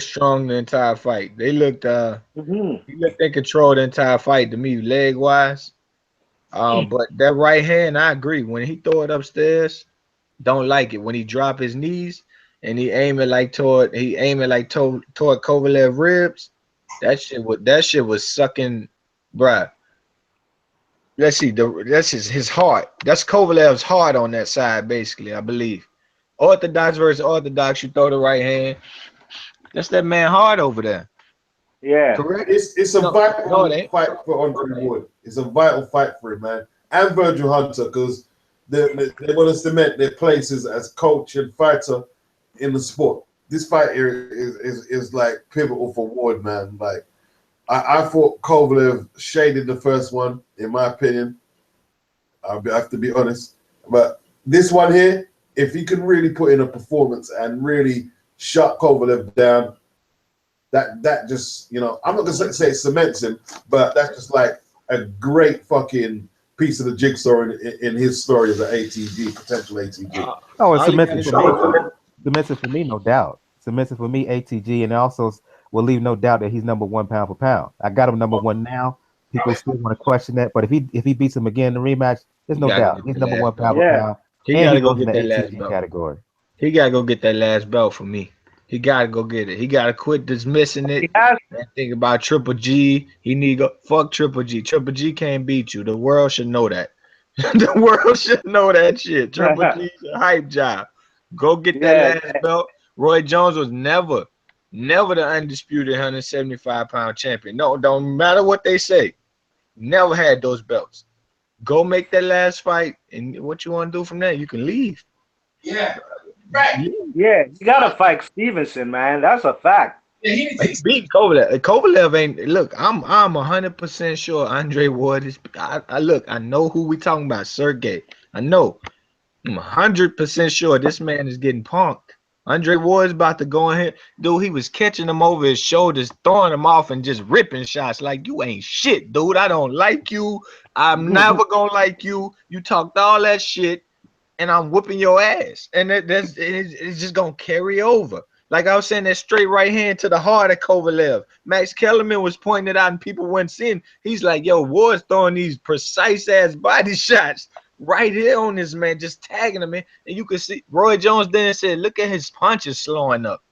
strong the entire fight. They looked he looked in control the entire fight to me, leg wise. But that right hand, I agree. When he throw it upstairs, don't like it. When he drop his knees and he aim it like toward Kovalev ribs, that shit was sucking, bruh. Let's see, that's his heart. That's Kovalev's heart on that side, basically, I believe. Orthodox versus orthodox, you throw the right hand. That's that man heart over there. Yeah. Correct? It's a vital fight for Andre Ward. It's a vital fight for him, man. And Virgil Hunter, because they want to cement their places as coach and fighter in the sport. This fight here is like pivotal for Ward, man. Like, I thought Kovalev shaded the first one, in my opinion. I have to be honest. But this one here, if he can really put in a performance and really shut Kovalev down, that just, I'm not going to say it cements him, but that's just like a great fucking piece of the jigsaw in his story as an ATG, potential ATG. Oh, it's cements for me, no doubt. Cements for me, ATG, and also will leave no doubt that he's number one pound for pound. I got him number one now. People still want to question that, but if he beats him again in the rematch, there's no doubt he's number one pound for pound. He gotta go get that last belt. Category. He gotta go get that last belt for me. He gotta go get it. He gotta quit dismissing it and think about Triple G. He need to go fuck Triple G. Triple G can't beat you. The world should know that. The world should know that shit. Triple G's a hype job. Go get that last belt. Roy Jones was never the undisputed 175-pound champion. No, don't matter what they say. Never had those belts. Go make that last fight, and what you want to do from there, you can leave. Yeah. Right. Yeah, you gotta fight Stevenson, man. That's a fact. Yeah, he beat Kovalev. Kovalev ain't. Look, I'm 100% sure Andre Ward is. I know who we talking about. Sergey. I know. I'm 100% sure this man is getting punked. Andre Ward's about to go in here. Dude, he was catching him over his shoulders, throwing him off, and just ripping shots like, you ain't shit, dude. I don't like you. I'm never gonna like you. You talked all that shit, and I'm whooping your ass. And it's just gonna carry over. Like I was saying, that straight right hand to the heart of Kovalev. Max Kellerman was pointing it out, and people weren't seeing. He's like, yo, Ward's throwing these precise-ass body shots right here on this man, just tagging him in, and you can see Roy Jones then said, look at his punches slowing up.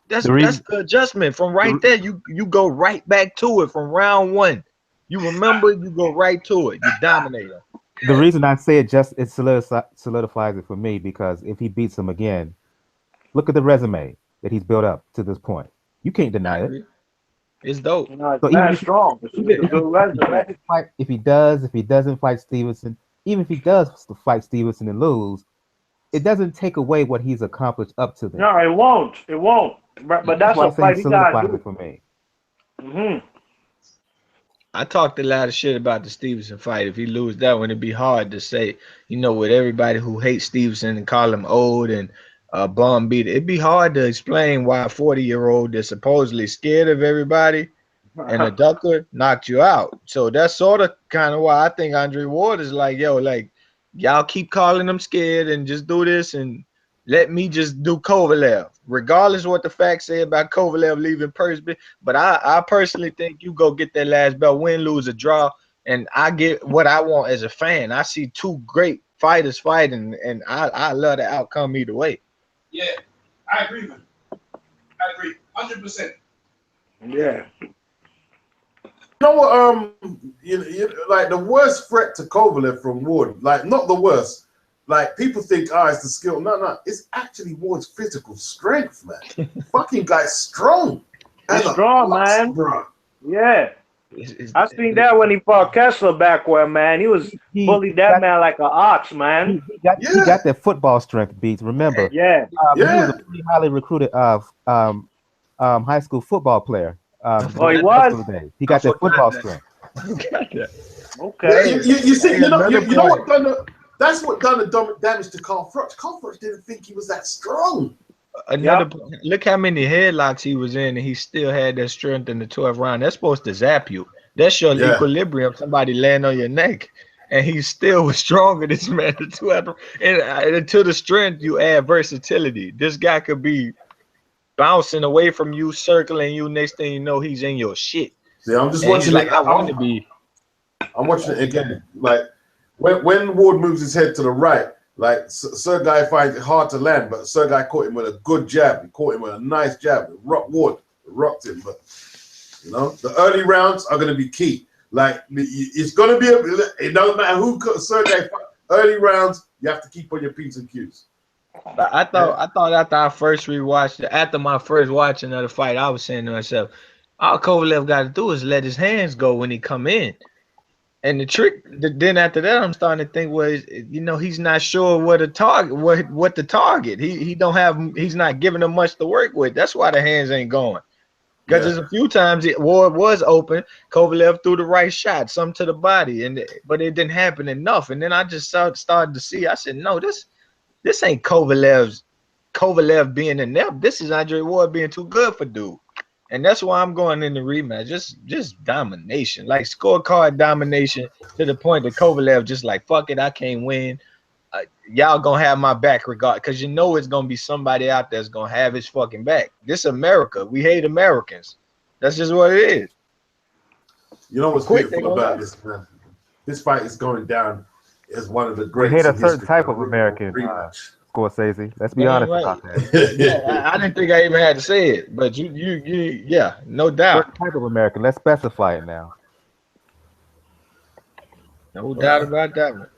That's the adjustment from right there. You go right back to it from round one. You remember, you go right to it. You dominate him. The reason I say it solidifies it for me, because if he beats him again, look at the resume that he's built up to this point. You can't deny it. It's dope. No, it's very strong. It's a good resume. If he doesn't fight Stevenson, even if he does fight Stevenson and lose, it doesn't take away what he's accomplished up to then. No, it won't. It won't. But that's a fight he got to do for me. I talked a lot of shit about the Stevenson fight. If he lose that one, it'd be hard to say, with everybody who hates Stevenson and call him old and bum beater. It'd be hard to explain why a 40-year-old that's supposedly scared of everybody and a ducker knocked you out. So that's sort of kind of why I think Andre Ward is like, yo, like, y'all keep calling him scared and just do this and let me just do Kovalev, regardless of what the facts say about Kovalev leaving Persby. But I personally think you go get that last belt, win, lose, or draw. And I get what I want as a fan. I see two great fighters fighting, and I love the outcome either way. Yeah, I agree, man. I agree, 100%. Yeah. You know what? Like the worst threat to Kovalev from Ward, like not the worst. Like people think, it's the skill. No, it's actually Ward's physical strength, man. Fucking guy's strong. He's strong, man. Bro. Yeah. I seen that when he fought Kessler back where, man. He was bullied that man like an ox, man. He got that football strength, Beats. Remember? Yeah. He was a pretty highly recruited high school football player. He was? He got that football strength. Okay. You see, you know what? That's what done the damage to Crawford. Crawford didn't think he was that strong. Look how many headlocks he was in, and he still had that strength in the 12th round. That's supposed to zap you. That's your equilibrium. Somebody land on your neck, and he still was stronger. This man, the 12th, and to the strength you add versatility. This guy could be bouncing away from you, circling you. Next thing you know, he's in your shit. See, I'm just watching like, I want to be. I'm watching it again. Like when Ward moves his head to the right. Like Sergey finds it hard to land, but Sergey caught him with a good jab. He caught him with a nice jab. Rocked him. But you know, the early rounds are going to be key. Like it's going to be. It doesn't matter who Sergey. Early rounds, you have to keep on your P's and Q's. I thought after I first rewatched it, after my first watching of the fight, I was saying to myself, all Kovalev got to do is let his hands go when he come in. And the trick, then after that, I'm starting to think, well, you know, he's not sure what to target, what to target. He's not giving him much to work with. That's why the hands ain't going. Because there's a few times Ward was open, Kovalev threw the right shot, some to the body, but it didn't happen enough. And then I just started to see. I said, no, this ain't Kovalev being in there. This is Andre Ward being too good for dude. And that's why I'm going in the rematch. Just domination, like scorecard domination to the point that Kovalev just like, fuck it, I can't win. Y'all gonna have my back regard, because you know it's gonna be somebody out there that's gonna have his fucking back. This America, we hate Americans. That's just what it is. You know what's beautiful about this, man? This fight is going down as one of the greatest. We hate a certain type of American. Scorsese. Let's be honest about that. I didn't think I even had to say it, but you, yeah, no doubt. What type of American? Let's specify it now. No doubt about that one.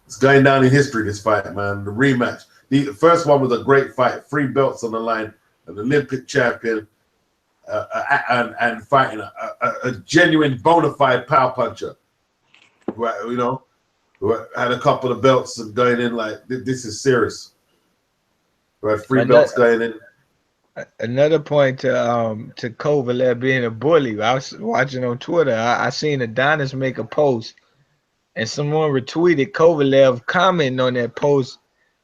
It's going down in history, this fight, man. The rematch. The first one was a great fight. 3 belts on the line. An Olympic champion and fighting a genuine bona fide power puncher. Right, you know, who had a couple of belts and going in like, this is serious. We had 3 belts going in. Another point to Kovalev being a bully. I was watching on Twitter. I seen Adonis make a post, and someone retweeted Kovalev commenting on that post.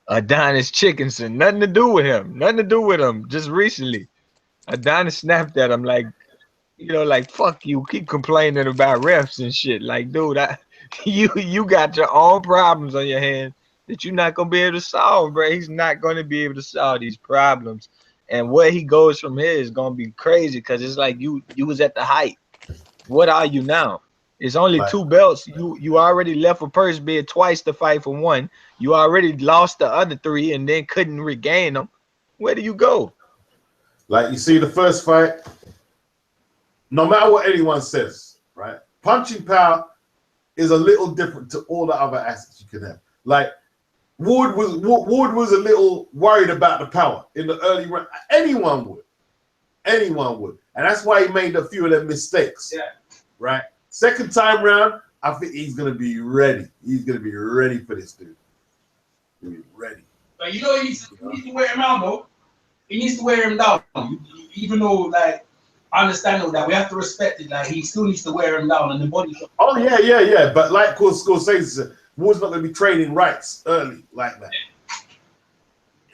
Adonis Chickenson, nothing to do with him. Just recently, Adonis snapped at him like, you know, like, fuck you. Keep complaining about refs and shit. Like, dude, you got your own problems on your hands that you're not gonna be able to solve, bro. He's not gonna be able to solve these problems, and where he goes from here is gonna be crazy, because it's like you was at the height. What are you now? It's only 2 belts. You already left a purse bid twice to fight for 1. You already lost the other 3 and then couldn't regain them. Where do you go? Like, you see the first fight, no matter what anyone says, right? Punching power is a little different to all the other assets you can have. Like, Ward was a little worried about the power in the early round. Anyone would. And that's why he made a few of them mistakes. Yeah. Right? Second time round, I think he's going to be ready. He's going to be ready for this dude. He'll be ready. But you know, he needs to wear him out, though. He needs to wear him down. Even though, like, I understand that we have to respect it. Like, he still needs to wear him down, and the body. Oh yeah. But like Scorsese said, Ward's not going to be training rights early like that.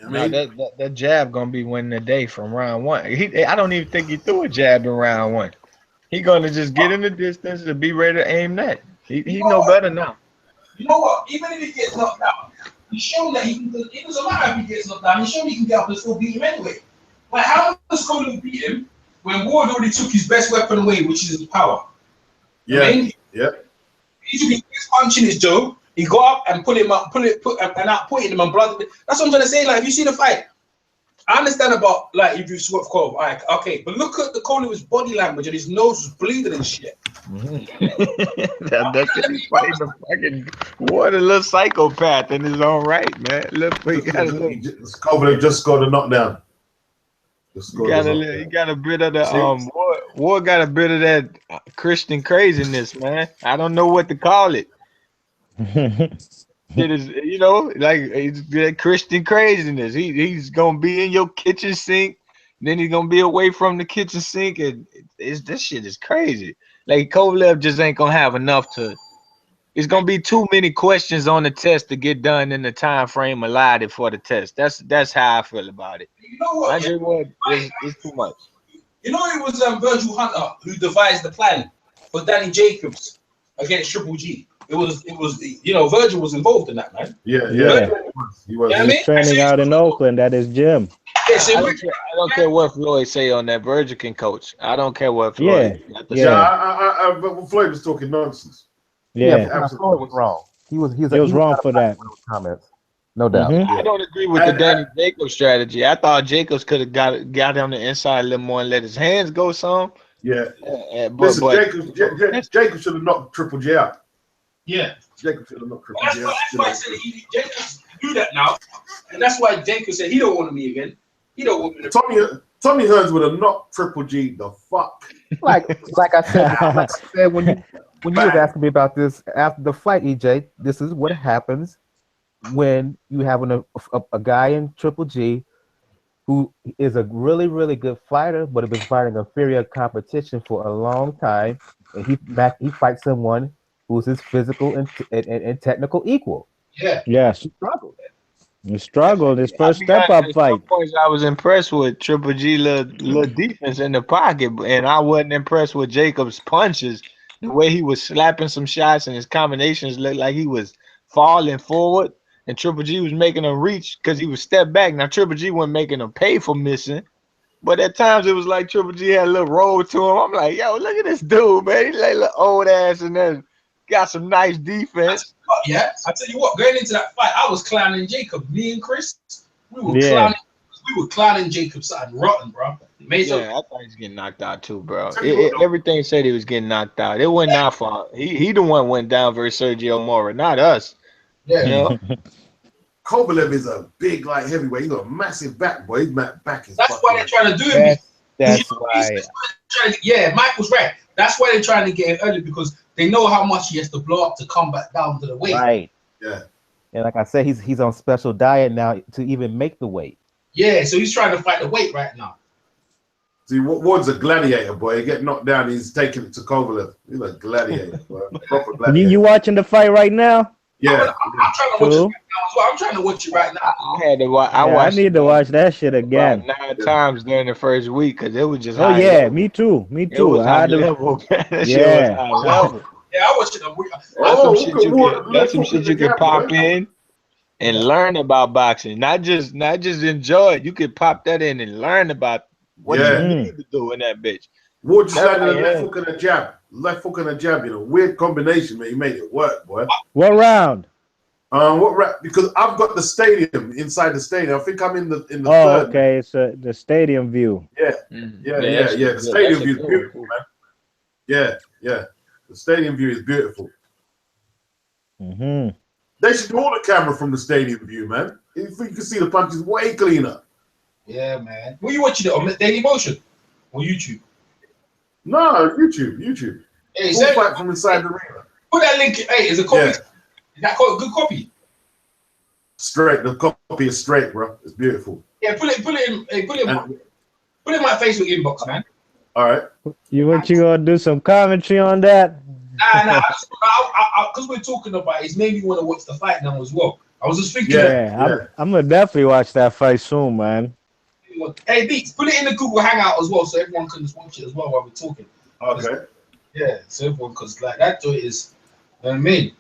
You know what I mean? That jab gonna be winning the day from round 1. I don't even think he threw a jab in round 1. He gonna just get in the distance to be ready to aim that. He know better now. You know what? Even if he gets knocked down, he showed that he can. It doesn't matter if he gets knocked down. He showed he can get up and still beat him anyway. Like, how does Kovalev beat him when Ward already took his best weapon away, which is his power? Yeah. I mean, yeah. He's punching his jaw. He got up and put outputting him and blood. That's what I'm trying to say. Like, if you see the fight, I understand about like if you swap Kovalev, like, okay, but look at the Kovalev's body language and his nose was bleeding and shit. That's fighting the fucking what a little psychopath in his own right, man. Look, Kovalev just scored a knockdown. He got a bit of the Ward got a bit of that Christian craziness, man. I don't know what to call it. It is, you know, like it's Christian craziness. He's gonna be in your kitchen sink, then he's gonna be away from the kitchen sink, and this shit is crazy. Like Kovalev just ain't gonna have enough to. It's gonna be too many questions on the test to get done in the time frame allotted for the test. That's how I feel about it. You know what? It's too much. You know, it was Virgil Hunter who devised the plan for Danny Jacobs against Triple G. It was you know, Virgil was involved in that, man. Yeah. He was. He's training out in Oakland at his gym. Yeah, so I don't care what Floyd say on that. Virgil can coach. I don't care what Floyd. But Floyd was talking nonsense. Yeah, Floyd was wrong. He was wrong for that. Comments, no doubt. I don't agree with the Danny Jacobs strategy. I thought Jacobs could have got on the inside a little more and let his hands go some. Yeah. But Jacobs should have knocked Triple J out. Yeah. Jacobs should have knocked Triple J out. That's why I said Jacobs do that now. And that's why Jacobs said he don't want me again. He don't want me to. Tommy Hearns would have knocked Triple G the fuck. Like I said, when you was asking me about this after the fight, EJ, this is what happens when you have a guy in Triple G who is a really, really good fighter, but has been fighting inferior competition for a long time, and he fights someone who's his physical and technical equal. Yeah. Yes. He struggled his first step-up fight. I was impressed with Triple G little defense in the pocket, and I wasn't impressed with Jacobs' punches. The way he was slapping some shots and his combinations looked like he was falling forward, and Triple G was making him reach because he was step back. Now Triple G wasn't making him pay for missing, but at times it was like Triple G had a little roll to him. I'm like, yo, look at this dude, man. He's like a little old ass and then got some nice defense. Yeah, I tell you what, going into that fight, I was clowning Jacob. Me and Chris, we were clowning Jacob something rotten, bro. I thought he was getting knocked out too, bro. Everything said he was getting knocked out. It wasn't our fault. He the one went down versus Sergio Mora, not us. Yeah. You know? Kovalev is a big light heavyweight. He's got a massive back, boy. His back is. That's why they're trying to do it. That's why. Yeah, Mike was right. That's why they're trying to get him early because they know how much he has to blow up to come back down to the weight. Right. Yeah. And like I said, he's on special diet now to even make the weight. Yeah, so he's trying to fight the weight right now. See, Ward's a gladiator, boy. He get knocked down, he's taking it to Kovalev. He's a gladiator, boy. Proper gladiator. You watching the fight right now? Yeah. I'm trying to watch it right now as well. I'm trying to watch it right now. I had to watch. I need to watch that shit again. About 9 times during the first week because it was just. Oh yeah, level. Me too. It was high level. Yeah. I watched it. That's some shit you can pop in and learn about boxing. Not just enjoy it. You could pop that in and learn about what you need to do in that bitch. Ward just landed a left hook and a jab. Left hook and a jab, you know, weird combination, man. He made it work, boy. What round? What round? Because I've got the stadium inside the stadium. I think I'm in the third. Okay, it's the stadium view. Yeah. The stadium view is beautiful, man. Yeah. The stadium view is beautiful. Mm-hmm. They should hold the camera from the stadium view, man. If you can see the punches way cleaner. Yeah, man. Were you watching it on Daily Motion or YouTube? No, YouTube. Hey, full fight from inside the ring. Put that link. Hey, is a copy? Is that a good copy? Straight. The copy is straight, bro. It's beautiful. Yeah, put it in my Facebook inbox, man. All right. What you gonna do some commentary on that? Nah. Because we're talking about it, it's made me want to watch the fight now as well. I was just thinking. I'm gonna definitely watch that fight soon, man. Hey, Beats, put it in the Google Hangout as well, so everyone can just watch it as well while we're talking. Okay. Yeah, so everyone, because like that joint is, you know what I mean?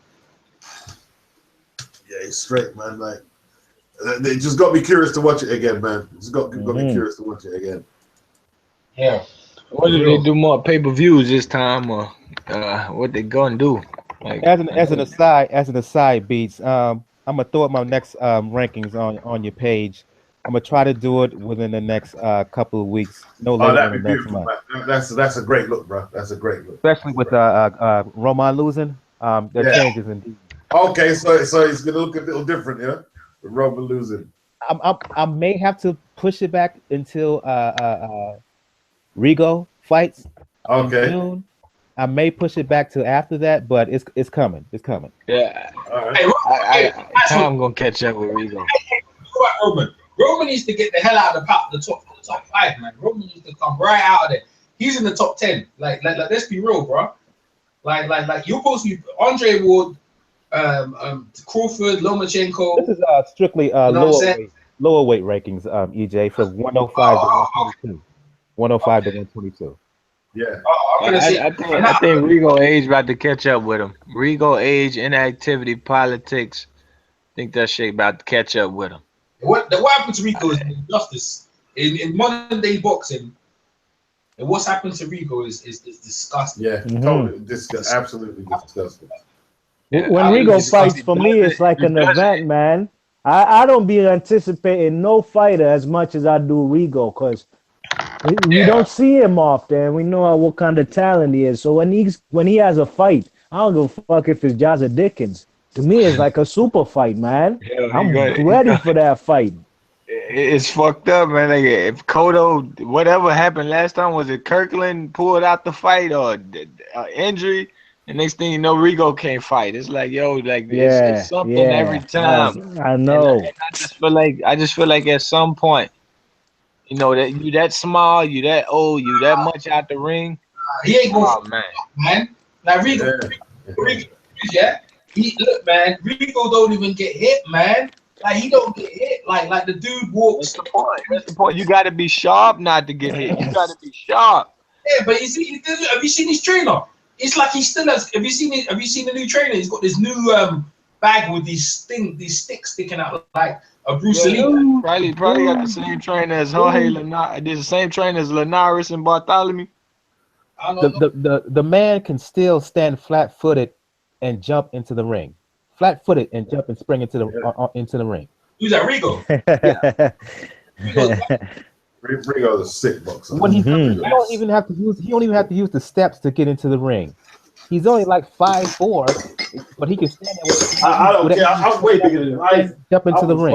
Yeah, it's straight, man. Like, they just got me curious to watch it again, man. Just got me curious to watch it again. Yeah. What do they do more pay-per-views this time, or what they gonna do? Like, As an aside, Beats. I'm gonna throw up my next rankings on your page. I'm gonna try to do it within the next couple of weeks, no Oh, later that'd than be the next beautiful, month. man. That's a great look, bro. That's a great look. Especially with Roman losing, the Yeah. changes indeed. Okay, so he's gonna look a little different, yeah. With Roman losing. I may have to push it back until Rigo fights in Okay. June. I may push it back to after that, but it's coming. It's coming. yeah, All right. Hey, time gonna catch up with Rigo. Roman. Roman needs to get the hell out of the top 5, man. Roman needs to come right out of there. He's in the top 10. Like let's be real, bro. Like you're supposed to be Andre Ward, Crawford, Lomachenko. This is strictly lower weight rankings, EJ, from 105 to 122. 105 to 122. Yeah. I think Rigo age about to catch up with him. Rigo age, inactivity, politics. I think that shit about to catch up with him. What happened to Rico is injustice in modern day boxing. And what's happened to Rico is disgusting. Yeah. Totally disgusting. Absolutely disgusting. Yeah, When Rigo fights, for me, it's like an event, man. I don't be anticipating no fighter as much as I do Rigo, because we don't see him often. We know what kind of talent he is. So when he has a fight, I don't give a fuck if it's Jazza Dickens. To me, it's like a super fight, man. Yeah, I'm ready for that fight. It's fucked up, man. Like, if Cotto, whatever happened last time, was it Kirkland pulled out the fight or injury? And next thing you know, Rigo can't fight. It's like, yo, like it's something every time. I know. And I just feel like at some point, you know, that you that small, you that old, you that much out the ring. He ain't going, man. Like Rigo, yeah. Look, man, Rigo don't even get hit, man. Like he don't get hit. Like the dude walks. That's the point. That's the point. You got to be sharp not to get hit. You got to be sharp. Yeah, but have you seen his trainer? It's like he still has. Have you seen the new trainer? He's got this new bag with these sticks sticking out like a Bruce Lee. Probably got the same trainer as Jorge Linares. There's the same trainer as Linares and Bartholomew. The man can still stand flat-footed and jump into the ring. Flat-footed and jump and spring into the ring. Who's that, Rigo? Rigo's a sick boxer. When he don't even have to use the steps to get into the ring. He's only like 5'4", but he can stand there. I don't care. I'm way bigger than him. I jump into the ring.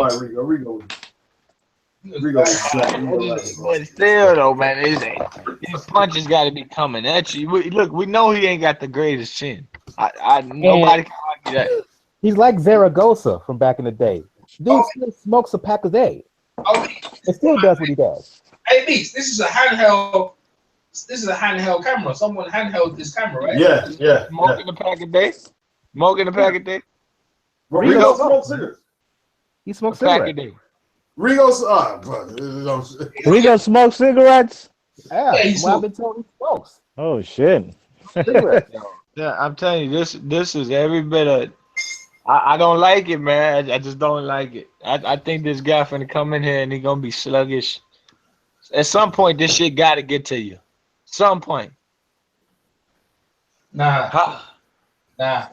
But still, though, man, his punches got to be coming at you. Look, we know he ain't got the greatest chin. Nobody can argue that. He's like Zaragoza from back in the day. Dude still smokes a pack a day. It still does what he does. Hey, Beats, this is a handheld camera. Someone handheld this camera, right? Yeah. Smoking a pack a day. Rigo smokes cigarettes. He smokes Pack a cigarettes. day. Rigo smokes cigarettes? Yeah, I've been told he smokes. Oh, shit. Yeah, I'm telling you, this is every bit of. I don't like it, man. I just don't like it. I think this guy finna come in here and he gonna be sluggish. At some point, this shit gotta get to you. Some point. Nah. I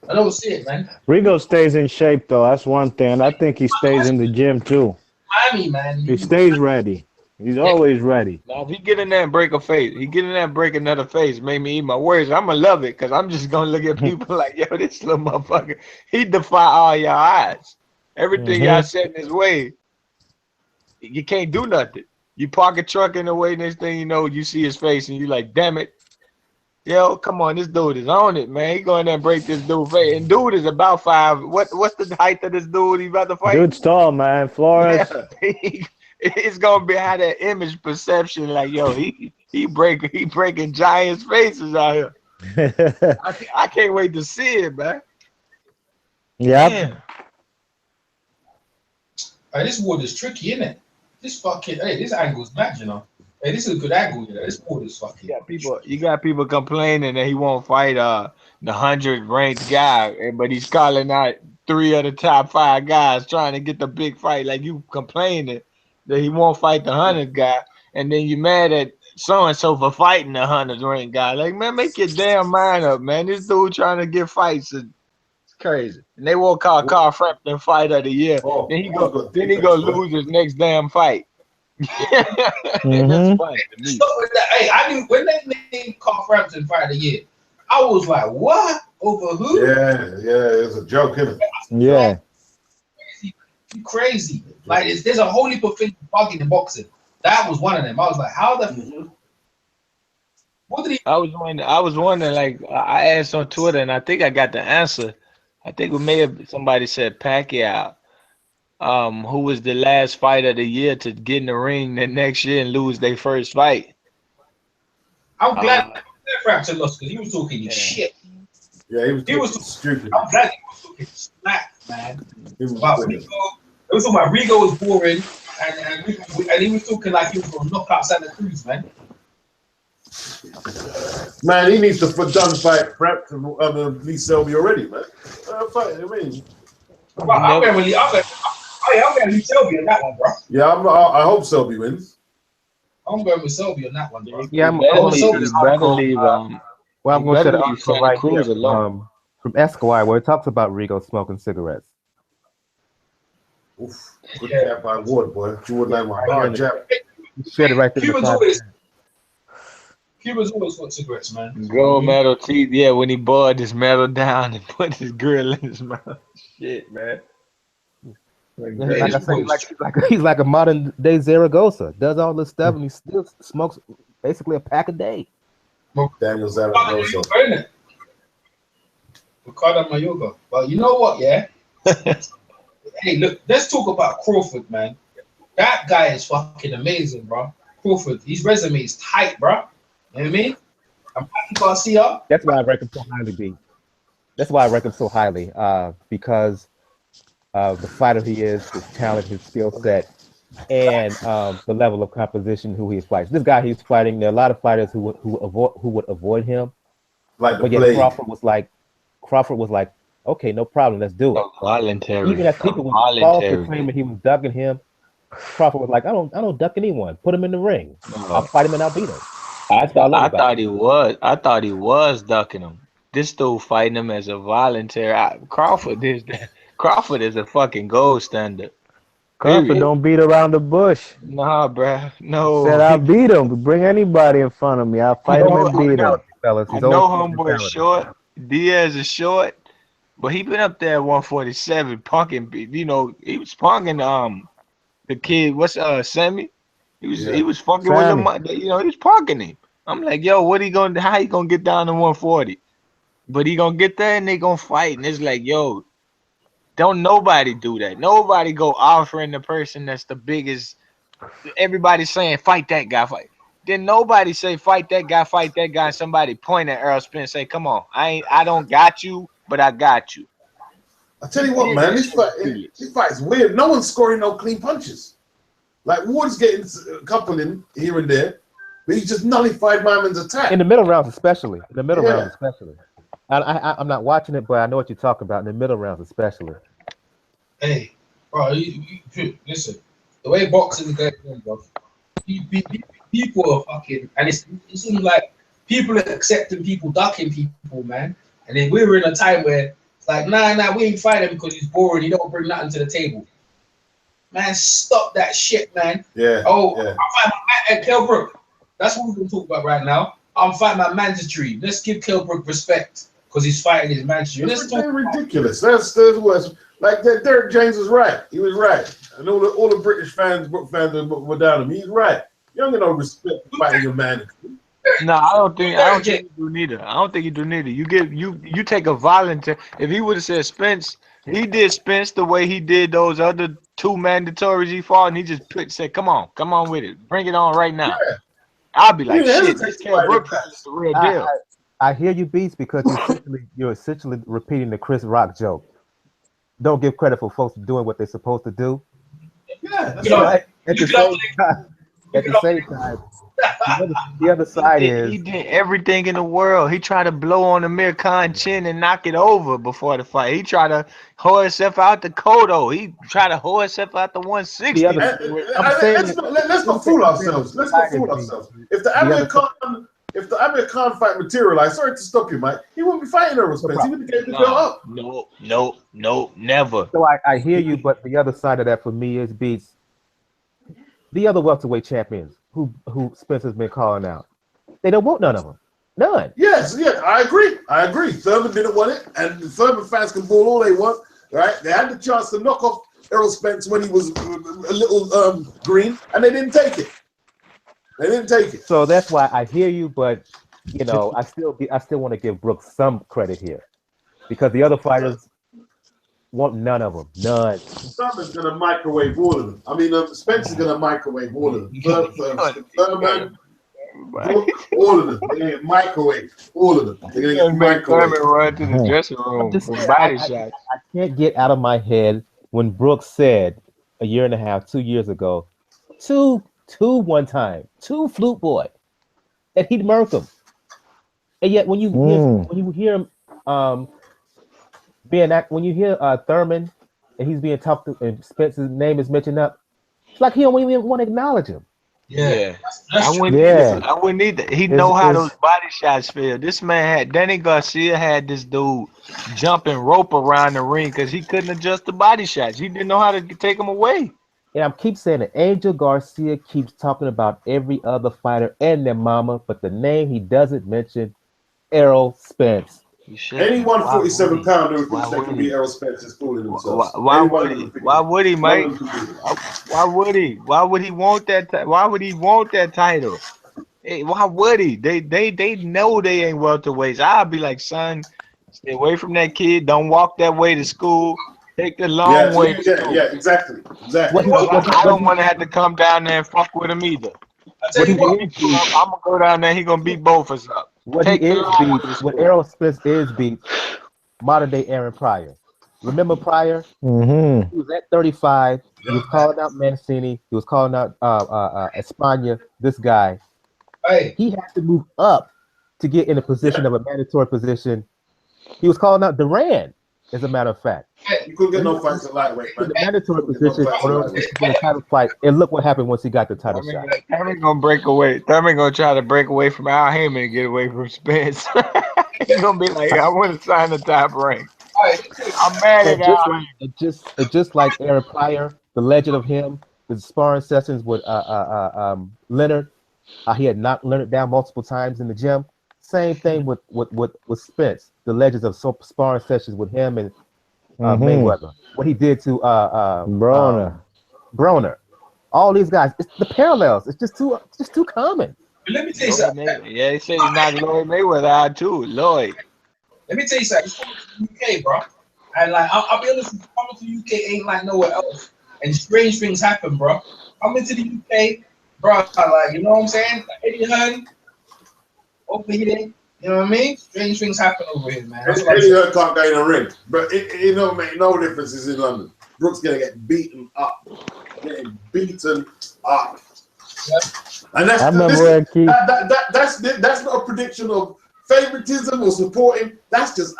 don't see it, man. Rigo stays in shape, though. That's one thing. I think he stays in the gym, too. Miami, man. He stays ready. He's always ready. Now, if he get in there and break a face, another face, make me eat my words. I'm gonna love it because I'm just gonna look at people like, yo, this little motherfucker, he defy all y'all odds. Everything y'all set in his way, you can't do nothing. You park a truck in the way, next thing you know, you see his face and you like, damn it. Yo, come on, this dude is on it, man. He going there and break this dude's face. And dude is about 5. What's the height of this dude he about to fight? Dude's tall, man. Flores. Yeah. It's gonna be how that image perception, like, yo, he breaking giants' faces out here. I can't wait to see it, man. Yep. Hey, this wood is tricky, isn't it? This angle's mad, you know. Hey, this is a good angle, you know. This wood is fucking. You got people complaining that he won't fight the 100 ranked guy, but he's calling out 3 of the top 5 guys trying to get the big fight. Like, you complaining that he won't fight the 100 guy, and then you mad at so and so for fighting the 100 ring guy. Like, man, make your damn mind up, man. This dude trying to get fights is crazy. And they won't call Carl Frampton fight of the year. Oh, Then he Paul's go got then he defense, go man. lose his next damn fight. That's Mhm. funny to me. Stop with that. Hey, I knew when they named Carl Frampton Fight of the Year, I was like, what? Over who? Yeah, it's a joke, isn't it? Yeah. Crazy. Like there's a whole heap of things bugging in boxing. That was one of them. I was like, how the what did he I was wondering, like I asked on Twitter, and I think I got the answer. I think it may have somebody said Pacquiao, who was the last fight of the year to get in the ring the next year and lose their first fight. I'm glad Frampton lost because he was talking Yeah. shit. Yeah, he was talking stupid. I'm glad he was talking smack, man. He was About stupid. Rigo. It was talking about Rigo was boring, and he was talking like he was going to knock out Santa Cruz, man. Man, he needs to done fight prep to Lee Selby already, man. Fight, I mean, Bro, I'm going to Lee Selby on that one, bro. yeah, I hope Selby wins. I'm going with Selby on that one, bro. Yeah, I'm Better going leave- to you better leave, well, I'm you going to better the leave article Santa right Cruz here alone. From Esquire, where it talks about Rigo smoking cigarettes. Oof, good jab by Ward, boy. Jordan like my hard jab. You shared it right there. Cuba's always got cigarettes, man. Gold medal teeth, yeah, when he boiled his medal down and put his grill in his mouth. Shit, man. Like I said, he's like a modern day Zaragoza. Does all this stuff and he still smokes basically a pack a day. Daniel Zaragoza. Ricardo Mayorga. But you know what, yeah? Hey, look, let's talk about Crawford, man. That guy is fucking amazing, bro. Crawford, his resume is tight, bro. You know what I mean? I'm Patty Garcia. That's why I rank him so highly, B. That's why I rank him so highly, because of the fighter he is, his talent, his skill set, and the level of composition who he fights. This guy he's fighting, there are a lot of fighters who would avoid him. Like the But yet plague. Crawford was like, okay, no problem, let's do it. Voluntary. Even as people would false claim that he was ducking him, Crawford was like, I don't duck anyone. Put him in the ring. I'll fight him and I'll beat him. I thought he was ducking him. This dude fighting him as a voluntary. Crawford is a fucking gold standard. Crawford don't beat around the bush. Nah, bruh. No. Said I'll beat him. Bring anybody in front of me. I'll fight him and beat him. Fellas, I know homeboy is short. Diaz is short, but he been up there at 147 punking. You know, he was punking the kid. What's Sammy? He was fucking with him. You know, he was punking him. I'm like, yo, how he gonna get down to 140? But he gonna get there and they gonna fight. And it's like, yo, don't nobody do that. Nobody go offering the person that's the biggest. Everybody's saying fight that guy, fight. Then nobody say fight that guy, and somebody point at Errol Spence and say, come on, I don't got you, but I got you. I tell you what, man, this fight's weird. No one's scoring no clean punches. Like Ward's getting a couple in here and there, but he just nullified Myman's attack. In the middle rounds, especially. I'm not watching it, but I know what you're talking about. In the middle rounds, especially. Hey, bro, listen. The way boxing is going, bro. People are fucking, and it seems like people are accepting people ducking people, man. And then we're in a time where it's like, nah, we ain't fighting him because he's boring. He don't bring nothing to the table. Man, stop that shit, man. Yeah. I'm fighting my man at Kell Brook. That's what we're going to talk about right now. I'm fighting my mandatory. Let's give Kell Brook respect because he's fighting his mandatory. That's ridiculous. That's worse. Like that, Derek James was right. He was right. And all the British fans, Brook fans were down him. He's right. You don't get no respect for fighting your mandatory. No, I don't think you do neither. I don't think you do neither. You take a volunteer. If he would have said Spence, he did Spence the way he did those other two mandatories he fought, and he just said, "Come on with it, bring it on right now." Yeah. I'll be like, "Shit, this Kell Brook is the real deal." I hear you, Beats, because you're essentially repeating the Chris Rock joke. Don't give credit for folks doing what they're supposed to do. Yeah, that's right. At the same time, the other side He is did everything in the world. He tried to blow on Amir Khan's chin and knock it over before the fight. He tried to hoe himself out the Kodo. He tried to hoe himself out the 160. the other. I'm saying Let's not fool ourselves. Let's not fool ourselves. If the Amir Khan fight materialized, sorry to stop you, Mike, he wouldn't be fighting Errol Spence. He would have gave the belt up. No, never. So I hear you, but the other side of that for me is beats the other welterweight champions who Spence has been calling out. They don't want none of them. None. Yes, I agree. Thurman didn't want it, and the Thurman fans can ball all they want, right? They had the chance to knock off Errol Spence when he was a little green, and they didn't take it. So that's why I hear you, but I still want to give Brooks some credit here because the other fighters want none of them. None. Thurman's gonna microwave all of them. I mean, Spence is gonna microwave all of them. Thurman, all of them. They're gonna get microwave. All of them. They're gonna get microwave. Thurman run to the dressing room for body shots. I can't get out of my head when Brooks said a year and a half, 2 years ago, two one time, two flute boy, that he'd murk him. And yet when you hear him when you hear Thurman and he's being talked to and Spence's name is mentioned up, it's like he don't even want to acknowledge him. Yeah. I wouldn't either. He know how those body shots feel. This man had Danny Garcia had this dude jumping rope around the ring because he couldn't adjust the body shots. He didn't know how to take them away. And I keep saying that Angel Garcia keeps talking about every other fighter and their mama, but the name he doesn't mention, Errol Spence. Any 147-pounder who thinks they can beat Errol Spence is fooling themselves. Why would he, Mike? Why would he? Why would he want that? Why would he want that title? Hey, why would he? They know they ain't welterweights. I'll be like, son, stay away from that kid. Don't walk that way to school. Take the long way. Yeah, exactly. I don't want to have to come down there and fuck with him either. I'm gonna go down there. He gonna beat both of us up. What Errol Spence is beat, modern day Aaron Pryor. Remember Pryor? Mm-hmm. He was at 35. He was calling out Mancini. He was calling out Espana. This guy. Hey. He had to move up to get in a position of a mandatory position. He was calling out Duran, as a matter of fact. You couldn't get no fights at lightweight. In the mandatory position for the title fight, and look what happened once he got the title shot. Thurman gonna break away. Thurman gonna try to break away from Al Heyman and get away from Spence. He's gonna be like, I want to sign the top rank. I'm mad at Al Heyman. It's just like Aaron Pryor, the legend of him, the sparring sessions with Leonard. He had knocked Leonard down multiple times in the gym. Same thing with Spence, the legends of sparring sessions with him and Mayweather. What he did to Broner. All these guys, it's the parallels. It's just too common. But let me tell you something. Yeah, he said he knocked Lloyd Mayweather out too. Lloyd. Let me tell you something. He's coming to the UK, bro. And like, I'll be honest with you, coming to the UK ain't like nowhere else. And strange things happen, bro. Coming to the UK, bro, like, you know what I'm saying? Like Eddie Hearn, over here, you know what I mean? Strange things happen over here, man. Eddie Hearn can't go in the ring, but it don't make no difference in London. Brooks gonna get beaten up, getting beaten up, and that's that's not a prediction of favoritism or supporting. That's just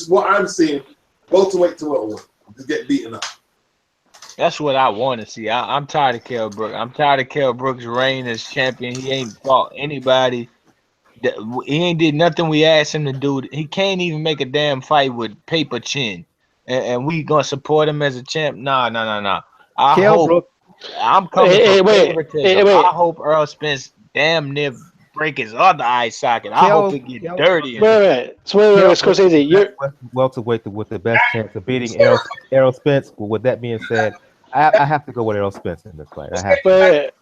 what I'm seeing. Welterweight to welterweight, to get beaten up. That's what I want to see. I'm tired of Kell Brooks. I'm tired of Kell Brooks' reign as champion. He ain't fought anybody. He ain't did nothing we asked him to do. He can't even make a damn fight with paper chin. And we gonna support him as a champ? Nah. I'm coming from favoritism. I hope Earl Spence damn near break his other eye socket. I hope it get dirty. Wait, Scorsese, you're welterweight with the best chance of beating Errol Spence. Well, with that being said, I have to go with Errol Spence in this fight. I have to.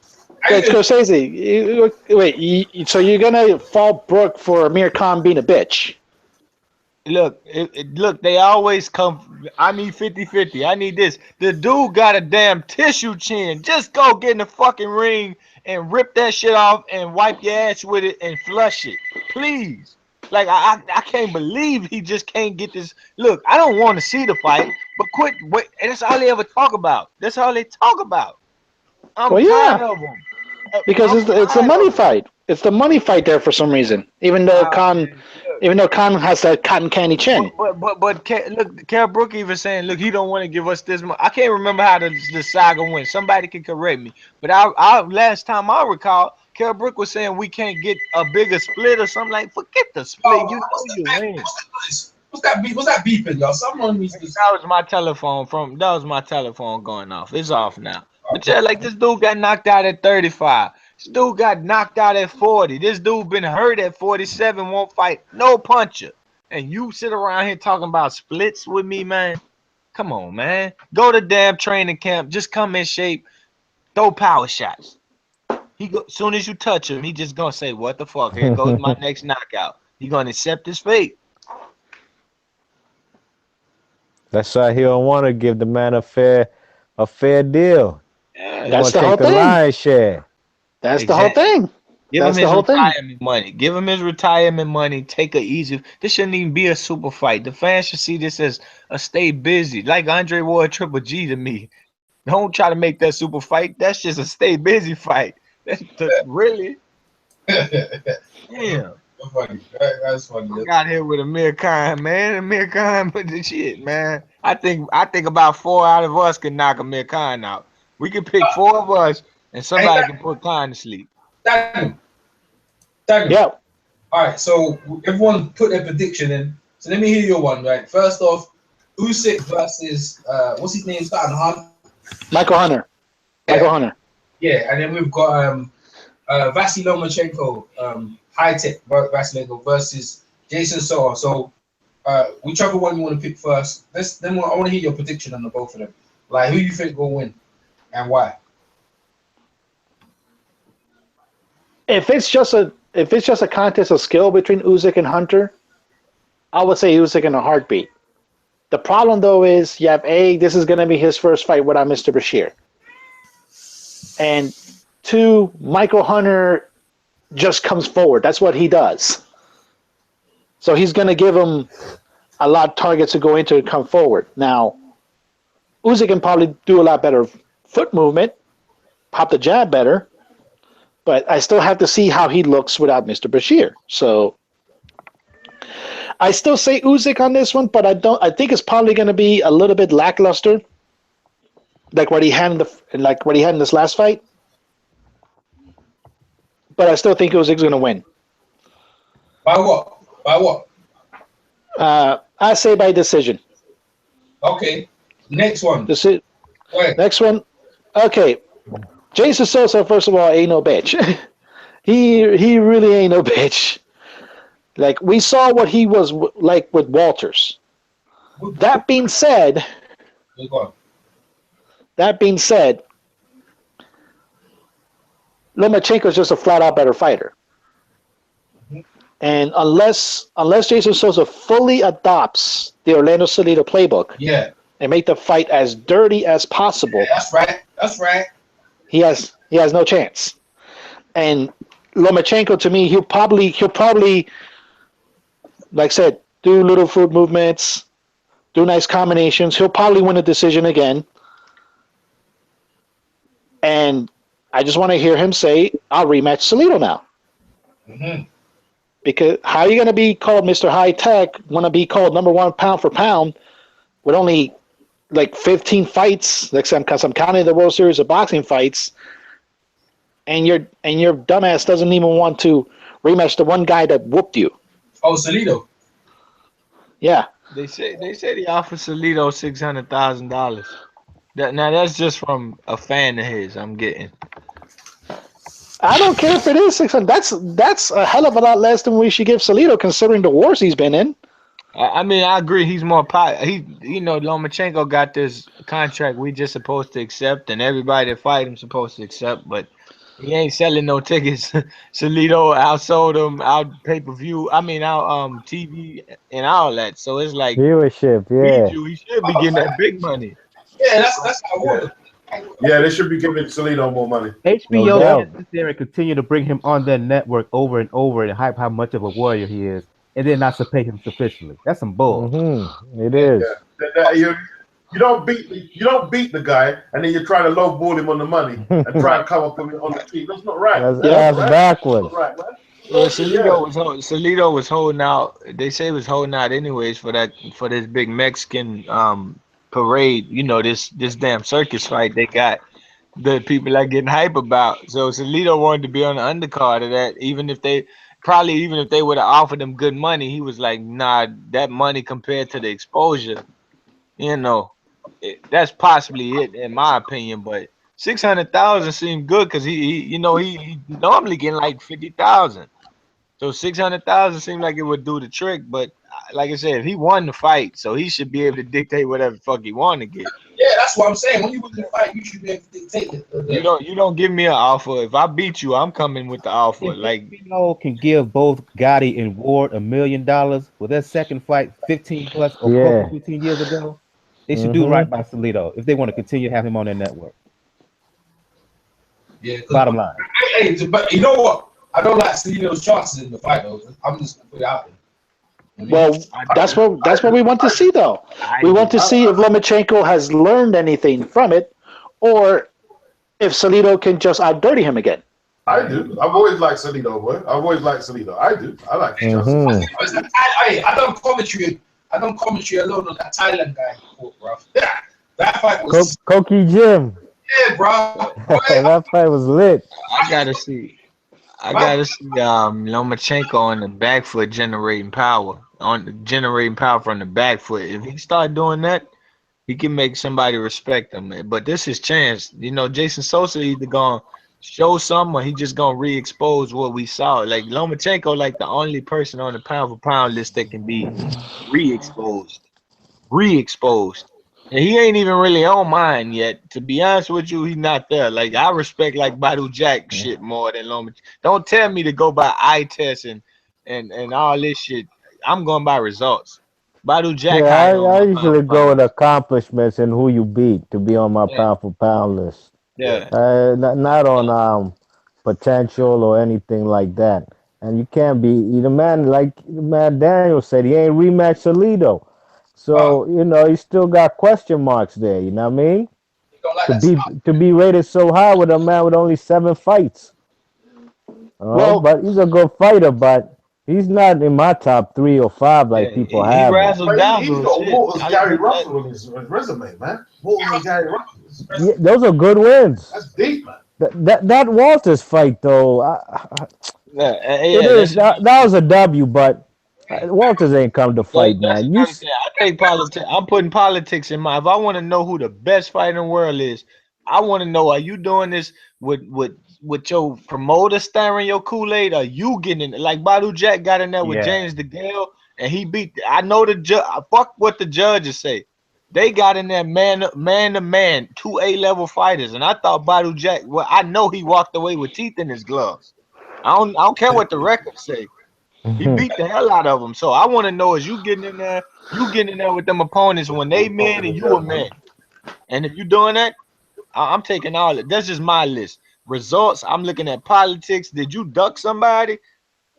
Scorsese, so you're gonna fault Brooke for Amir Khan being a bitch? Look, they always come. I need 50-50. I need this. The dude got a damn tissue chin. Just go get in the fucking ring and rip that shit off and wipe your ass with it and flush it, please. Like I can't believe he just can't get this. Look, I don't want to see the fight, but quit. Wait, and that's all they ever talk about. That's all they talk about. I'm tired of them. because it's a money fight. It's the money fight there for some reason. Even though Khan has that cotton candy chin. But look, Kell Brook even saying, look, he don't want to give us this much. I can't remember how the saga went. Somebody can correct me. But I last time I recall, Kell Brook was saying we can't get a bigger split or something like. Forget the split. You know you win. What's that beeping, y'all? Someone needs to. That was my telephone going off. It's off now. But yeah, like this dude got knocked out at 35. This dude got knocked out at 40. This dude been hurt at 47, won't fight no puncher. And you sit around here talking about splits with me, man? Come on, man. Go to damn training camp. Just come in shape. Throw power shots. Soon as you touch him, he just gonna say, what the fuck? Here goes my next knockout. He gonna accept his fate. That's why he don't want to give the man a fair deal. Yeah, that's the whole thing. Lion's share. That's the whole thing. Give him his retirement money. Give him his retirement money. Take a easy. This shouldn't even be a super fight. The fans should see this as a stay busy. Like Andre Ward Triple G to me. Don't try to make that super fight. That's just a stay busy fight. That's really. Damn. Funny. That's funny. I got here with Amir Khan, man. Amir Khan put the shit, man. I think about 4 out of us can knock Amir Khan out. We can pick 4 of us, and somebody can put Khan to sleep. Daniel. Yeah. All right. So everyone put their prediction in. So let me hear your one. Right. First off, Usyk versus what's his name? Michael Hunter. Michael Hunter. Yeah, and then we've got Vasyl Lomachenko, high-tech Vasylenko versus Jason Sosa. So whichever one you want to pick first. I want to hear your prediction on the both of them. Like who you think will win and why. If it's just a contest of skill between Usyk and Hunter, I would say Usyk in a heartbeat. The problem though is you have this is going to be his first fight without Mr. Bashir, and 2, Michael Hunter just comes forward. That's what he does. So he's going to give him a lot of targets to go into and come forward. Now, Usyk can probably do a lot better foot movement, pop the jab better, but I still have to see how he looks without Mr. Bashir. So I still say Usyk on this one, but I think it's probably going to be a little bit lackluster, like what he had in this last fight. But I still think Usyk's going to win. By what? I say by decision. Okay. Next one. Next one. Okay. Jason Sosa, first of all, ain't no bitch. he really ain't no bitch. Like, we saw what he was like with Walters. That being said, Lomachenko is just a flat-out better fighter. And unless Jason Sosa fully adopts the Orlando Salido playbook and make the fight as dirty as possible, that's right. He has no chance. And Lomachenko, to me, he'll probably, like I said, do little foot movements, do nice combinations. He'll probably win a decision again. And I just want to hear him say, I'll rematch Salido now. Mm-hmm. Because how are you going to be called Mr. High Tech, want to be called #1 pound for pound with only like 15 fights, like I'm counting the World Series of Boxing fights, and your dumbass doesn't even want to rematch the one guy that whooped you. Oh, Salido. Yeah. They said he offered Salido $600,000. Now that's just from a fan of his. I'm getting. I don't care if it is 600. That's a hell of a lot less than we should give Salido, considering the wars he's been in. I mean, I agree. He's more Lomachenko got this contract we just supposed to accept, and everybody that fight him supposed to accept, but he ain't selling no tickets. Salido outsold him, out pay-per-view. I mean, out TV and all that. So it's like viewership. Yeah, he should be getting that big money. Yeah, that's how I want it. Yeah, they should be giving Salido more money. HBO has to sit there and continue to bring him on their network over and over and hype how much of a warrior he is, and then not to pay him sufficiently. That's some bull. Mm-hmm. It is. Yeah. You you don't beat the guy and then you try to lowball him on the money and try and come up on the team. That's not right. That's That's ass not backwards. right, man. Well, Yeah. Salido was holding out. They say he was holding out anyways for this big Mexican parade. You know, this damn circus fight they got. The people are getting hype about. So Salido wanted to be on the undercard of that, even if they would have offered him good money, he was like, nah, that money compared to the exposure, you know, that's possibly it in my opinion. But 600,000 seemed good because he normally getting like 50,000. So 600,000 seemed like it would do the trick. But like I said, he won the fight, so he should be able to dictate whatever the fuck he want to get. Yeah, that's what I'm saying. When you win the fight, you should be able to dictate it. You don't give me an offer. If I beat you, I'm coming with the offer. Like, can give both Gotti and Ward $1 million with their second fight 15 plus or Yeah. 15 years ago, they should do right by Salido if they want to continue to have him on their network. Yeah. Bottom line. Hey, but you know what? I don't like Salido's chances in the fight, though. I'm just gonna put it out there. Well, that's what we want to see, though. We want to see if Lomachenko has learned anything from it, or if Salido can just out-dirty him again. I do. I've always liked Salido, boy. I've always liked Salido. I do. I like his chances. I don't commentary alone on that Thailand guy, bro. That fight was Koki Jim. yeah, bro. That fight was lit. I gotta see Lomachenko on the back foot generating power from the back foot. If he start doing that, he can make somebody respect him. But this is chance. You know, Jason Sosa either gonna show something or he just gonna re-expose what we saw. Like Lomachenko, like the only person on the pound for pound list that can be re-exposed. And he ain't even really on mine yet. To be honest with you, he's not there. Like I respect like Badu Jack shit more than Lomachenko. Don't tell me to go by eye tests and all this shit. I'm going by results. Badu Jack. Yeah, I usually go with accomplishments and who you beat to be on my pound for pound list. Yeah. Not on potential or anything like that. And you can't be the man like Daniel said. He ain't rematched Salido. So, you know, you still got question marks there, you know what I mean? To be rated so high with a man with only 7 fights. But he's a good fighter, but he's not in my top 3 or 5 like people have. He's got Walter's Gary Russell on his resume, man. Walter's Gary Russell. Yeah, those are good wins. That's deep, man. That Walters fight, though, that was a W, but Walters ain't come to fight, man. I take politics. I'm putting politics in my. If I want to know who the best fighter in the world is, I want to know: are you doing this with your promoter stirring your Kool-Aid? Are you getting in? Like Badu Jack got in there with James DeGale, and he beat. I know the judge. Fuck what the judges say. They got in there man to man, 2 A-level fighters, and I thought Badu Jack. Well, I know he walked away with teeth in his gloves. I don't care what the records say. He beat the hell out of them. So I want to know, is you getting in there with them opponents when they men and you a man? And if you doing that, I'm taking all it. That's just my list. Results, I'm looking at politics. Did you duck somebody?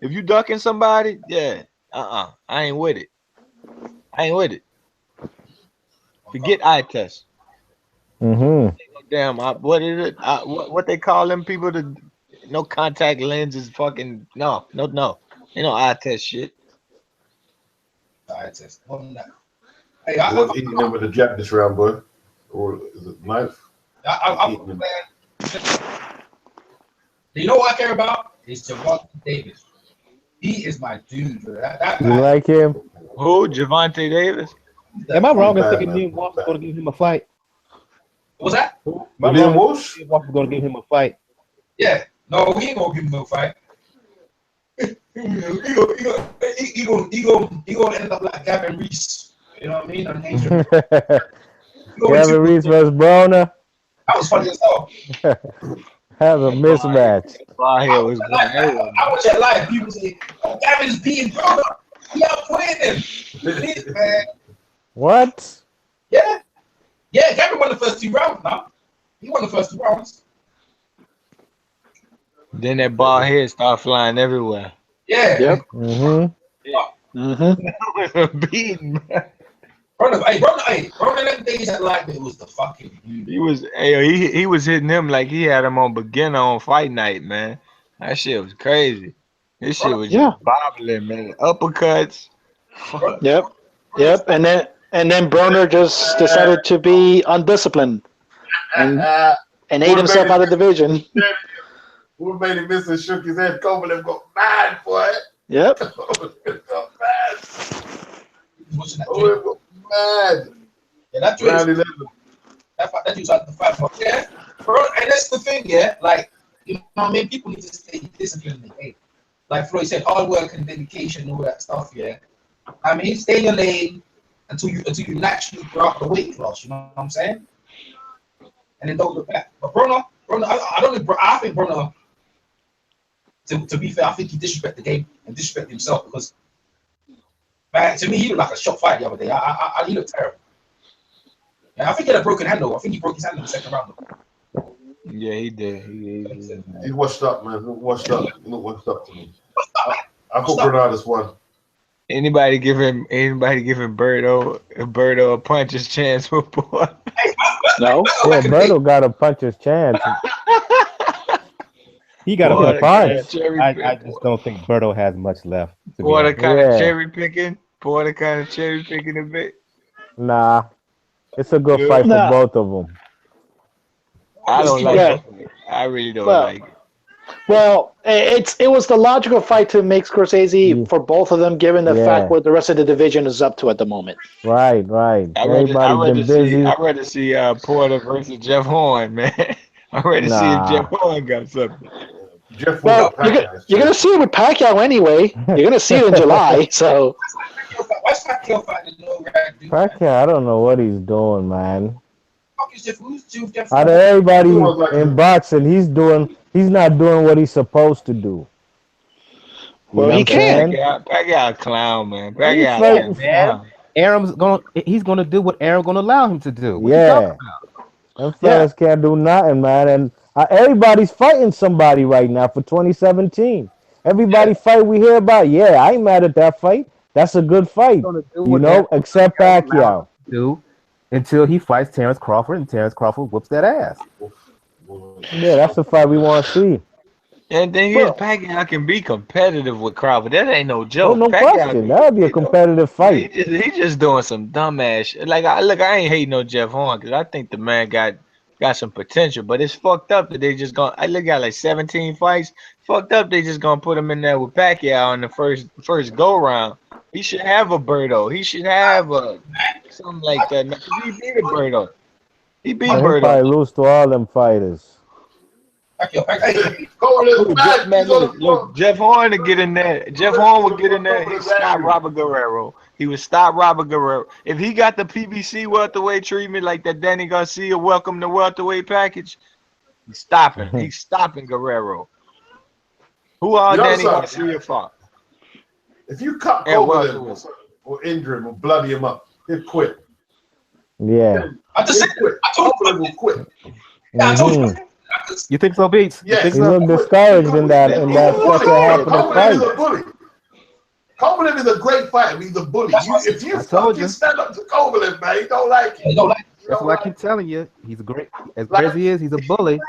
If you ducking somebody, yeah. I ain't with it. Forget eye test. Damn, what is it? What they call them people? No contact lenses. Fucking no. Ain't no eye test shit. Eye test. Hey, I was eating them with a jab this round, boy. Or is it knife? You know what I care about? It's Gervonta Davis. He is my dude. That you like him? Who? Gervonta Davis? Am I wrong in thinking Liam Walsh is going to give him a fight? What's that? Liam Walsh? Liam Walsh is going to give him a fight. Yeah. No, we ain't going to give him a fight. He gonna end up like Gavin Reese. You know what I mean? Gavin Reese versus Broner. That was funny as hell. Have a mismatch. I watch that live. People say, "Oh, Gavin's beating Broner. He outplayed him." Man. What? Yeah. Gavin won the first 2 rounds. Now he won the first 2 rounds. Then that bald head start flying everywhere. Yeah. Yep. Beating, man. Bro, them days at Lightweight was the fucking. He was hitting him like he had him on beginner on fight night, man. That shit was crazy. This shit was Yeah. just bobbling, man. Uppercuts. Fuck. Yep. And then Broner just decided to be undisciplined and ate himself out of the division. What made him miss and shook his head? Kovalev got mad, boy. Yep. Kovalev got mad. Watching that Oh, it got mad. Yeah, that dude's like the fight. Yeah, bro, and that's the thing, yeah. Like, you know what I mean? People need to stay disciplined in the game. Like Floyd said, hard work and dedication and all that stuff, yeah. I mean, stay in your lane until you naturally grow up the weight class, you know what I'm saying? And then don't look back. But Broner, I think Broner, to be fair, I think he disrespected the game and disrespected himself because, man, to me, he looked like a shot fight the other day. He looked terrible. Yeah, I think he had a broken hand though. I think he broke his hand in the second round though. Yeah, he did. He washed up, man. He washed up to me. I thought Bernardus won. Anybody giving Birdo a puncher's chance with boy? No. Yeah, Berto got a puncher's chance. He got Boy, a punch. cherry I picking. just don't think Berto has much left. To be Boy, the honest. kind of Yeah. cherry picking. Boy, the kind of cherry picking a bit. Nah, it's a good fight for Nah. both of them. I don't like Yeah. it. I really don't Well, like it. Well, it was the logical fight to make Scorsese for both of them, given the Yeah. fact what the rest of the division is up to at the moment. Right. Everybody's been busy. I'd rather see Porter versus Jeff Horn, man. I'd rather see if Jeff Horn got something. Jeff Well, Pacquiao. you're gonna see it with Pacquiao anyway. You're gonna see it in July. So Why's Pacquiao fighting no rag dude? Pacquiao, I don't know what he's doing, man. Fuck is Jeff? Who's Jeff? Out of everybody in boxing, he's not doing what he's supposed to do. Well, he can. Pacquiao a clown, man. He's Pacquiao fighting, a clown. He's gonna do what Aaron gonna allow him to do. What you Yeah. talking about? Them fellas can't do nothing, man. And everybody's fighting somebody right now for 2017. Everybody fight we hear about, yeah, I ain't mad at that fight. That's a good fight, Gonna do you what know, Aaron except allowed him Pacquiao. to do until he fights Terrence Crawford, and Terrence Crawford whoops that ass. Yeah, that's the fight we want to see. And the thing is, Pacquiao can be competitive with Crawford. That ain't no joke. No Pacquiao question. That would be a competitive fight. He just doing some dumbass shit. Like, I ain't hating no Jeff Horn because I think the man got some potential, but it's fucked up that they just gonna. I look at like 17 fights. Fucked up. They just gonna put him in there with Pacquiao in the first go round. He should have a Birdo. He should have a something like that. He beat a Birdo. He beat He'll Birdo. probably lose to all them fighters. Look, Jeff Horn to get in there. Jeff Horn would get in there. He'd stop Robert Guerrero. He would stop Robert Guerrero. If he got the PBC welterweight treatment like that Danny Garcia welcome to welterweight package, he's stopping. He's stopping Guerrero. Who all Danny Garcia fought? If you cut Kovalev or injure him or bloody him up, he'll quit. Yeah. I just said, I told Kovalev will quit. Yeah, I told you. You think so, Beats? Yes. You think He so? looked discouraged in that second half of the Kovalev is fight. a bully. Kovalev is a great fighter. He's a bully. If you fucking stand up to Kovalev, man, you don't like it. That's what I keep telling you. He's great. As great as he is, he's a bully.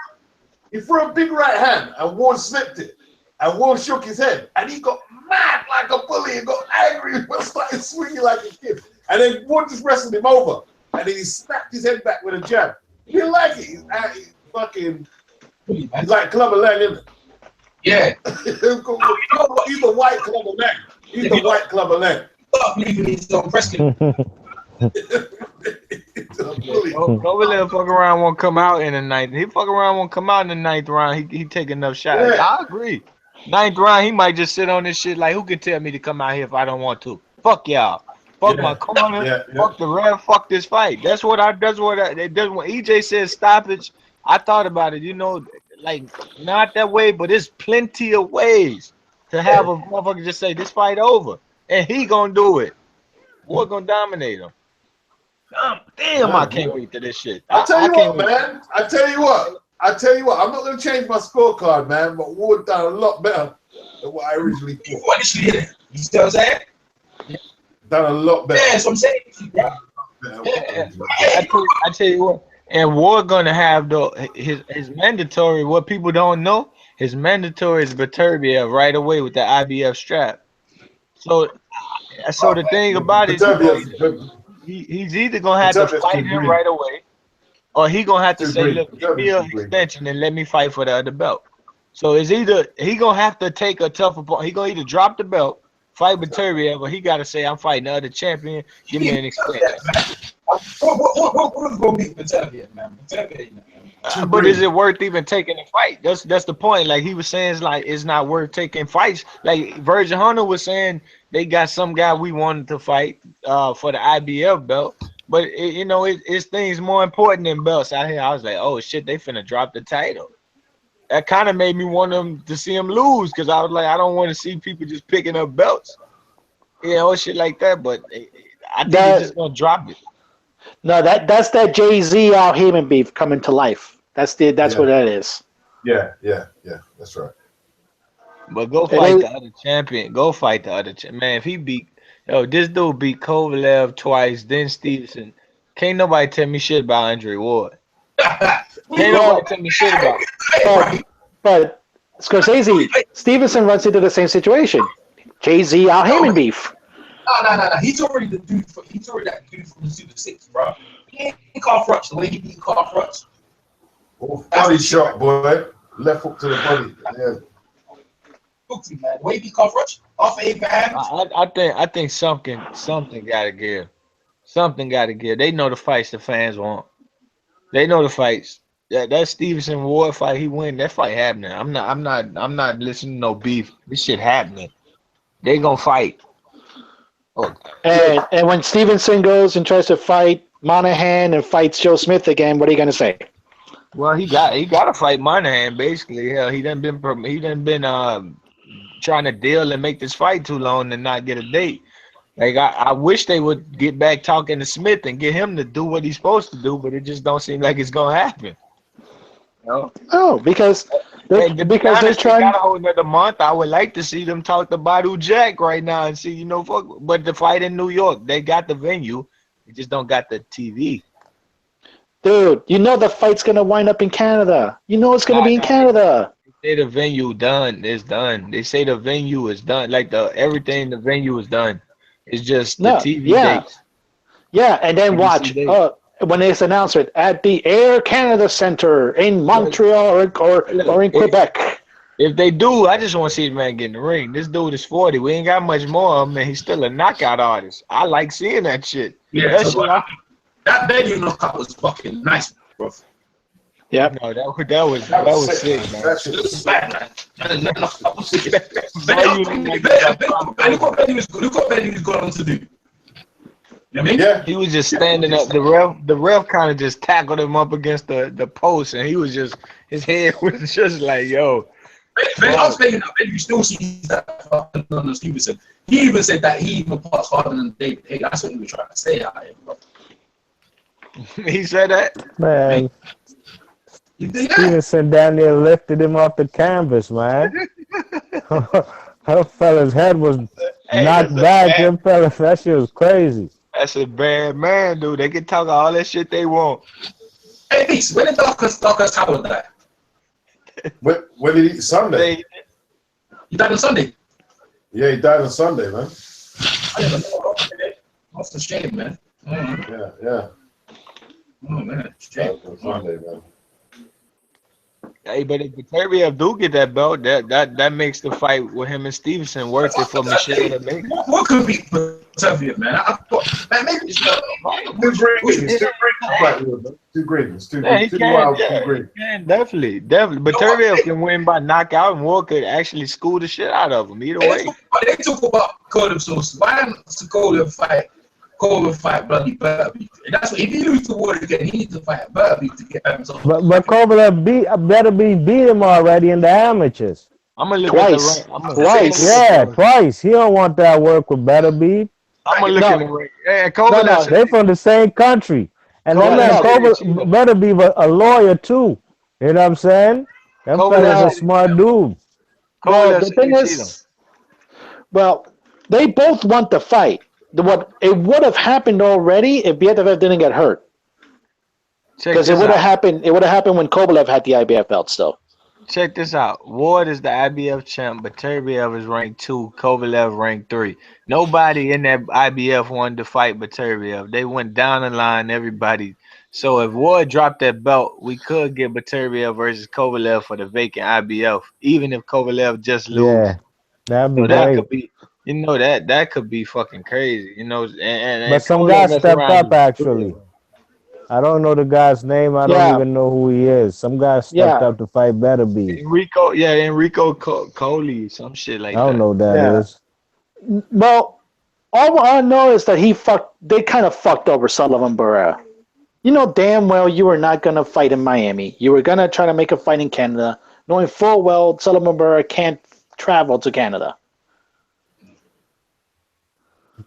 He threw a big right hand and Ward slipped it. And Ward shook his head. And he got mad like a bully and got angry and started swinging like a kid. And then Ward just wrestled him over. And then he snapped his head back with a jab. He didn't like it. He's fucking... He's like Clubber Lang, isn't it? Yeah. He's the white Clubber Lang. He's the white Clubber Lang. Stop believing he's on wrestling. Kovalev fuck around won't come out in the ninth. He fuck around won't come out in the ninth round. He take enough shots. Yeah. I agree. Ninth round, he might just sit on this shit like, who can tell me to come out here if I don't want to? Fuck y'all. Fuck my corner. Fuck the ref. Fuck this fight. That's what when EJ says stoppage. I thought about it, you know, like not that way, but there's plenty of ways to have a motherfucker just say this fight over, and he gonna do it. We're gonna dominate him. Damn, I can't wait to this shit. I tell you what, man. I tell you what. I'm not gonna change my scorecard, man. But Ward done a lot better than what I originally thought. You see what I'm saying? Done a lot better. Yeah, that's what I'm saying. I tell you what, and Ward gonna have his mandatory. What people don't know, his mandatory is Beterbiev right away with the IBF strap. So the thing about it is, he's either gonna have to fight him right away, or he gonna have to say, "Look, give me an extension and let me fight for the other belt." So it's either he gonna have to take a tough opponent. He gonna either drop the belt, fight Beterbiev, or he gotta say, "I'm fighting the other champion. Give me an extension." What's gonna be Beterbiev, man? But is it worth even taking a fight? That's the point. Like he was saying, it's not worth taking fights. Like Virgin Hunter was saying, they got some guy we wanted to fight for the IBF belt. But it's things more important than belts out here. I was like, oh shit, they finna drop the title. That kind of made me want them to see him lose, because I was like, I don't want to see people just picking up belts, shit like that. But I think they're just gonna drop it. No, that's that Jay-Z Al Heyman beef coming to life. That's what that is. Yeah, that's right. But go fight the other champion. Go fight the other champion. Man, if he this dude beat Kovalev twice, then Stevenson. Can't nobody tell me shit about Andre Ward. Can't nobody tell me shit about it. But Scorsese, Stevenson runs into the same situation. Jay-Z Al Heyman beef. No. He's already that dude from the Super 6, bro. He ain't Carl Frutch the way he beat Carl Frutch. Oh, body shot, boy. Left hook to the body. Yeah. Man. The way he beat Carl Frutch off of 8 hands. I think something gotta give. Something gotta give. They know the fights the fans want. They know the fights. That Stevenson Ward fight, he win. That fight happening. I'm not listening to no beef. This shit happening. They gonna fight. And when Stevenson goes and tries to fight Monahan and fights Joe Smith again, what are you gonna say? Well, he got to fight Monahan basically. Hell, he done been trying to deal and make this fight too long and not get a date. Like I wish they would get back talking to Smith and get him to do what he's supposed to do, but it just don't seem like it's gonna happen. Oh, because they're trying. Got a whole another month. I would like to see them talk to Badu Jack right now and see, but the fight in New York, they got the venue, they just don't got the TV. Dude, the fight's gonna wind up in Canada. It's gonna be in Canada. They say the venue done. It's done. They say the venue is done. Like everything, the venue is done. It's just the TV dates. Yeah, and then watch. When it's announced at the Air Canada Center in Montreal or in Quebec. If they do, I just want to see the man get in the ring. This dude is 40. We ain't got much more of him, and he's still a knockout artist. I like seeing that shit. Yeah, that venue knockout was fucking nice, bro. Yeah, no, that was sick, man. That shit was bad, man. Look what Benny was going on to do. You know what I mean? Yeah. He was just standing up. The ref kind of just tackled him up against the post, and he was just, his head was just like, yo. I was thinking that you still see that on Stevenson. He even said that he even passed harder than David. Hey, that's what he was trying to say out here, bro. He said that? Man. Stevenson down there lifted him off the canvas, man. Her fella's head was knocked back. Them fellas, that shit was crazy. That's a bad man, dude. They can talk all that shit they want. Hey, Beast, when did Darkest Tower die? When did he? Sunday. He died on Sunday? Yeah, he died on Sunday, man. I never know. That's a shame, man. Yeah. Oh, man. Shame. Sunday, man. Hey, but if Beterbiev do get that belt, that makes the fight with him and Stevenson worth it for Michelle to make. What could be Beterbiev, man? I thought, man, maybe it's not. Too great. It's too great. Definitely. Beterbiev can win by knockout, and Ward could actually school the shit out of him. Either way. They talk about Kovalev Sosa. Why don't Kovalev fight bloody Burby? That's what, if he loses to Ward again, he needs to fight Burby to get himself. But Kovalev beat him already in the amateurs. I'm gonna look twice. Twice. He don't want that work with Beterbiev. I'm gonna look at the ring. Yeah, Kovalev. They from the same country, and Beterbiev a lawyer too. You know what I'm saying? That fella's a smart dude. Well, the thing is, they both want the fight. what it would have happened already if Bietaev didn't get hurt. Because it would have happened. It would have happened when Kovalev had the IBF belt still. Check this out. Ward is the IBF champ, but Beterbiev is ranked 2, Kovalev ranked 3. Nobody in that IBF wanted to fight Beterbiev. They went down the line, everybody. So if Ward dropped that belt, we could get Beterbiev versus Kovalev for the vacant IBF, even if Kovalev just lose. Yeah, that'd be So that great. could be, that could be fucking crazy, and But some Kovalev guy mess stepped around up and- actually. I don't know the guy's name. I don't even know who he is. Some guy stepped up to fight Beterbiev. Enrico Coley, some shit like that. I don't know who that is. Well, all I know is that they kind of fucked over Sullivan Barrera. You know damn well you were not going to fight in Miami. You were going to try to make a fight in Canada, knowing full well Sullivan Barrera can't travel to Canada.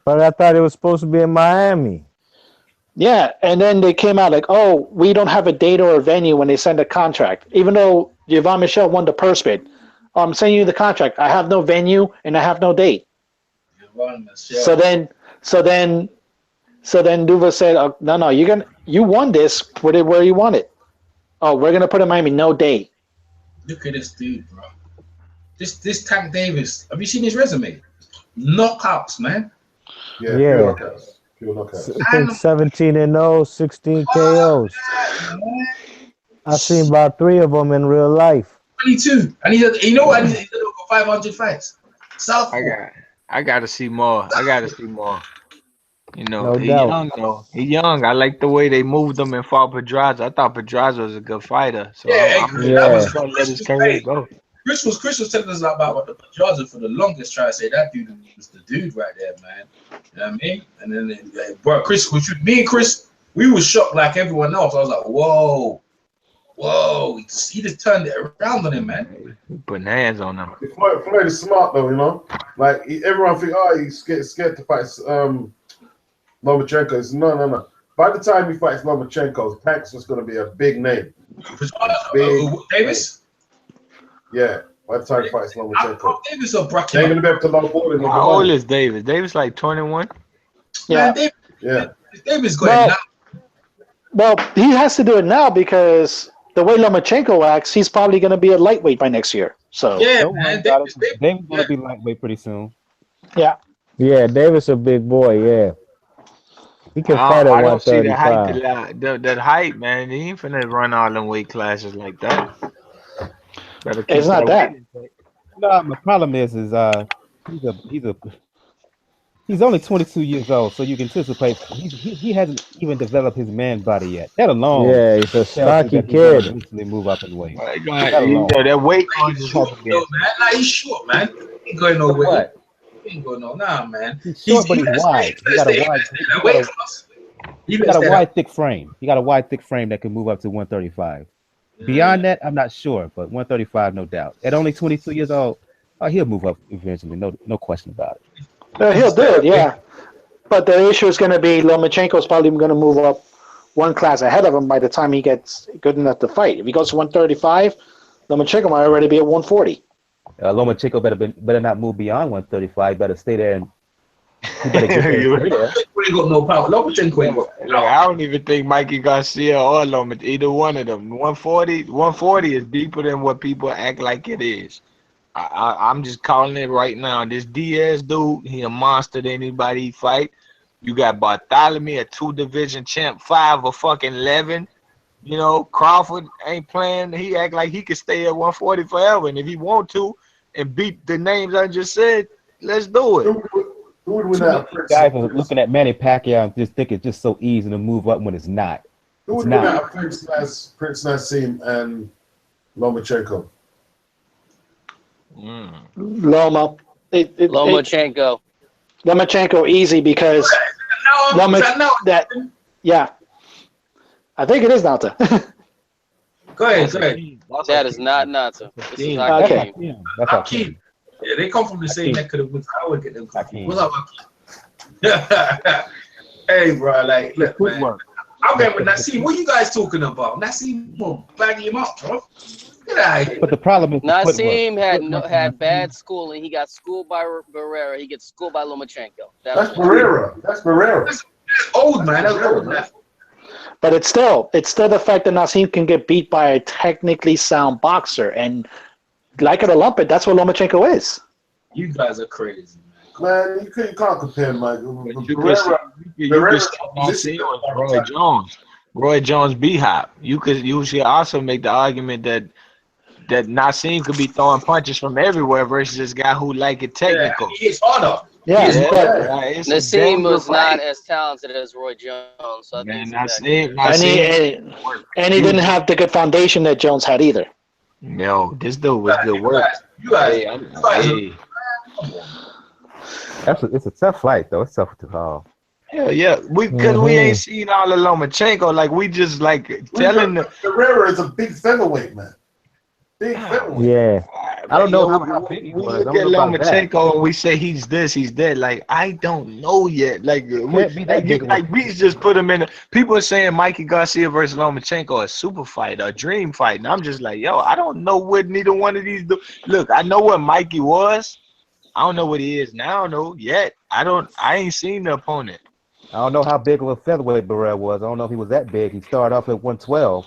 But I thought it was supposed to be in Miami. Yeah, and then they came out like, oh, we don't have a date or a venue when they send a contract. Even though Yvonne Michel won the purse bid. I'm sending you the contract. I have no venue and I have no date. So then Duva said, oh, no, you won this, put it where you want it. Oh, we're gonna put it in Miami, no date. Look at this dude, bro. This Tank Davis. Have you seen his resume? Knockouts, man. Yeah. Yeah. Pure knockouts. I think 17-0, 16 KOs. I've seen about 3 of them in real life. 22. And he's over 500 fights. South. I gotta see more. No He's doubt. young though. He's young. I like the way they moved him and fought Pedraza. I thought Pedraza was a good fighter. So I'm just gonna let his career go. Chris was telling us about what the Pedraza for the longest, trying to say that dude was the dude right there, man. You know what I mean? And then, bro, me and Chris, we was shocked like everyone else. I was like, whoa. He just turned it around on him, man. He putting hands on him. Floyd is smart though, Like everyone think, he's scared to fight Lomachenko. It's no. By the time he fights Lomachenko, Tank's just going to be a big name. Davis? Yeah, by the time he fights Lomachenko. Davis or Bracken? They're going to be able to lowball him. How old is Davis? Davis like 21? Yeah. Davis going now. Well, he has to do it now because the way Lomachenko acts, he's probably going to be a lightweight by next year. So man, Davis going to be lightweight pretty soon. Yeah. Yeah, Davis a big boy, yeah. He can fight at 135. I don't see that height, man. He ain't finna run all them weight classes like that. It's not that. No, my problem is he's only 22 years old, so you can anticipate he hasn't even developed his man body yet. That alone, he's a stocky kid. Eventually move up in weight. That weight He's short, man. Like, he's short, man. He ain't going nowhere. He ain't going no, nah, man. He's short, but he's wide. He got a wide, thick frame. He got a wide, thick frame that can move up to 135. Beyond that, I'm not sure, but 135, no doubt. At only 22 years old, he'll move up eventually. No question about it. He'll do it, yeah. But the issue is going to be Lomachenko's probably going to move up one class ahead of him by the time he gets good enough to fight. If he goes to 135, Lomachenko might already be at 140. Lomachenko better not move beyond 135. Better stay there and he better get there. He ain't got no power. Lomachenko ain't got power. I don't even think Mikey Garcia or Lomachenko, either one of them. 140 is deeper than what people act like it is. I'm just calling it right now. This Diaz dude, he a monster than anybody he fight. You got Bartholomew, a 2-division champ, 5 or fucking 11. Crawford ain't playing. He act like he could stay at 140 forever. And if he want to and beat the names I just said, let's do it. Who would win that? Guys are looking at Manny Pacquiao and just think it's just so easy to move up when it's not. Who would win that? Prince Nassim and Lomachenko. Lomachenko easy because I think it is Nauta. Go ahead. That is not Nauta. This is Hakeem. That's Hakeem. Yeah, they come from the same neck of the woods. I would get them. What's up, Hakeem? Hey, bro, like, look, man. I'll get with Nassim. What you guys talking about? Nassim will bag him up, bro. But the problem is the Naseem footwork. had bad schooling. He got schooled by Barrera. He gets schooled by Lomachenko. That's Barrera. That's Barrera. That's old, man. That's old, man. But it's still the fact that Naseem can get beat by a technically sound boxer, and like it or lump it, that's what Lomachenko is. You guys are crazy, Man, you can't compare, Mike. You could say Roy Jones. Roy Jones B-Hop. You should also make the argument that Naseem could be throwing punches from everywhere versus this guy who like it technical. Yeah, he's harder. Naseem was not as talented as Roy Jones. So Naseem, and he didn't have the good foundation that Jones had either. No, this dude was good work. It's a tough fight, though. It's tough to call. Yeah. We ain't seen all of Lomachenko. Like we just like telling the Barrera is a big featherweight, man. Big featherweight. Yeah. I don't know how big he we was. look at Lomachenko and we say he's this, he's that. Like I don't know yet. Like we just put him in. People are saying Mikey Garcia versus Lomachenko a super fight, a dream fight, and I'm just like, yo, I don't know what neither one of these do. Look, I know what Mikey was. I don't know what he is now. No, yet I ain't seen the opponent. I don't know how big of a featherweight Barrera was. I don't know if he was that big. He started off at 112.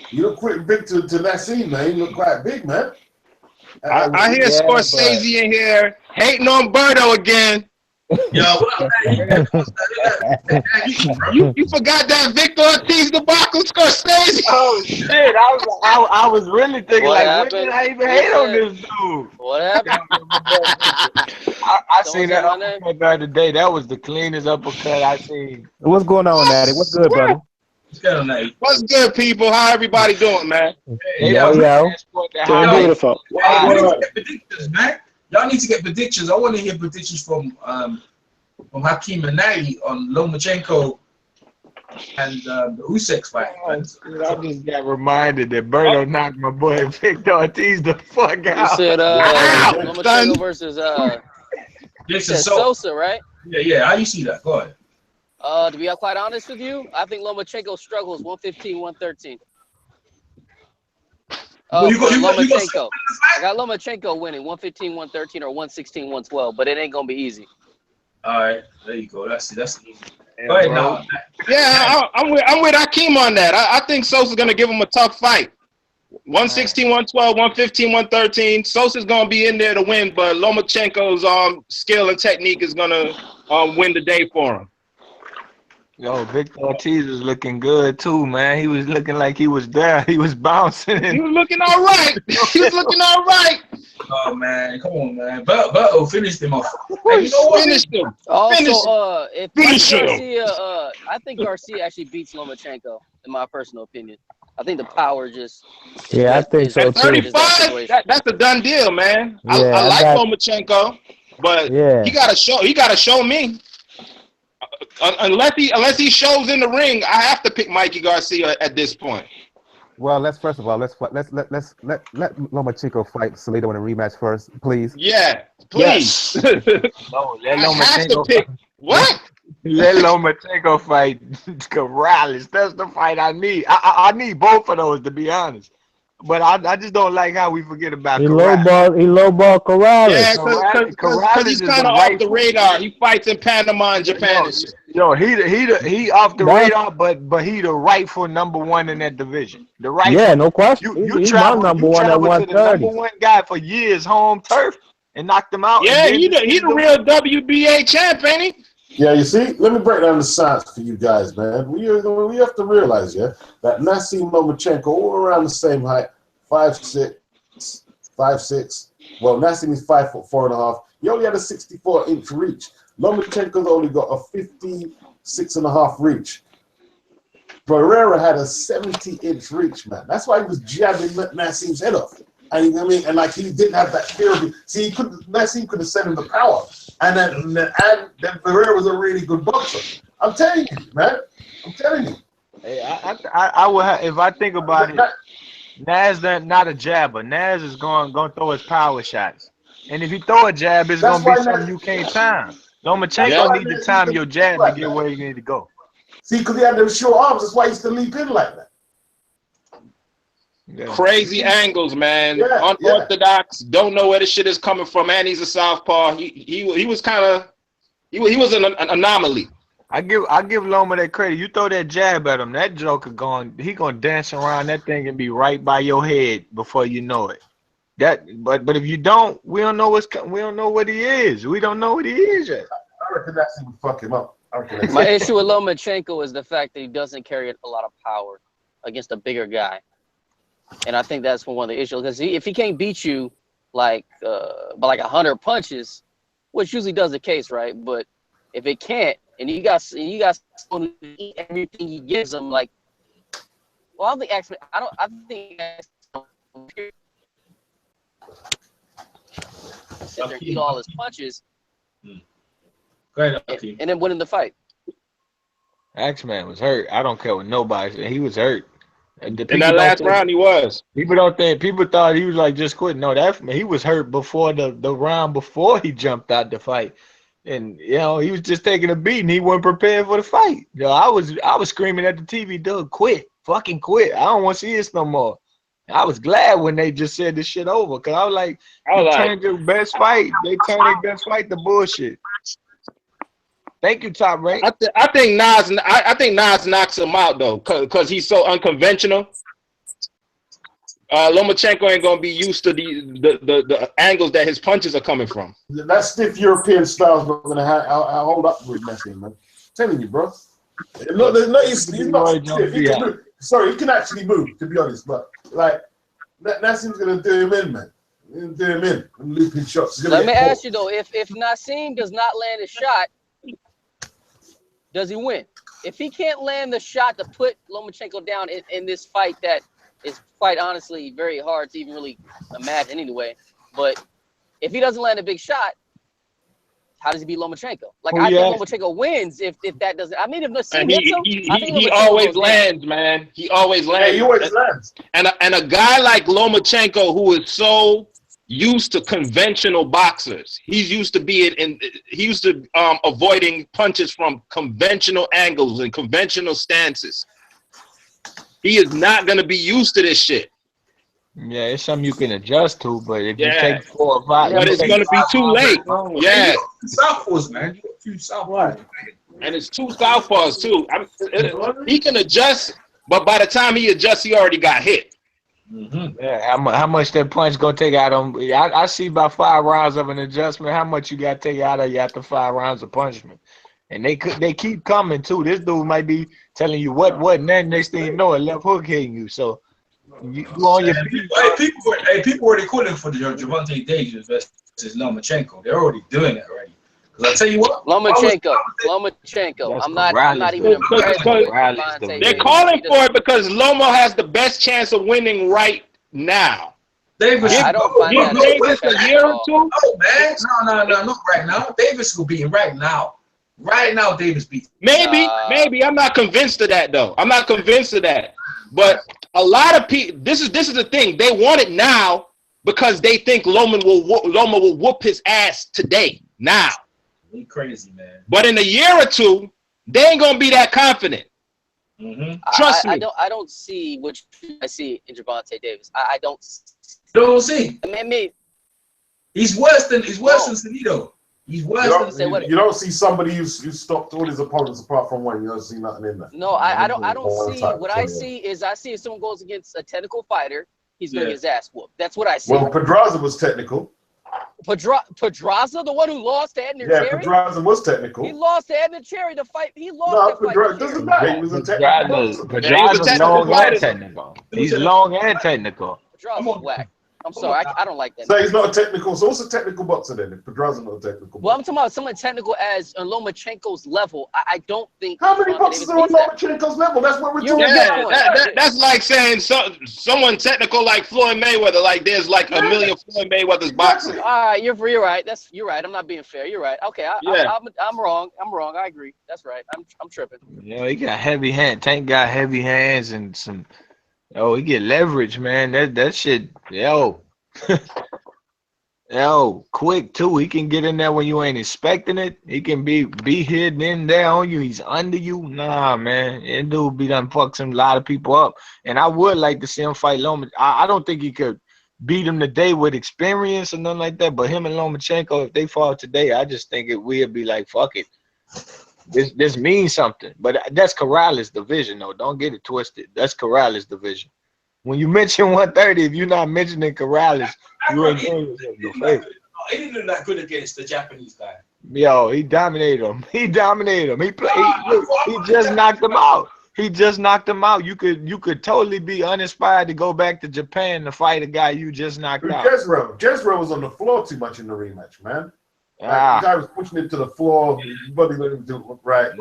You look quite big to Naseem, man. You look quite big, man. I hear Scorsese in here hating on Berto again. Yo, you forgot that Victor Ortiz debacle, Scorsese? Oh shit! I was really thinking What like, happened? when did I even hate on this dude? What happened? I seen that uppercut the other day. That was the cleanest uppercut I seen. What's going on, Natty? What's good, brother? What's good, people? How everybody doing, man? Yo. Doing beautiful. We need to get predictions, man. Y'all need to get predictions. I want to hear predictions from Hakeem and Nagy on Lomachenko and the Usyk fight. I just got reminded that Berto knocked my boy Victor Ortiz the fuck out. You said Lomachenko versus Sosa, right? Yeah. How you see that? Go ahead. To be quite honest with you, I think Lomachenko struggles 115, 113. Lomachenko. I got Lomachenko winning 115, 113 or 116, 112, but it ain't gonna be easy. All right, there you go. That's easy. Go ahead now. Yeah, I'm with Hakeem on that. I think Sosa's gonna give him a tough fight. 116, 112, 115, 113. Sosa's gonna be in there to win, but Lomachenko's skill and technique is gonna win the day for him. Yo, Victor Ortiz was looking good too, man. He was looking like he was there. He was bouncing. He was looking all right. Oh man, come on, man. But finished him off. Hey, you know what? Finished him. Also, if Finish him. Garcia, I think Garcia actually beats Lomachenko, in my personal opinion. I think the power just. Yeah, I think so At too. 35, that's a done deal, man. Yeah, I like Lomachenko, but Yeah. he gotta show me. Unless he shows in the ring, I have to pick Mikey Garcia at this point. Well, let's let Lomachenko fight Salido in a rematch first, please. Yeah, please. No, let I have to Lomachenko pick what? Let Lomachenko fight Corrales. That's the fight I need. I need both of those, to be honest. But I just don't like how we forget about Corrales. He lowball Corrales. Yeah, because he's kind of off the radar. He fights in Panama and Japan. Yo, he off the radar, but he the rightful number one in that division. The right. Yeah, no question. He's my number one at 130. The number one guy for years, home turf, and knocked him out. Yeah, he the real WBA champ, ain't he? Yeah, you see, let me break down the science for you guys, man. We have to realize, that Naseem Lomachenko, all around the same height, 5'6". Well, Naseem is 5'4.5". He only had a 64-inch reach. Lomachenko's only got a 56.5 reach. Barrera had a 70-inch reach, man. That's why he was jabbing Naseem's head off. And you know what I mean? And like he didn't have that fear of it. See, Naseem could have sent him the power. And then Barrera was a really good boxer. I'm telling you, man. I'm telling you. Hey, I would have, if I think about it, Naz not a jabber. Naz is going to throw his power shots. And if you throw a jab, it's going to be something you can't time. Lomachenko need to time your jab to get where you need to go. See, because he had them short arms. That's why he used to leap in like that. Crazy angles, man. Yeah, Unorthodox. Don't know where the shit is coming from, and he's a southpaw. He was kind of he was an anomaly. I give Loma that credit. You throw that jab at him, that joker he gonna dance around that thing and be right by your head before you know it. But if you don't, we don't know what he is. We don't know what he is yet. I reckon that's gonna fuck him up. My issue with Lomachenko is the fact that he doesn't carry a lot of power against a bigger guy, and I think that's one of the issues. Because if he can't beat you by like 100 punches, which usually does the case, right? But if it can't, and you got someone who eat everything he gives him, like, well, I think actually, I think sit there and eat all his punches, and then winning the fight. X-Man was hurt. I don't care what nobody said. He was hurt. In that last round, he was. People thought he was like just quitting. No, he was hurt before the round before he jumped out the fight. And he was just taking a beating. He wasn't prepared for the fight. I was screaming at the TV, "Doug, quit. Fucking quit. I don't want to see this no more." I was glad when they just said this shit over, because I was like, turned your best fight. They turned their best fight to bullshit. Thank you, Top Rank. I think Nas knocks him out though, because he's so unconventional. Lomachenko ain't gonna be used to the angles that his punches are coming from. That stiff European style's not gonna hold up with nothing, man. I'm telling you, bro. He's not stiff. Sorry, he can actually move, to be honest, but like Nassim's gonna do him in, man. Do him in and looping shots. Let me ask you though, if Nassim does not land a shot, does he win? If he can't land the shot to put Lomachenko down in this fight that is quite honestly very hard to even really imagine anyway, but if he doesn't land a big shot, how does he beat Lomachenko? Like, I think Lomachenko wins if that doesn't. I mean, if Nassim hits him, he always lands, man. He always lands. Yeah, he always lands. And a guy like Lomachenko, who is so used to conventional boxers, he's used to avoiding punches from conventional angles and conventional stances. He is not going to be used to this shit. Yeah, it's something you can adjust to, but if you take 4 or 5, but it's going to be too late. Yeah, southpaws, man. You got 2 southpaws, and it's 2 southpaws too. He can adjust, but by the time he adjusts, he already got hit. Mm-hmm. Yeah, how much that punch gonna take out of him? I see about 5 rounds of an adjustment. How much you got to take out of you after 5 rounds of punishment? And they keep coming too. This dude might be telling you what, and then next thing you know, a left hook hitting you. So you on your feet. People already calling for the Gervonta Davis versus Lomachenko. They're already doing it already. Because I tell you what, Lomachenko. I'm not even impressed. They're calling for it because Loma has the best chance of winning right now. Davis, I don't find that Davis a year or 2. No, man. No, not right now. Davis will beat him right now. Right now, Davis beats. Maybe. I'm not convinced of that though. I'm not convinced of that. But a lot of people, this is the thing. They want it now because they think Loma will whoop his ass today. Now. He crazy, man. But in a year or 2, they ain't gonna be that confident. Mm-hmm. Trust me. I don't see what I see in Gervonta Davis. I don't. Don't see. I mean, he's worse than Sanido. He's worse than you don't see somebody who's stopped all his opponents apart from one. You don't see nothing in there. No, I don't see. What I see is if someone goes against a technical fighter, he's gonna get his ass whooped. That's what I see. Well, Pedraza was technical. Pedraza, the one who lost to Edner Cherry? Yeah, Pedraza was technical. He lost to Edner Cherry the fight. He lost the fight. Doesn't matter. He was a technical. Pedraza's long and technical. He's long and technical. Pedraza's whack. I'm sorry, I don't like that. So he's not a technical. So what's a technical boxer then? If Pedraza's not a technical. Well, I'm talking about someone technical as on Lomachenko's level. I don't think. How many boxers are on Lomachenko's level? That's what we're talking about. That's like saying someone technical like Floyd Mayweather. Like there's like a million Floyd Mayweather's boxers. All right, you're right. You're right. I'm not being fair. You're right. Okay, I'm wrong. I agree. That's right. I'm tripping. He got heavy hands. Tank got heavy hands and some. Oh, he get leverage, man. That shit, yo. Yo, quick too. He can get in there when you ain't expecting it. He can be hidden in there on you. He's under you. Nah, man. That dude be done fuck some lot of people up. And I would like to see him fight Lomachenko. I don't think he could beat him today with experience or nothing like that. But him and Lomachenko, if they fought today, I just think it would be like, fuck it. This means something. But that's Corrales' division, though. Don't get it twisted. That's Corrales' division. When you mention 130, if you're not mentioning Corrales, you ain't doing your favor. He didn't look that good against the Japanese guy. Yo, he dominated him. He dominated him. He just knocked him out. He just knocked him out. You could totally be uninspired to go back to Japan to fight a guy you just knocked out. Jezro was on the floor too much in the rematch, man. The guy was pushing him to the floor. His body let him do it right.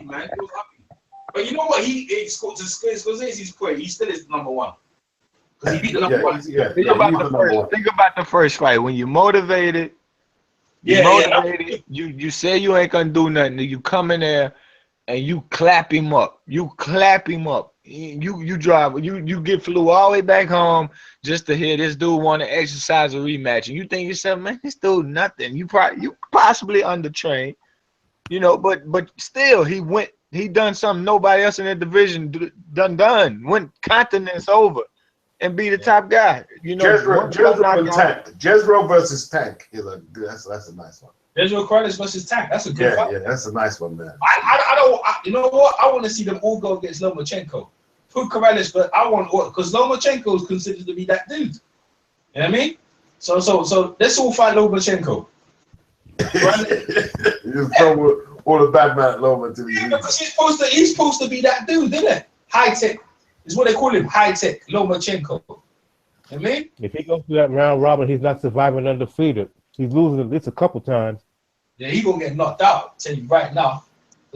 Man. But you know what? He scored to Scorsese's point. He still is number one. Because he beat the number one. Think about the first fight. When you're motivated, you say you ain't gonna do nothing. You come in there and you clap him up. You clap him up. You drive. You get flew all the way back home just to hear this dude want to exercise a rematch, and you think yourself, man, this dude nothing. You possibly undertrained, you know, but still he went. He done something nobody else in the division done. Went continents over and be the top guy. You know, Jezro versus Tank. That's a nice one. Jezro Corrales versus Tank. That's a good fight. Yeah, that's a nice one, man. You know what? I want to see them all go against Lomachenko. Put Corrales, but I want because Lomachenko is considered to be that dude. You know what I mean? So let's all fight Lomachenko. All the bad man at Loma to be. Because he's supposed to be that dude, isn't it? High tech is what they call him. High tech Lomachenko. I mean, if he goes through that round robin, he's not surviving undefeated. He's losing at least a couple times. Yeah, he gonna get knocked out. I'll tell you right now.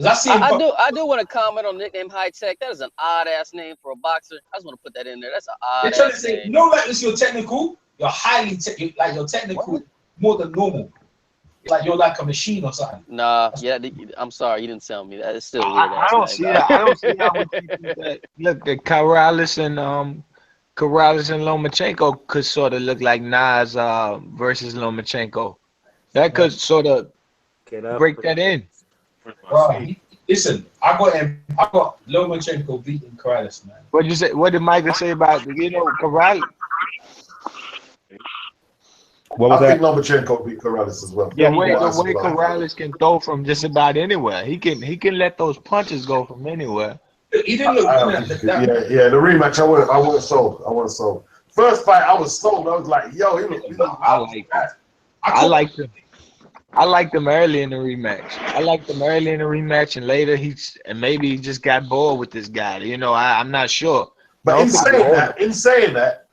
I do want to comment on the nickname High Tech. That is an odd ass name for a boxer. I just want to put that in there. That's an odd. They're trying to say, you know, like this, you're technical. You're highly like you're technical more than normal. Like you're like a machine or something. Nah, I'm sorry, you didn't tell me that. It's still weird. I don't see that. I don't see how we can do that. Look, the Corrales and Lomachenko could sort of look like Nas versus Lomachenko. That could sort of break that in. Listen, I got Lomachenko beating Corrales, man. What you say? What did Michael say about Corrales? I think Lomachenko beat Corrales as well. Yeah, the way Corrales can throw from just about anywhere. He can let those punches go from anywhere. He didn't look yeah, the rematch. I was sold. First fight, I was sold. I was like, yo, I liked him early in the rematch. And later maybe he just got bored with this guy. You know, I'm not sure. But in saying that,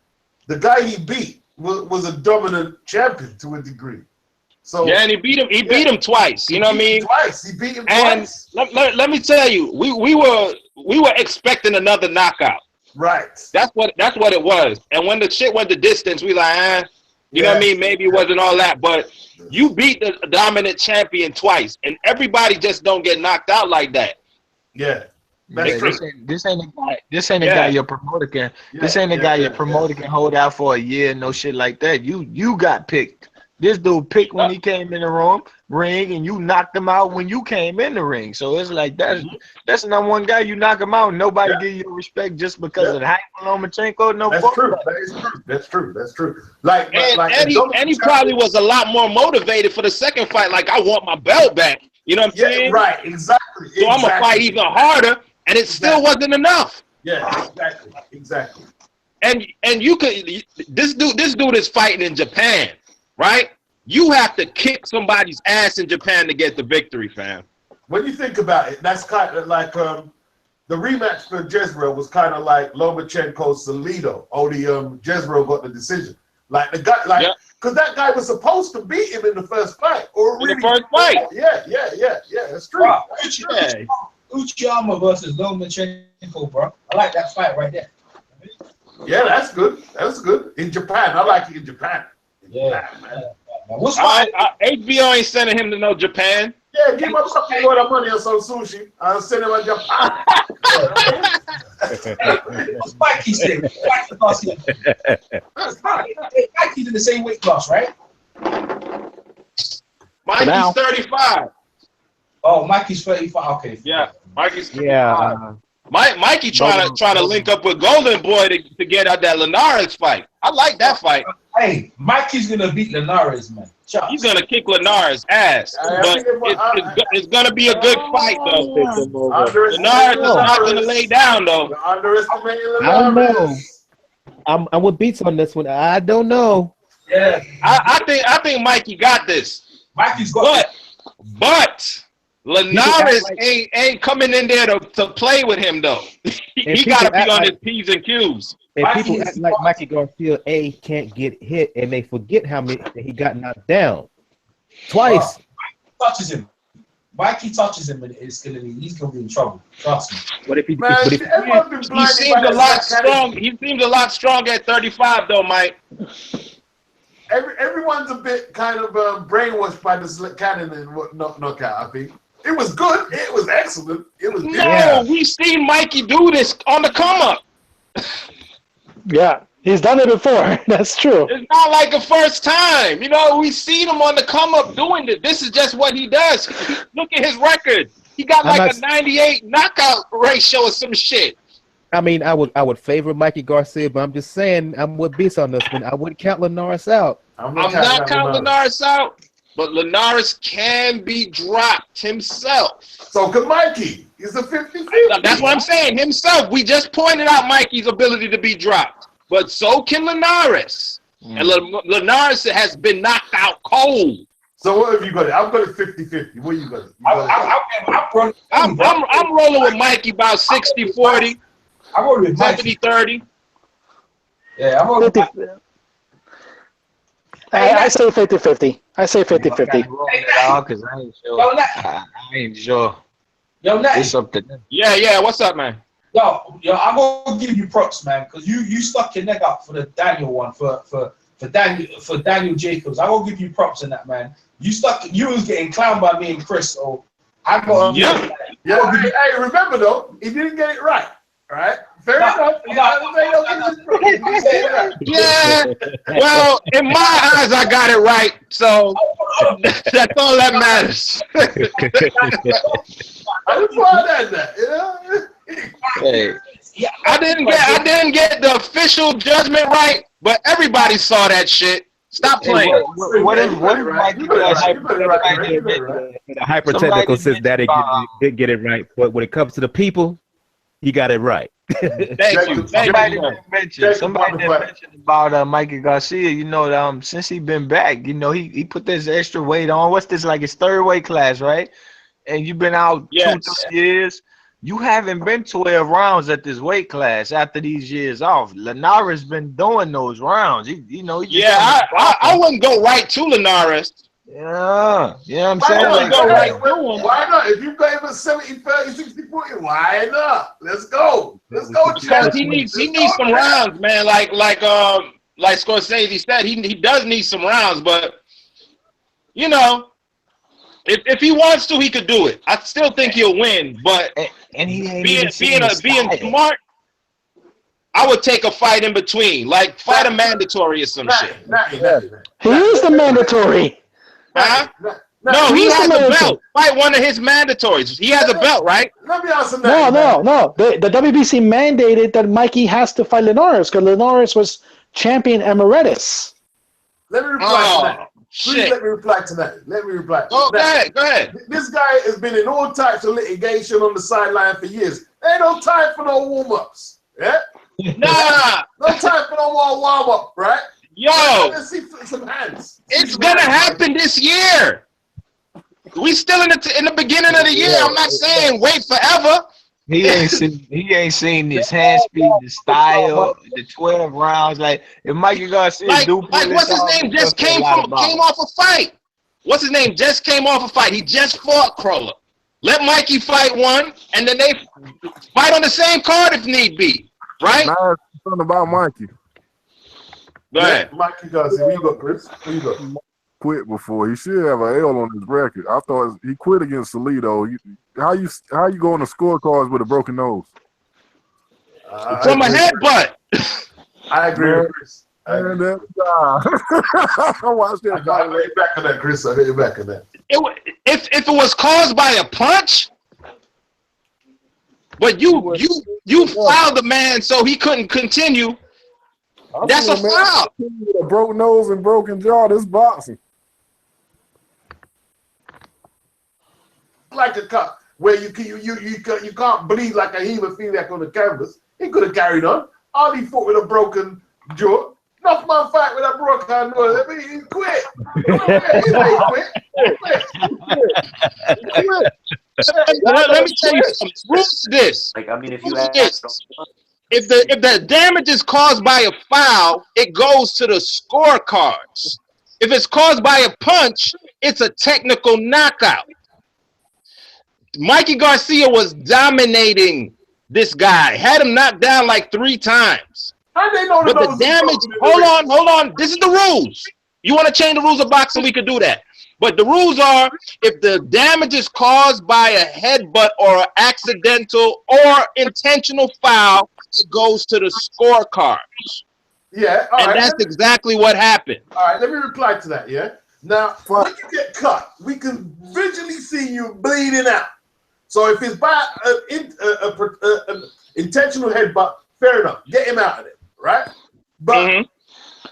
the guy he beat was a dominant champion to a degree. So yeah, and he beat him twice. You know what I mean? He beat him and twice. Let me tell you, we were expecting another knockout. Right. That's what it was. And when the shit went the distance, we like, you know what I mean? Maybe it wasn't all that, but you beat the dominant champion twice, and everybody just don't get knocked out like that. Yeah. This ain't a guy your promoter can. This ain't a guy your promoter can hold out for a year. No shit like that. You got picked. This dude picked when he came in the ring, and you knocked him out when you came in the ring. So it's like that's the number one guy. You knock him out, nobody give you respect just because of the hype on Lomachenko. No, that's true. And he probably was a lot more motivated for the second fight. Like, I want my belt back. You know what I'm saying? Right. Exactly. So I'm gonna fight even harder, and it still wasn't enough. Yeah. Exactly. And you could this dude is fighting in Japan. Right? You have to kick somebody's ass in Japan to get the victory, fam. When you think about it, that's kind of like the rematch for Jezreel was kind of like Lomachenko's Salido. Only Jezreel got the decision. Like the guy, because that guy was supposed to beat him in the first fight. The first fight. Yeah. That's true. Bro, Uchiyama versus Lomachenko, bro. I like that fight right there. Yeah, that's good. In Japan, I like it in Japan. Yeah. What's HBO ain't sending him to no Japan. Yeah, give him some money or some sushi. I'll send him to Japan. What's Mikey saying? Mikey Garcia. Mikey's in the same weight class, right? Mikey's 35. Oh, Mikey's 35. Okay. Yeah, Mikey's 35. Yeah. Mikey trying to link up with Golden Boy to get out that Linares fight. I like that fight. Hey, Mikey's gonna beat Linares, man. Chucks. He's gonna kick Linares' ass, but it's gonna be a good fight though. Linares is not gonna lay down though. I don't know. I'm with Beats on this one. I don't know. Yeah, I think Mikey got this. Mikey's got But Linares ain't coming in there to play with him though. He gotta be on his P's and Q's. And people act like Mikey Garcia can't get hit, and they forget how many he got knocked down twice. Touches him. Mikey touches him, and he's gonna be in trouble. Trust me. What if he? He seems a lot strong. He seems a lot stronger at 35, though, Mike. Everyone's a bit kind of brainwashed by this cannon and knockout. I think it was good. It was excellent. It was. We've seen Mikey do this on the come up. Yeah, he's done it before. That's true. It's not like the first time. You know, we've seen him on the come up doing it. This is just what he does. Look at his record. He got like a 98 knockout ratio or some shit. I mean, I would favor Mikey Garcia, but I'm just saying I'm with Beast on this one. I wouldn't count Linares out. I'm not counting Linares out, but Linares can be dropped himself. So could Mikey. He's a 50-50. That's what I'm saying. Himself. We just pointed out Mikey's ability to be dropped. But so can Linares. And Linares has been knocked out cold. So what have you got? I've got it 50-50. What you got? I'm rolling with Mikey about 60-40. I'm rolling with 70-30. Yeah, I'm rolling with I say 50-50. I say 50-50. Because I ain't sure. I ain't sure. Yo, Natty. It's up to them. Yeah. What's up, man? Yo, I'm gonna give you props, man, because you stuck your neck out for the Daniel one for Daniel Jacobs. I'm gonna give you props in that, man. You was getting clowned by me and Chris, so I got. Yeah. Hey, remember though, he didn't get it right. All right. Fair enough. Yeah. Well, in my eyes, I got it right. So that's all that matters. I just want that, you know? Hey. Yeah, I didn't get the official judgment right, but everybody saw that shit. Stop playing. What if Mikey does The hyper-technical says that he did get it right, but when it comes to the people, he got it right. Thank you. Somebody mentioned about Mikey Garcia. You know, since he been back, you know, he put this extra weight on. What's this, like his third weight class, right? And you've been out 2-3 years. You haven't been 12 rounds at this weight class after these years off. Linares been doing those rounds. I wouldn't go right to Linares. Yeah, I'm saying. Why not? If you gave us 70, 30, 60 points, why not? Let's go. Because he needs some rounds, man. Like Scorsese said, he does need some rounds, but you know, if he wants to, he could do it. I still think he'll win, but and he ain't being smart, I would take a fight in between, like fight a mandatory or some shit. He is the mandatory. Huh? No, he has a belt. Fight one of his mandatories. He has a belt, right? Let me ask him that. No. The WBC mandated that Mikey has to fight Linares because Linares was champion emeritus. Let me reply to that. Please let me reply to that. Go ahead. This guy has been in all types of litigation on the sideline for years. Ain't no time for no warm-ups. Yeah? Nah. No time for no more warm-up, right? Yo. Let's see some hands. It's gonna happen this year. We still in the beginning of the year. I'm not saying wait forever. He ain't seen this hand speed, the style, the 12 rounds. Like if Mikey Garcia what's his name just came off a fight. What's his name just came off a fight. He just fought Crawler. Let Mikey fight one, and then they fight on the same card if need be. Right? Now it's something about Mikey. Go ahead. Mikey Garcia. Where you go, Chris? Where you go? quit before. He should have an L on his record. I thought he quit against Salido. How you go on the scorecards with a broken nose? From a headbutt. I agree with Chris. I watched that. I got you back on that, Chris. I got you back on that. If it was caused by a punch, but you fouled the man so he couldn't continue, that's a foul. With a broken nose and broken jaw, this boxing. Like a cut where you can't bleed like a hemophiliac on the canvas. He could have carried on. All he fought with a broken jaw. Enough man fight with a broken nose. I mean, he quit. Let me tell you something. Rules this. Like, I mean, if you if the damage is caused by a foul, it goes to the scorecards. If it's caused by a punch, it's a technical knockout. Mikey Garcia was dominating this guy, had him knocked down like 3 times. How they know but the damage, hold on. This is the rules. You want to change the rules of boxing, we could do that. But the rules are, if the damage is caused by a headbutt or an accidental or intentional foul, it goes to the scorecards. Yeah, and that's exactly what happened. All right, let me reply to that, yeah? Now, when you get cut, we can visually see you bleeding out. So if it's by an intentional headbutt, fair enough. Get him out of it, right? But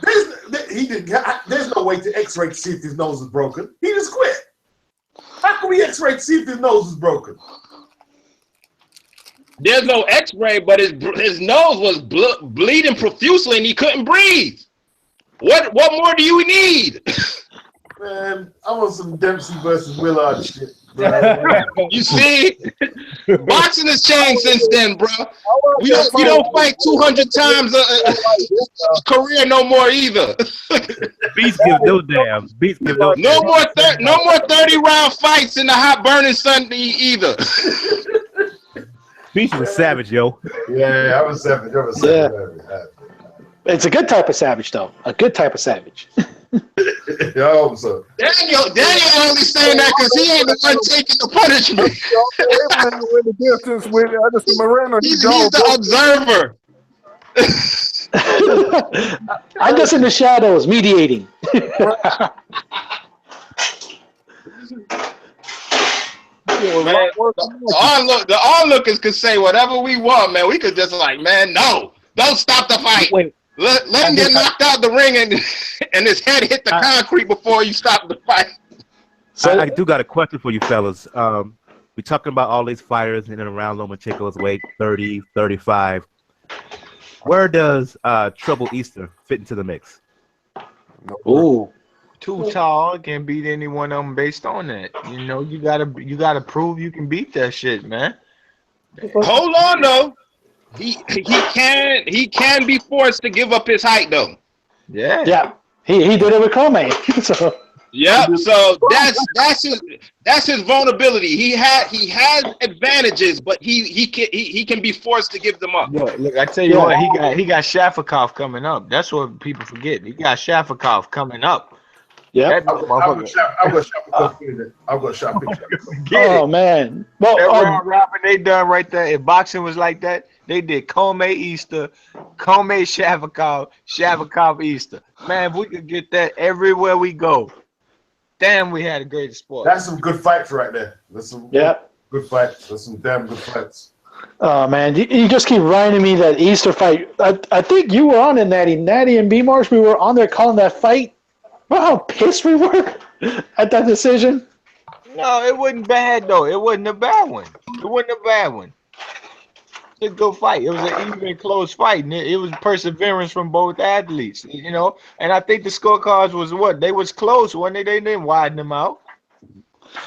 there's no way to x-ray to see if his nose is broken. He just quit. How can we x-ray to see if his nose is broken? There's no x-ray, but his nose was bleeding profusely and he couldn't breathe. What more do you need? Man, I want some Dempsey versus Willard shit. You see, boxing has changed since then, bro. We don't fight 200 times a career no more either. Beats give no damn. Beats give no. No more 30-round fights in the hot burning sun either. Beats is a savage, yo. Yeah, I'm a savage. Yeah. It's a good type of savage, though. A good type of savage. Yeah, I hope so. Daniel only saying that because he ain't the one taking the punishment. He's the observer. I'm just in the shadows, mediating. Man, the onlookers could say whatever we want, man. We could just no, don't stop the fight. Wait. Let him get knocked out the ring and his head hit the concrete before you stop the fight. So I do got a question for you fellas. We're talking about all these fighters in and around Lomachenko's weight, 30, 35. Where does Trouble Easter fit into the mix? Ooh, too tall. Can't beat any one of them based on that. You know, you gotta prove you can beat that shit, man. Hold on though. He can be forced to give up his height though. Yeah. He did it with Comey. So. Yep. So that's his vulnerability. He has advantages, but he can be forced to give them up. Look, I tell you what, he got Shafikov coming up. That's what people forget. He got Shafikov coming up. Yeah. I've got Shafikov. Oh man. Well, that round robin they done right there. If boxing was like that, they did Comey Easter, Comey Shafikov, Shafikov Easter. Man, if we could get that everywhere we go, damn, we had a great sport. That's some good fights right there. That's some good fights. That's some damn good fights. Oh man, you just keep reminding me that Easter fight. I think you were on it, Natty and B-Marsh. We were on there calling that fight. Remember how pissed we were at that decision? No, it wasn't bad though. It wasn't a bad one. It's a good fight. It was an even close fight. And it was perseverance from both athletes, you know. And I think the scorecards was what? They was close, when they didn't widen them out.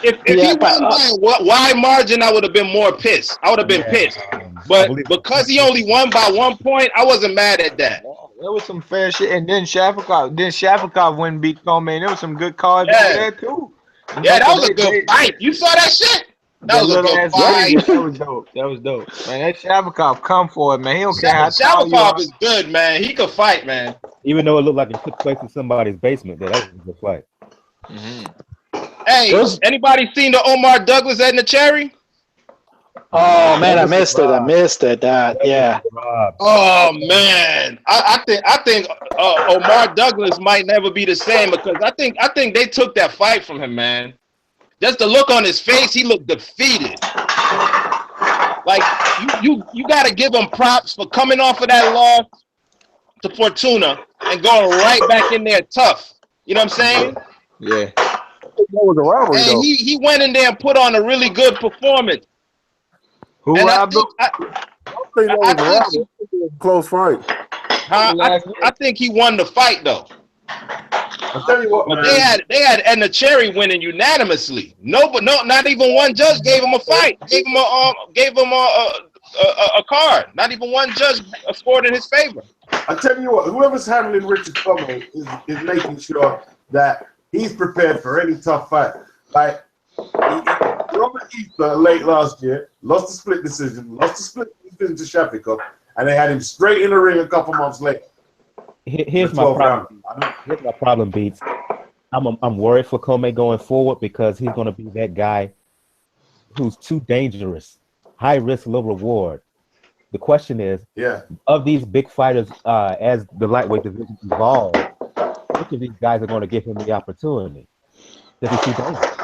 If he won by a wide margin, I would have been more pissed. I would have been pissed. But because he only won by 1 point, I wasn't mad at that. There was some fair shit. And then Shafikov went and beat Comey. And there was some good cards over there too. Yeah, that was a good fight. You saw that shit? That was a good fight. That was dope. Man, that Shafikov come for it, man. He don't care how tall you Shafikov are. is good, man. He could fight, man. Even though it looked like it took place in somebody's basement, that was a good fight. Hey, anybody seen the Omar Douglas and the Cherry? Oh man, I missed it. Yeah. Oh man, I think Omar Douglas might never be the same because I think they took that fight from him, man. Just the look on his face, he looked defeated. Like you got to give him props for coming off of that loss to Fortuna and going right back in there tough. You know what I'm saying? Yeah. And he went in there and put on a really good performance. Who and robbed him? Close fight. I think he won the fight though. I'll tell you what, But man. they had Edna Cherry winning unanimously. No, not even one judge gave him a fight. Gave him a card. Not even one judge scored in his favor. I tell you what, whoever's handling Richard Commey is making sure that he's prepared for any tough fight. Like Robert Easter late last year lost a split decision to Shafikov, and they had him straight in the ring a couple months later. Here's my problem. Here's my problem, Beats. I'm worried for Commey going forward because he's going to be that guy who's too dangerous, high risk, low reward. The question is, of these big fighters, as the lightweight division evolves, which of these guys are going to give him the opportunity? Does he see dangerous?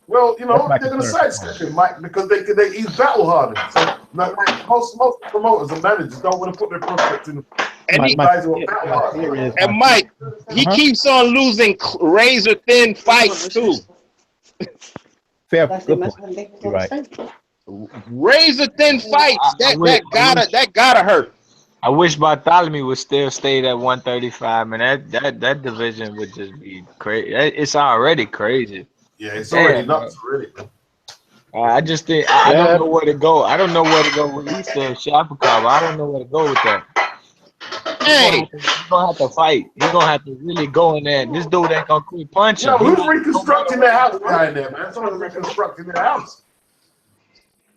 Well, you know, they're going to sidestep him, Mike, because he's battle hardened. So most promoters and managers don't want to put their prospects in. And Mike, he keeps on losing razor thin fights too. Fair, good point. You're right. Razor thin fights that gotta hurt. I wish Bartholomew would still stay at 135, man. That division would just be crazy. It's already crazy. Yeah, it's already nuts already. I just think I don't know where to go. I don't know where to go with Easter and Shafikov. I don't know where to go with that. Hey, he's gonna have to fight. He's gonna have to really go in there. This dude ain't gonna quit punching. No, who's reconstructing their house behind there, man? Someone's reconstructing their house.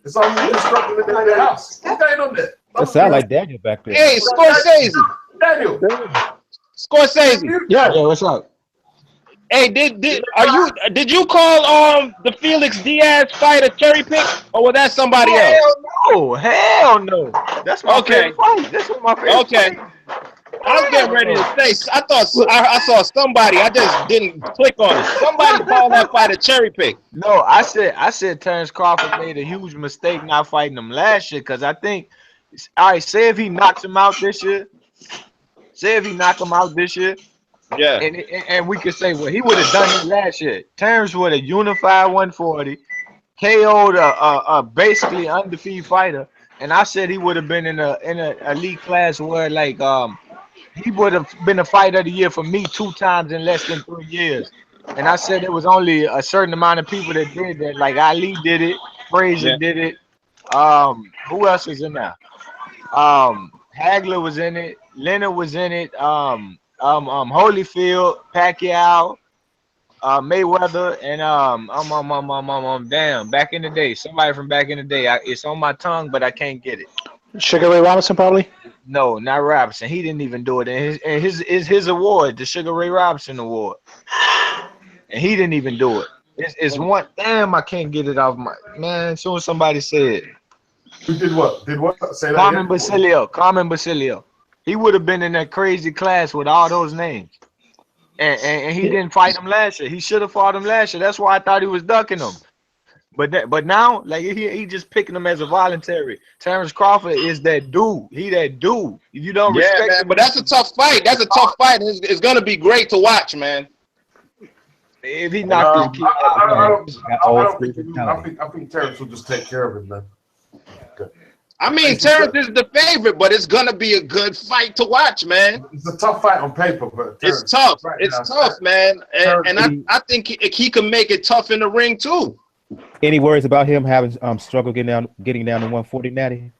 It's all reconstructing their house. What's going on there? That sound like Daniel back there. Hey, Scorsese. Daniel. Scorsese. Yeah, what's up? Hey, did you call the Felix Diaz fight a cherry pick, or was that somebody else? Hell no. That's my favorite fight. That's what my favorite fight. I was getting ready to say. I thought I saw somebody. I just didn't click on it. Somebody called that fight a cherry pick. No, I said Terrence Crawford made a huge mistake not fighting him last year because I think. All right, say if he knocks him out this year. Yeah. And we could say, well, he would have done it last year. Terrence would have unified 140, KO'd a basically undefeated fighter, and I said he would have been in a elite class where like he would have been a fighter of the year for me 2 times in less than 3 years. And I said there was only a certain amount of people that did that. Like Ali did it, Frazier did it. Who else is in there? Hagler was in it, Leonard was in it, Holyfield, Pacquiao, Mayweather, and damn, back in the day, somebody from back in the day. It's on my tongue, but I can't get it. Sugar Ray Robinson, probably. No, not Robinson. He didn't even do it. And his award, the Sugar Ray Robinson Award, and he didn't even do it. It's one. Damn, I can't get it off my man. As soon as somebody said. Who did what? Say that Carmen Basilio. He would have been in that crazy class with all those names. And he didn't fight him last year. He should have fought him last year. That's why I thought he was ducking him. But now, like he just picking him as a voluntary. Terrence Crawford is that dude. He that dude. If you don't respect him, but that's a tough fight. It's gonna be great to watch, man. If he knocked his kid I think Terrence will just take care of him, man. I mean, Terrence is the favorite, but it's gonna be a good fight to watch, man. It's a tough fight on paper, but Terrence, it's tough. It's tough, man. And I think he can make it tough in the ring too. Any worries about him having struggle getting down to 140, Natty?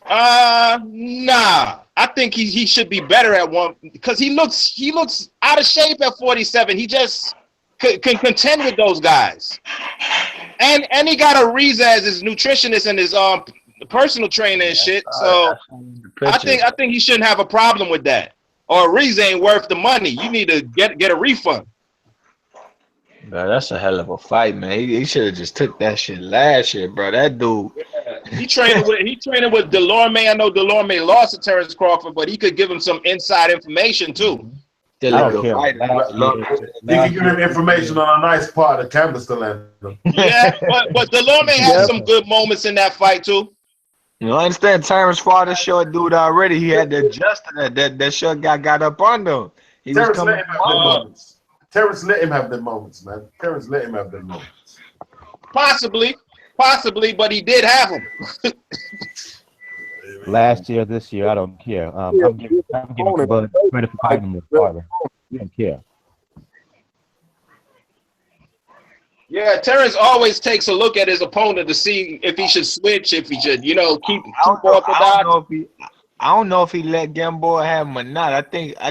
Nah. I think he should be better at one because he looks out of shape at 47. He just can contend with those guys, and he got a reason as his nutritionist and his personal trainer and shit. So I think he shouldn't have a problem with that. or Ariza ain't worth the money. You need to get a refund. Bro, that's a hell of a fight, man. He should have just took that shit last year, bro. That dude. He training with Delorme. I know Delorme lost to Terrence Crawford, but he could give him some inside information too. Still I a don't good care. fighter. He can give him information on a nice part of the canvas to land. Yeah, but Delorme had some good moments in that fight too. You understand? Terrence fought a short dude already. He had to adjust to that. That short guy got up under him. He was Terrence coming let him have them moments. Terrence let him have them moments, man. Terrence let him have them moments. Possibly, but he did have them. Last year, this year, I don't care. I'm giving Bud credit for fighting him harder. I don't care. Yeah, Terrence always takes a look at his opponent to see if he should switch, if he should, keep orthodox. I don't know if he let Gamboa have him or not. I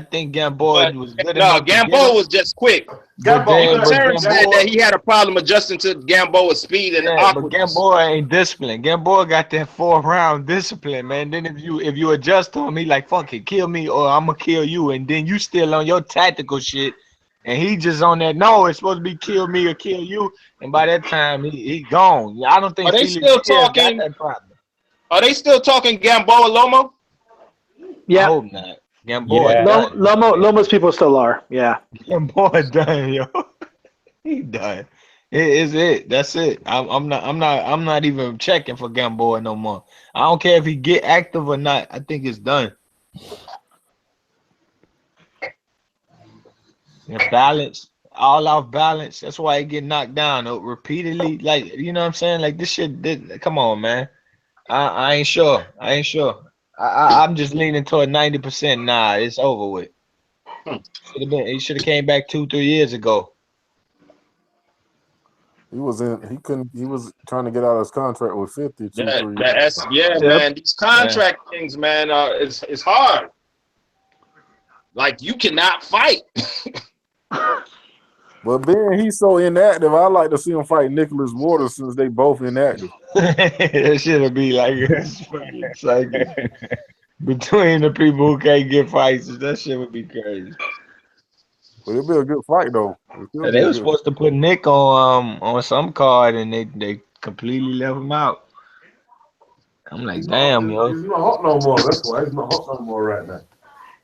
think Gamboa was good enough. No, Gamboa was just quick. Terrence said that he had a problem adjusting to Gamboa's speed and awkwardness. But Gamboa ain't disciplined. Gamboa got that 4-round discipline, man. Then if you adjust to him, he like, fuck it, kill me or I'm gonna kill you, and then you still on your tactical shit, and he just on that. No, it's supposed to be kill me or kill you, and by that time he gone. I don't think. Are they still talking? Are they still talking Gamboa Lomo? Yeah. I hope not. Gamboa done. Loma's people still are. Yeah. Gamboa done, yo. He done. Is it? That's it. I'm not even checking for Gamboa no more. I don't care if he get active or not. I think it's done. Balance, all off balance. That's why he get knocked down repeatedly. Like, you know what I'm saying? Like this shit. Come on, man. I ain't sure. I'm just leaning toward 90%. Nah, it's over with. He should have came back 2-3 years ago. He was trying to get out of his contract with 50. Man. These contract things, man, it's hard. Like you cannot fight. But being he's so inactive, I like to see him fight Nicholas Waters since they both inactive. That should be like it's like between the people who can't get fights, that shit would be crazy. But it'd be a good fight though. They were supposed to put Nick on some card and they completely left him out. I'm like, damn, yo. He's not hot no more. That's why he's not hot no more right now.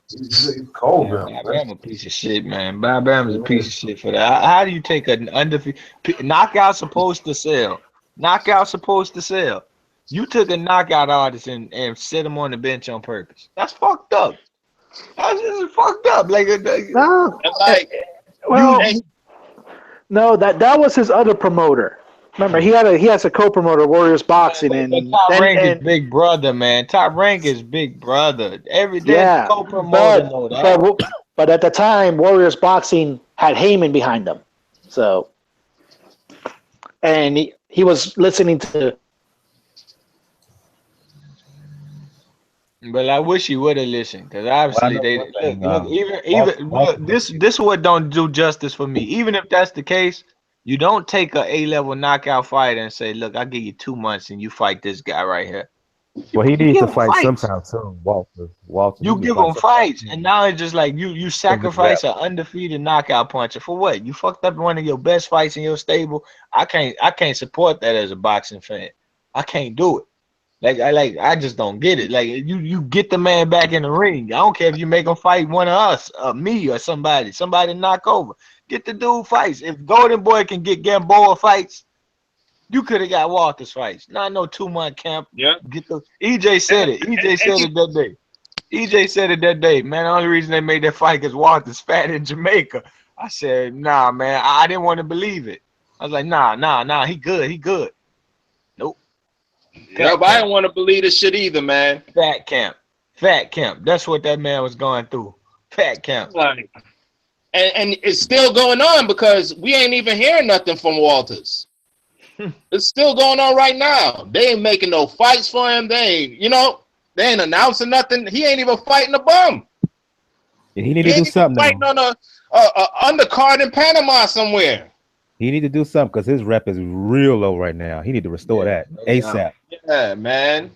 He's cold now. Bam a piece of shit, man. Bam is a piece of shit for that. How do you take an undefeated knockout supposed to sell? Knockout supposed to sell. You took a knockout artist and set him on the bench on purpose. That's fucked up. That's just fucked up. Like no, no, that was his other promoter. Remember, he has a co-promoter, Warriors Boxing, and Top Rank is Big Brother, man. Top Rank is Big Brother. Every day, co-promoter. But at the time, Warriors Boxing had Heyman behind them, so and he was listening to. But I wish he would have listened, because obviously this what don't do justice for me. Even if that's the case. You don't take a A-level knockout fighter and say, look, I'll give you 2 months and you fight this guy right here. Well, he needs to fight sometime soon, Walter. You give him fights, and now it's just like you sacrifice an undefeated knockout puncher for what? You fucked up one of your best fights in your stable. I can't support that as a boxing fan. I can't do it. I just don't get it. Like you get the man back in the ring. I don't care if you make him fight one of us, me or somebody knock over. Get the dude fights. If Golden Boy can get Gamboa fights, you could have got Walters fights. Not no 2-month camp. Yeah. Get the EJ said it. EJ said it that day. EJ said it that day. Man, the only reason they made that fight because Walter's fat in Jamaica. I said, nah, man. I didn't want to believe it. I was like, nah. He good. Nope. Yeah, but I didn't want to believe this shit either, man. Fat camp. That's what that man was going through. Fat camp. Like, and it's still going on because we ain't even hearing nothing from Walters. It's still going on right now. They ain't making no fights for him. They ain't announcing nothing. He ain't even fighting a bum. Yeah, he need to do something. Fighting on a undercard in Panama somewhere. He need to do something because his rep is real low right now. He need to restore that ASAP. Yeah, man.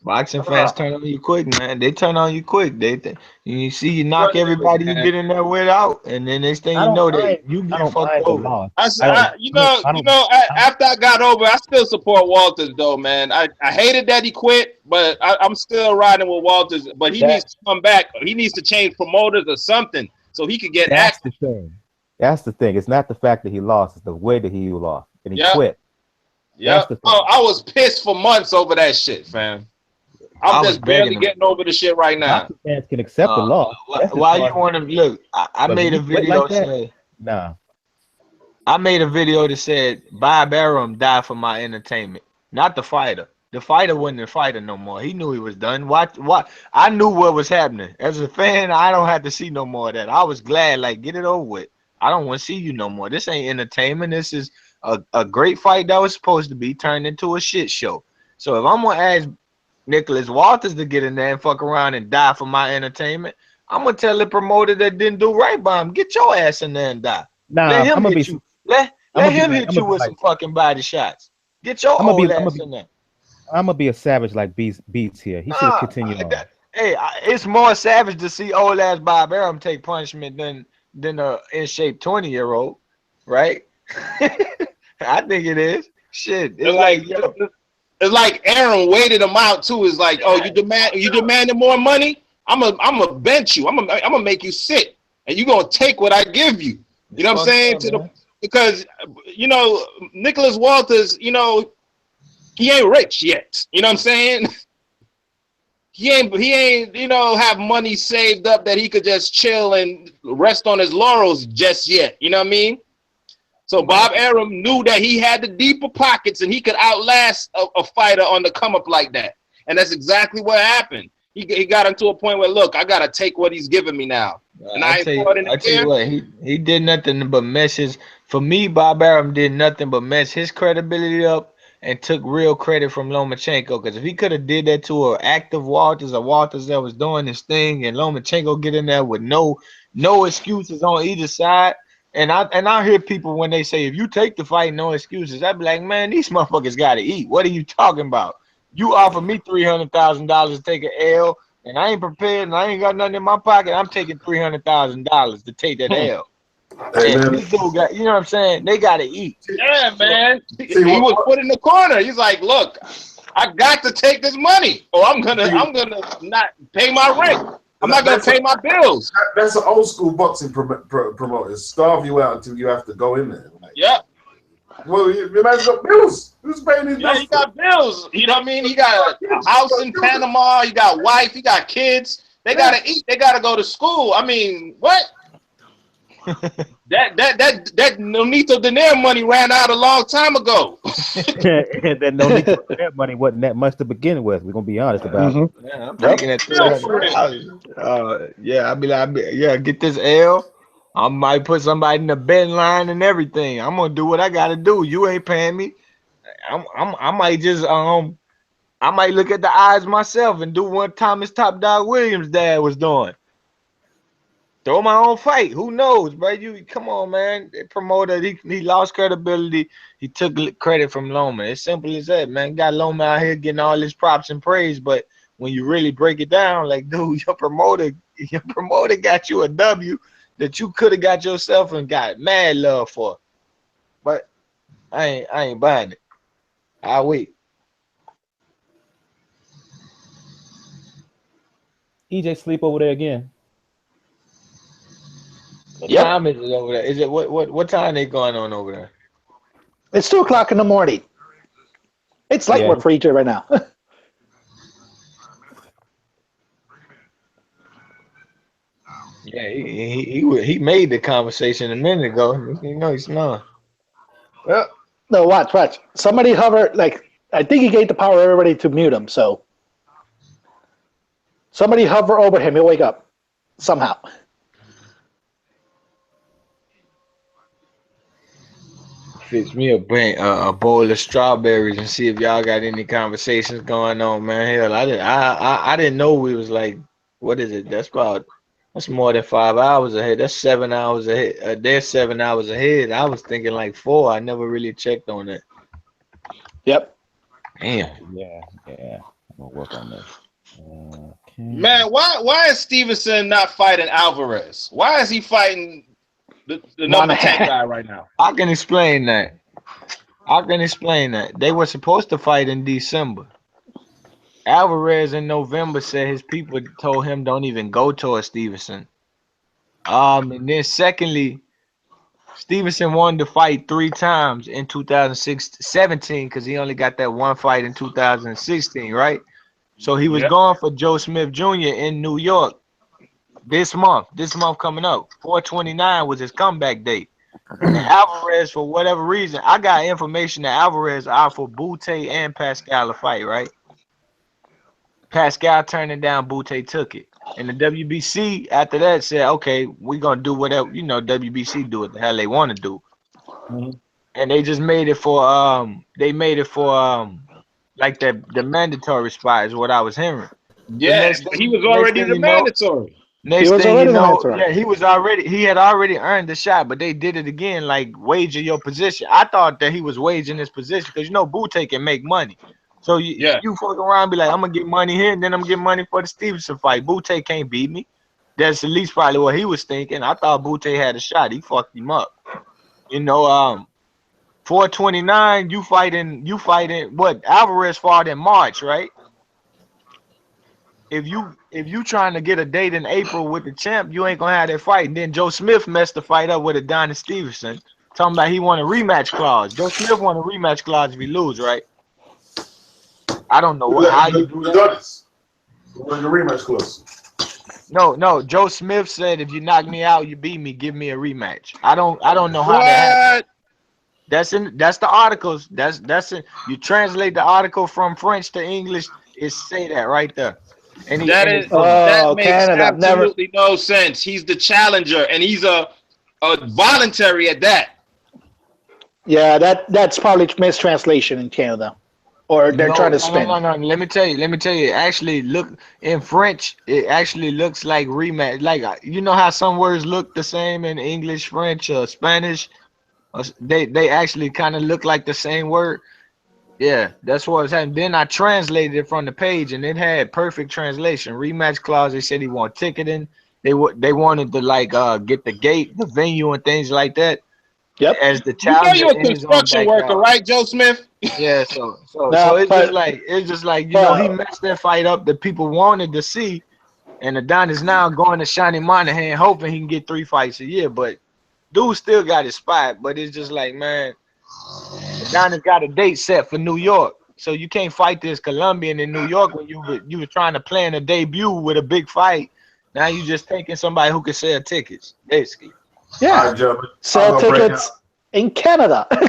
Boxing fans turn on you quick, man. They turn on you quick. You see you knock everybody you get in there with out, and then next thing you know that you I get don't fucked mind the over. loss. After I got over, I still support Walters though, man. I hated that he quit, but I'm still riding with Walters. But he needs to come back. He needs to change promoters or something so he could get That's active. the thing. That's the thing. It's not the fact that he lost; it's the way that he lost, and he quit. Yeah. That's the thing. Oh, I was pissed for months over that shit, fam. I'm just barely getting over the shit right now. Boxing fans can accept the loss. Why you want to look? I made a video like saying, nah. I made a video that said Bob Arum died for my entertainment, not the fighter. The fighter wasn't the fighter no more. He knew he was done. What? I knew what was happening. As a fan, I don't have to see no more of that. I was glad, like, get it over with. I don't want to see you no more. This ain't entertainment. This is a great fight that was supposed to be turned into a shit show. So if I'm gonna ask Nicholas Walters to get in there and fuck around and die for my entertainment, I'm gonna tell the promoter that didn't do right by him, get your ass in there and die. Nah, Let him hit you. Let him hit you with some fucking body shots. Get your old ass in there. I'm gonna be a savage like Beats here. He should have continued on. It's more savage to see old ass Bob Arum take punishment than a in shape 20-year-old, right? I think it is. Shit, it's like Aaron waited him out too. It's like, oh, you demanded more money. I'm a bench you. I'm gonna make you sit, and you gonna take what I give you. You know what I'm saying? Because Nicholas Walters, he ain't rich yet. You know what I'm saying? He ain't have money saved up that he could just chill and rest on his laurels just yet. You know what I mean? So Bob Arum knew that he had the deeper pockets and he could outlast a fighter on the come up like that. And that's exactly what happened. He got him to a point where, look, I got to take what he's giving me now. And I tell you what, he did nothing but mess his, for me, Bob Arum did nothing but mess his credibility up and took real credit from Lomachenko. Because if he could have did that to an active Walters or Walters that was doing his thing and Lomachenko get in there with no excuses on either side. And I hear people when they say, if you take the fight, no excuses, I'd be like, man, these motherfuckers got to eat. What are you talking about? You offer me $300,000 to take an L, and I ain't prepared, and I ain't got nothing in my pocket. I'm taking $300,000 to take that L. And these dudes got, you know what I'm saying? They got to eat. Yeah, man. He was put in the corner. He's like, look, I got to take this money, or I'm gonna not pay my rent. I'm not gonna pay my bills. That's an old school boxing promoter. Starve you out until you have to go in there. Like, yeah. Well, the man's got bills. Who's paying his bills? Yeah, he got bills. You know what I mean? He got a house in Panama. He got wife. He got kids. They gotta eat. They gotta go to school. I mean, what? that Nonito Donaire money ran out a long time ago. That Nonito Donaire money wasn't that much to begin with. We're gonna be honest about it. Yeah, I'm taking that $300. Yeah, I'd be like, get this L. I might put somebody in the betting line and everything. I'm gonna do what I gotta do. You ain't paying me. I might just I might look at the odds myself and do what Thomas Top Dog Williams' dad was doing. Throw my own fight. Who knows, bro? You come on, man. The promoter, he lost credibility. He took credit from Loma. It's simple as that, man. Got Loma out here getting all his props and praise, but when you really break it down, like, dude, your promoter got you a W that you could have got yourself and got mad love for. But I ain't buying it. I'll wait. EJ sleep over there again. What time is it over there? Is it what time they going on over there? It's 2:00 in the morning. It's light work for EJ right now. Yeah, he made the conversation a minute ago. You know he's not. Well, no, watch. Somebody hover, like, I think he gave the power to everybody to mute him, so somebody hover over him, he'll wake up somehow. Fix me a bowl of strawberries and see if y'all got any conversations going on, man. Hell, I didn't know we was like, what is it? That's more than 5 hours ahead. That's 7 hours ahead. They're 7 hours ahead. I was thinking like 4. I never really checked on that. Yep. Damn. Yeah. We'll work on this. Okay. Man, why is Stevenson not fighting Alvarez? Why is he fighting the number 10 guy right now? I can explain that. They were supposed to fight in December. Alvarez in November said his people told him don't even go towards Stevenson. And then secondly, Stevenson wanted to fight 3 times in 2017 because he only got that one fight in 2016, right? So he was going for Joe Smith Jr. in New York this month coming up. 4/29 was his comeback date. And Alvarez, for whatever reason, I got information that Alvarez out for Butte and Pascal to fight, right? Pascal turned it down, Butte took it. And the WBC after that said, okay, we're gonna do whatever, WBC do what the hell they want to do. And they just made it for like the mandatory spot is what I was hearing. Yeah, he was already the mandatory. Next thing you know, he had already earned the shot, but they did it again, like wager your position. I thought that he was waging his position because Butte can make money. So you fuck around and be like, I'm gonna get money here, and then I'm gonna get money for the Stevenson fight. Butte can't beat me. That's at least probably what he was thinking. I thought Butte had a shot. He fucked him up. 4/29, you fighting what? Alvarez fought in March, right? If you trying to get a date in April with the champ, you ain't gonna have that fight. And then Joe Smith messed the fight up with Adonis Stevenson, talking about he want a rematch clause. Joe Smith want a rematch clause if he lose, right? I don't know how you do that. The rematch clause. No. Joe Smith said if you knock me out, you beat me, give me a rematch. I don't know how that happened. That's the articles. That's it. You translate the article from French to English, it say that right there. And that makes absolutely no sense. He's the challenger, and he's a voluntary at that. Yeah, that's probably mistranslation in Canada, or they're trying to spin. No. Let me tell you. Actually, look in French. It actually looks like rematch. Like how some words look the same in English, French, or Spanish. They actually kind of look like the same word. Yeah, that's what was happening. Then I translated it from the page, and it had perfect translation. Rematch clause. They said he want ticketing. They wanted to get the gate, the venue, and things like that. Yep. As the challenger, you're a construction worker, right, Joe Smith? Yeah. So it's just like he messed that fight up that people wanted to see, and Adonis now going to Shiny Monahan, hoping he can get 3 fights a year. But dude still got his spot. But it's just like, man, Adonis got a date set for New York, so you can't fight this Colombian in New York when you were trying to plan a debut with a big fight. Now you just taking somebody who can sell tickets, basically. Yeah, sell tickets in Canada. All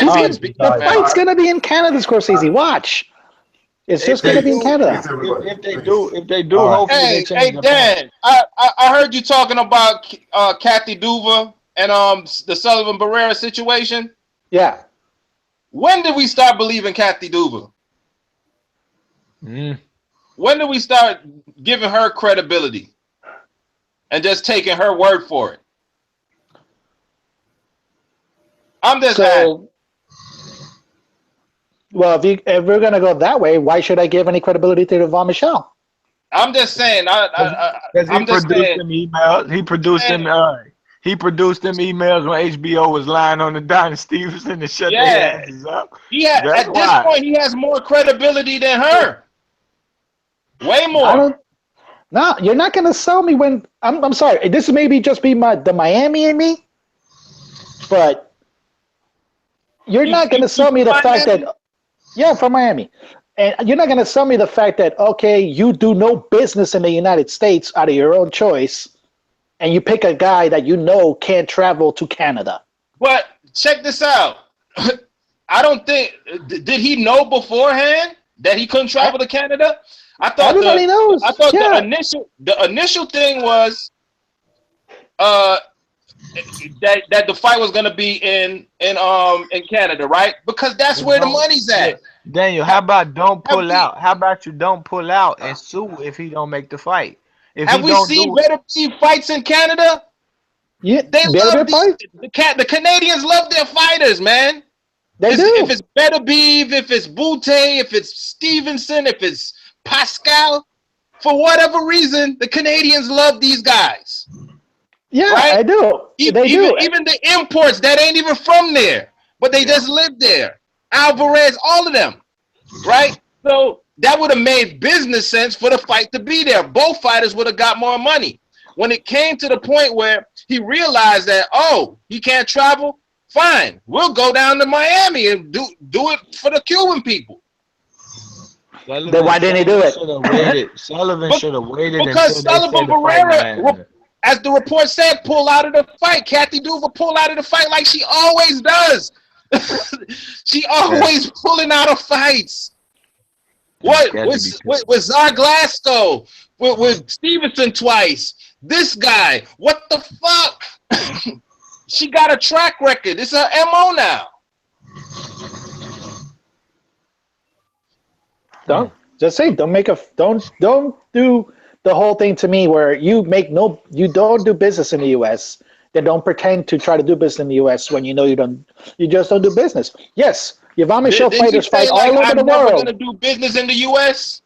right, the fight's gonna be in Canada, Scorsese. Watch, it's just gonna be in Canada. If they do, hopefully they change the Dan, I heard you talking about Kathy Duva and the Sullivan Barrera situation. Yeah. When did we start believing Kathy Duva? When did we start giving her credibility and just taking her word for it? I'm just asking. Well, if we're gonna go that way, why should I give any credibility to Vasyl? I'm just saying. I'm just saying. He produced them. He produced them emails when HBO was lying on the Don Stevenson and shut their asses up. At this point, he has more credibility than her. Way more. No, you're not gonna sell me when I'm sorry. This may just be the Miami in me, but you're not gonna sell me the fact that from Miami, and you're not gonna sell me the fact that you do no business in the United States out of your own choice. And you pick a guy that can't travel to Canada. But check this out. I don't think did he know beforehand that he couldn't travel to Canada? I thought everybody knows. I thought the initial thing was that the fight was gonna be in Canada, right? Because that's where the money's at. Daniel, how about don't pull out? How about you don't pull out and sue if he don't make the fight? Have we seen better fights in Canada? Yeah, they love the Canadians love their fighters, man. They do. If it's Beterbiev, if it's Boutte, if it's Stevenson, if it's Pascal, for whatever reason, the Canadians love these guys. Yeah, right? I do. They do. Even the imports that ain't even from there, but they just live there. Alvarez, all of them, right? So that would have made business sense for the fight to be there. Both fighters would have got more money. When it came to the point where he realized that, oh, he can't travel, fine, we'll go down to Miami and do it for the Cuban people. Then why didn't he do it? Sullivan should have waited because Sullivan Barrera, as the report said, pull out of the fight. Kathy Duva pull out of the fight like she always does. She always pulling out of fights. What with Czar Glasgow, with Stevenson twice. This guy, what the fuck? She got a track record. It's her MO now. Don't do the whole thing to me where you don't do business in the U.S. Then don't pretend to try to do business in the U.S. when you know you just don't do business. Yes, Yvan Michel fighters fight all over the world. Going to do business in the U.S.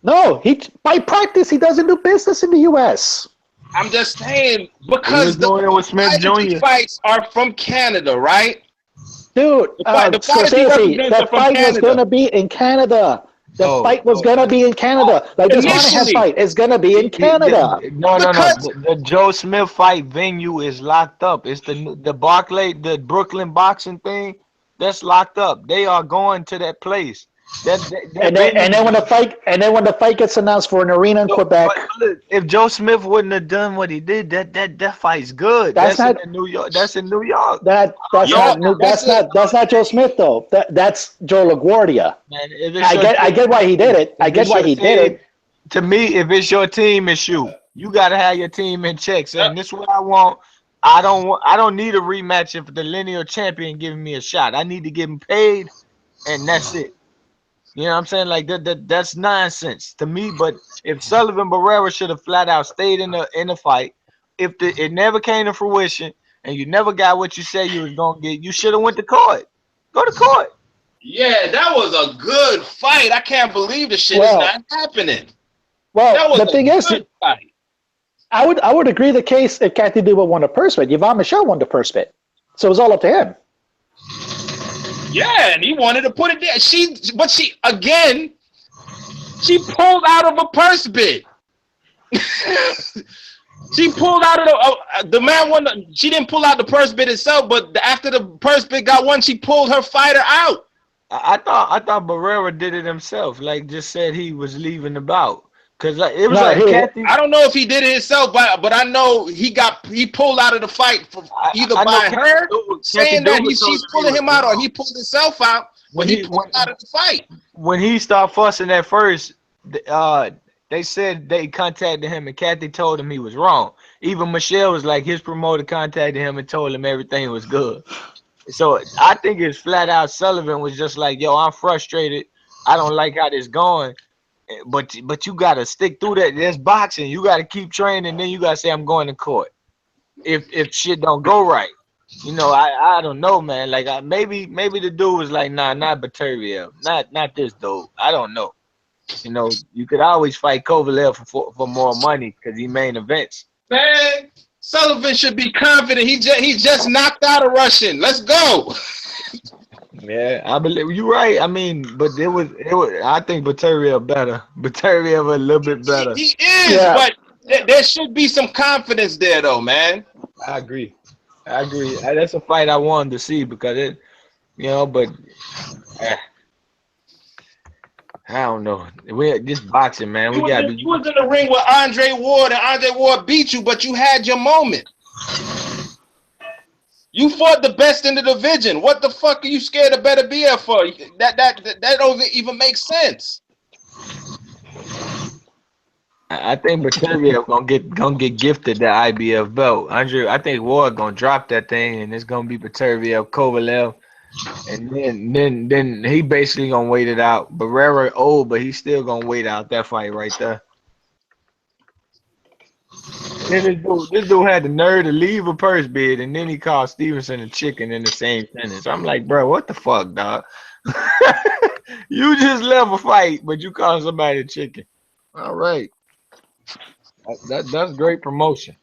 No, by practice he doesn't do business in the U.S. I'm just saying because the fights are from Canada, right? Dude, the fight was going to be in Canada. The fight was going to be in Canada. Like this Monahan fight is going to be in Canada. No. The Joe Smith fight venue is locked up. It's the Barclay, the Brooklyn boxing thing. That's locked up. They are going to that place. And then when the fight gets announced for an arena in Quebec. If Joe Smith wouldn't have done what he did, that fight's good. That's in New York. That's in New York. That's not Joe Smith though. That's Joe LaGuardia. Man, I get why he did it. I get why he did it. To me, if it's your team, it's you. You gotta have your team in check. And this is what I want. I don't need a rematch if the lineal champion giving me a shot. I need to get him paid, and that's it. You know what I'm saying? Like that's nonsense to me. But if Sullivan Barrera should have flat out stayed in the fight, if it never came to fruition and you never got what you said you was gonna get, you should have went to court. Go to court. Yeah, that was a good fight. I can't believe the shit is not happening. Well, the thing is, fight. I would agree the case if Kathy Duva won the purse bid. Yvan Michel won the purse bid, so it was all up to him. Yeah, and he wanted to put it there. She pulled out of a purse bid. She pulled out of the man won. She didn't pull out the purse bid itself, but after the purse bid got won, she pulled her fighter out. I thought Barrera did it himself. Like just said he was leaving the bout. Cause it was Kathy. I don't know if he did it himself, but I know he pulled out of the fight either by her saying that she's pulling him out, or he pulled himself out when he pulled out of the fight. When he started fussing at first, they said they contacted him and Kathy told him he was wrong. Even Michelle was like his promoter contacted him and told him everything was good. So I think it's flat out Sullivan was just like, yo, I'm frustrated. I don't like how this going. But you gotta stick through that. There's boxing. You gotta keep training. Then you gotta say I'm going to court. If shit don't go right, you know. I don't know, man. Like maybe the dude was like, nah, not Petrov, not this dude. I don't know. You know, you could always fight Kovalev for more money because he main events. Man, Sullivan should be confident. He just knocked out a Russian. Let's go. Yeah, I believe you're right. I mean, but it was. I think Petrov better. Petrov a little bit better. He is, but there should be some confidence there, though, man. I agree. That's a fight I wanted to see because it, you know, but I don't know. This boxing, man. You was in the ring with Andre Ward, and Andre Ward beat you, but you had your moment. You fought the best in the division. What the fuck are you scared of Beterbiev for? That don't even make sense. I think Petrov gonna get gifted the IBF belt. I think Ward gonna drop that thing, and it's gonna be Petrov Kovalev, and then he basically gonna wait it out. Barrera old, but he's still gonna wait out that fight right there. Then this dude had the nerve to leave a purse bid, and then he called Stevenson a chicken in the same sentence. I'm like, bro, what the fuck, dog? You just left a fight, but you call somebody a chicken. All right, that's great promotion.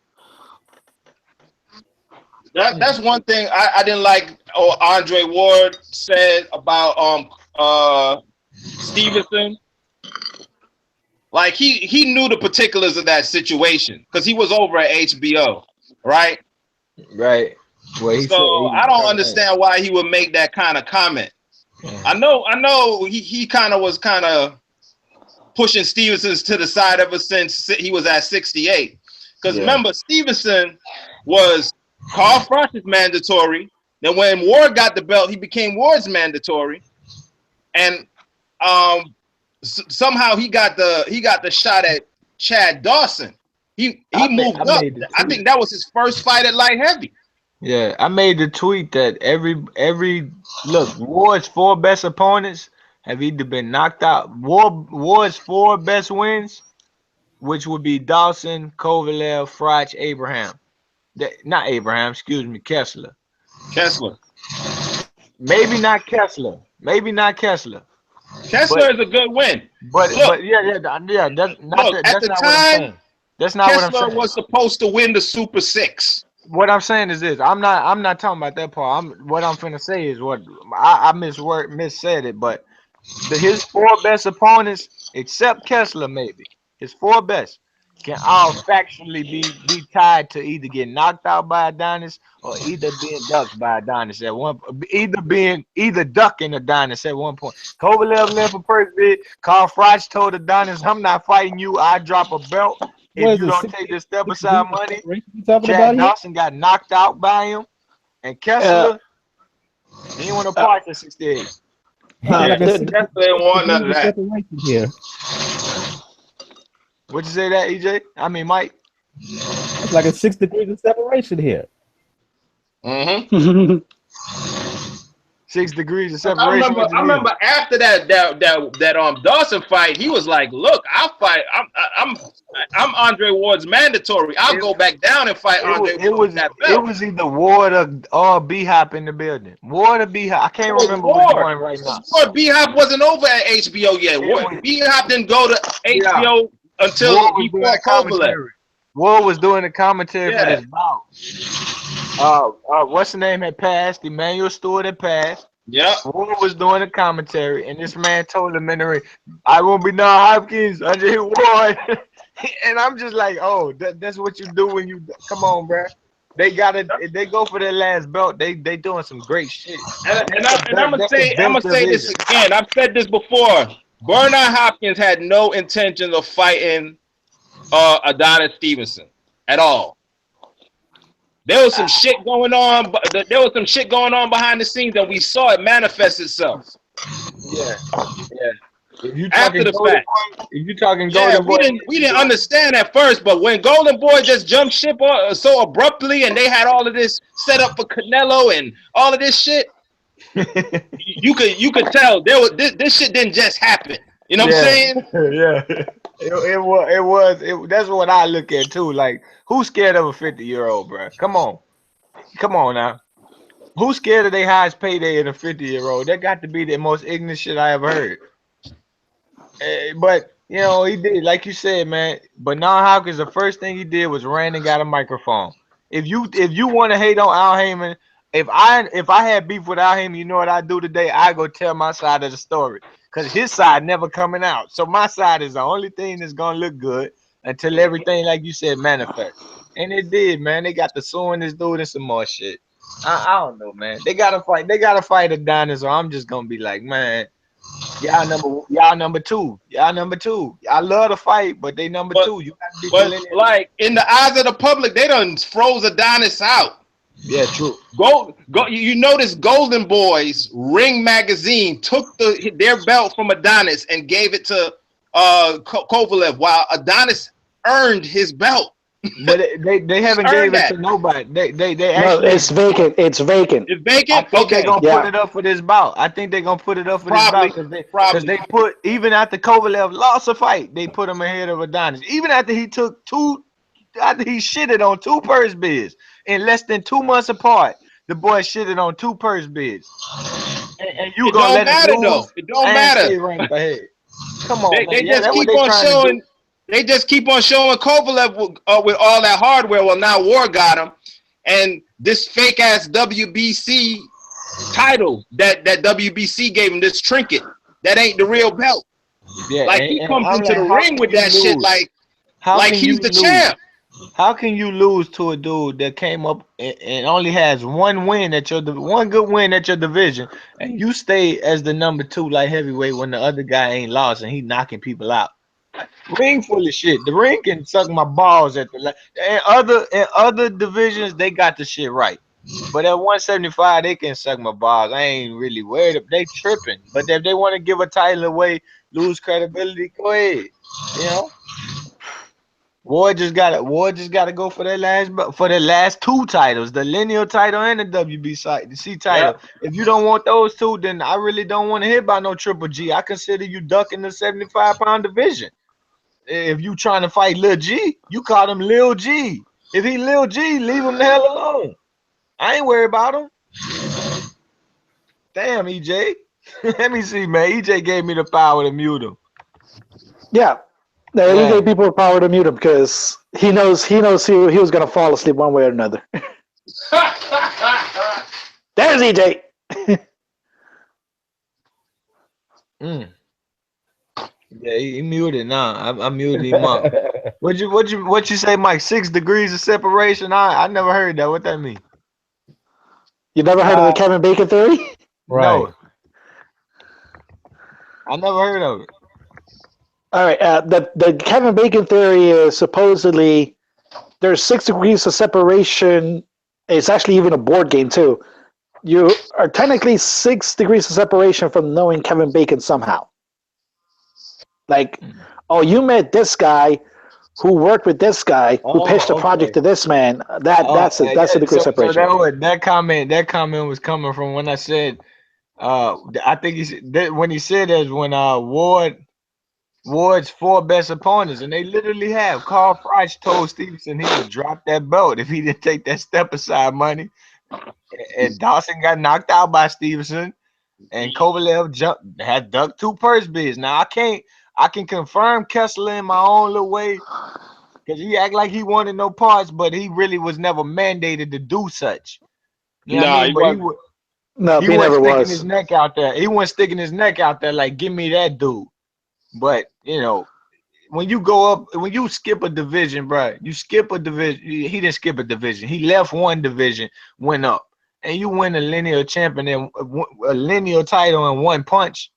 That's one thing I didn't like. Andre Ward said about Stevenson. Like he knew the particulars of that situation because he was over at HBO, right? Right. Well, So I don't understand why he would make that kind of comment. Yeah. I know he kind of was pushing Stevenson's to the side ever since he was at 68. Because remember, Stevenson was Carl Froch's mandatory. Then when Ward got the belt, he became Ward's mandatory, and somehow he got the shot at Chad Dawson. He moved up. I think that was his first fight at light heavy. Yeah, I made the tweet that every look, Ward's 4 best opponents have either been knocked out. Ward's 4 best wins, which would be Dawson, Kovalev, Froch, Abraham. Not Abraham, excuse me, Kessler. Maybe not Kessler. Kessler is a good win. But yeah, that's not at the not time, what I'm saying. That's not what I'm Kessler saying. was supposed to win the Super 6. What I'm saying is this. I'm not talking about that part. What I'm finna say is what I missaid it, but his 4 best opponents, except Kessler, maybe his 4 best, can all factually be tied to either getting knocked out by Adonis or either being ducked by Adonis at one, either ducking Adonis at one point. Kovalev left a first bid. Carl Froch told Adonis, "I'm not fighting you. I drop a belt if you don't take this step aside money." Chad Dawson got knocked out by him, and Kessler he didn't want to part in 68. Kessler didn't want none of that. Here. What'd you say that, EJ? I mean, Mike. It's like a 6 degrees of separation here. 6 degrees of separation. I remember after that Dawson fight, he was like, "Look, I'll fight. I'm Andre Ward's mandatory. I'll go back down and fight Andre Ward." It was either Ward or B-Hop in the building. Ward or B-Hop. I can't remember which one right now. Ward, B-Hop wasn't over at HBO yet. B-Hop didn't go to HBO until he fought Kovalev. Ward was doing the commentary for this bout. What's the name had passed? Emmanuel Stewart had passed. Yeah. Ward was doing the commentary, and this man told him in the ring, "I won't be now Hopkins under his Ward." And I'm just like, oh, that's what you do when you come on, bro. They go for their last belt. They doing some great shit. And I'm gonna say this again. I've said this before. Bernard Hopkins had no intention of fighting Adonis Stevenson at all. There was some shit going on. There was some shit going on behind the scenes, and we saw it manifest itself. Yeah. After the fact, if you talking Golden Boy, we didn't understand at first, but when Golden Boy just jumped ship so abruptly, and they had all of this set up for Canelo and all of this shit, you could tell this shit didn't just happen. You know what I'm saying? Yeah. It was. That's what I look at too. Like, who's scared of a 50-year-old, bro? Come on now. Who's scared of their highest payday in a 50-year-old? That got to be the most ignorant shit I ever heard. But you know, he did, like you said, man. But Bernard Hopkins, the first thing he did was ran and got a microphone. If you want to hate on Al Heyman, if I had beef with Al Heyman, you know what I do today? I go tell my side of the story. Because his side never coming out. So my side is the only thing that's going to look good until everything, like you said, manifests. And it did, man. They got to suing this dude and some more shit. I don't know, man. They got to fight. They got to fight Adonis, or I'm just going to be like, man, y'all number two. Y'all love to fight, but they number 2. You got to be like, in the eyes of the public, they done froze Adonis out. Yeah, true. You notice Golden Boys Ring Magazine took their belt from Adonis and gave it to Kovalev, while Adonis earned his belt. But they haven't gave it to nobody. They actually, no, it's vacant. It's vacant. It's vacant. I think they're gonna put it up for this bout. I think they're gonna put it up for this bout because they put, even after Kovalev lost a fight, they put him ahead of Adonis. Even after he took 2 he shitted on 2 purse bids in less than 2 months apart. The boy shitted on 2 purse bids, and you It gonna don't let him matter lose though. It don't and matter. stay ranked ahead? Come on, man. They Yeah, just that's what keep they on trying to showing. do. They just keep on showing Kovalev with all that hardware. Well, now War got him, and this fake ass WBC title that WBC gave him, this trinket that ain't the real belt. Yeah, Like he and comes I'm into like, the how ring can with you that shit lose? like he's the champ. How can you lose to a dude that came up and only has one win at one good win at your division, and you stay as the number 2 light heavyweight when the other guy ain't lost and he knocking people out? Ring full of shit. The ring can suck my balls at the and other divisions they got the shit right, but at 175 they can suck my balls. I ain't really worried. They tripping, but if they want to give a title away, lose credibility, go ahead. You know. Ward just gotta go for their last 2 titles, the lineal title and the WBC title. Yep. If you don't want those 2, then I really don't want to hit by no Triple G. I consider you ducking the 75-pound division. If you trying to fight Lil G, you call him Lil G. If he Lil G, leave him the hell alone. I ain't worried about him. Damn, EJ. Let me see, man. EJ gave me the power to mute him. Yeah. No, he gave people the power to mute him because he knows he was gonna fall asleep one way or another. There's EJ. Yeah, he muted now. I muted him up. What you say, Mike? 6 degrees of separation? I never heard that. What that mean? You never heard of the Kevin Bacon theory? Right. No. I never heard of it. All right. The Kevin Bacon theory is supposedly there's 6 degrees of separation. It's actually even a board game too. You are technically 6 degrees of separation from knowing Kevin Bacon somehow. Like, oh, you met this guy who worked with this guy who pitched a project to this man. That's a degree of separation. So that comment was coming from when I said I think he said when he said that when Ward's 4 best opponents, and they literally have. Carl Froch told Stevenson he would drop that belt if he didn't take that step aside money. And Dawson got knocked out by Stevenson, and Kovalev had ducked 2 purse bids. Now I can confirm Kessler in my own little way because he act like he wanted no parts, but he really was never mandated to do such. You know what I mean? But he wasn't sticking his neck out there. He wasn't sticking his neck out there like, give me that dude. But, you know, when you skip a division, bro, you skip a division. He didn't skip a division. He left one division, went up. And you win a lineal champion and a lineal title in 1 punch.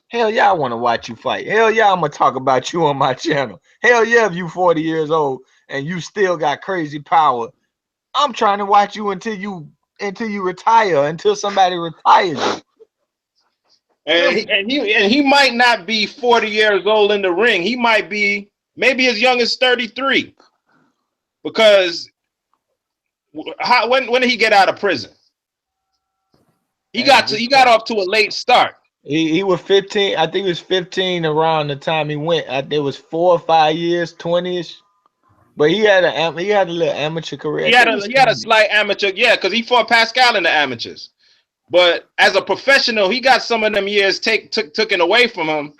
Hell yeah, I want to watch you fight. Hell yeah, I'm going to talk about you on my channel. Hell yeah, if you 40 years old and you still got crazy power. I'm trying to watch you until you retire, until somebody retires you. And he might not be 40 years old in the ring. He might be maybe as young as 33. Because when did he get out of prison? He got off to a late start. He was 15. I think he was 15 around the time he went. It was 4 or 5 years, 20ish. But he had a little amateur career. He had a slight amateur, yeah, because he fought Pascal in the amateurs. But as a professional, he got some of them years taken away from him.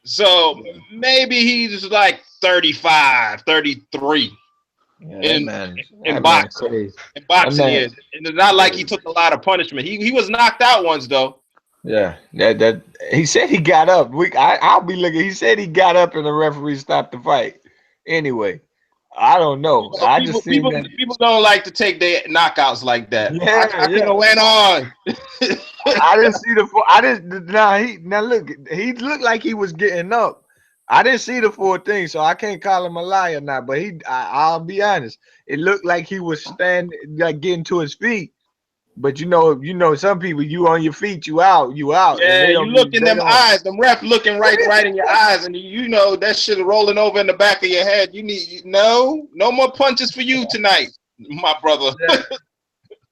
So maybe he's like 35, 33 in boxing. In boxing years. And it's not like he took a lot of punishment. He was knocked out once though. Yeah, that he said he got up. I'll be looking. He said he got up and the referee stopped the fight. Anyway, I don't know. People don't like to take their knockouts like that. Yeah, I could have went on. I didn't see the. Now look. He looked like he was getting up. I didn't see the full thing, so I can't call him a liar now. But I'll be honest. It looked like he was standing, like getting to his feet. But you know, some people, you on your feet, you out. Yeah, you look in them eyes, them ref looking right in your eyes, and you know that shit rolling over in the back of your head. You need no more punches for you tonight, my brother.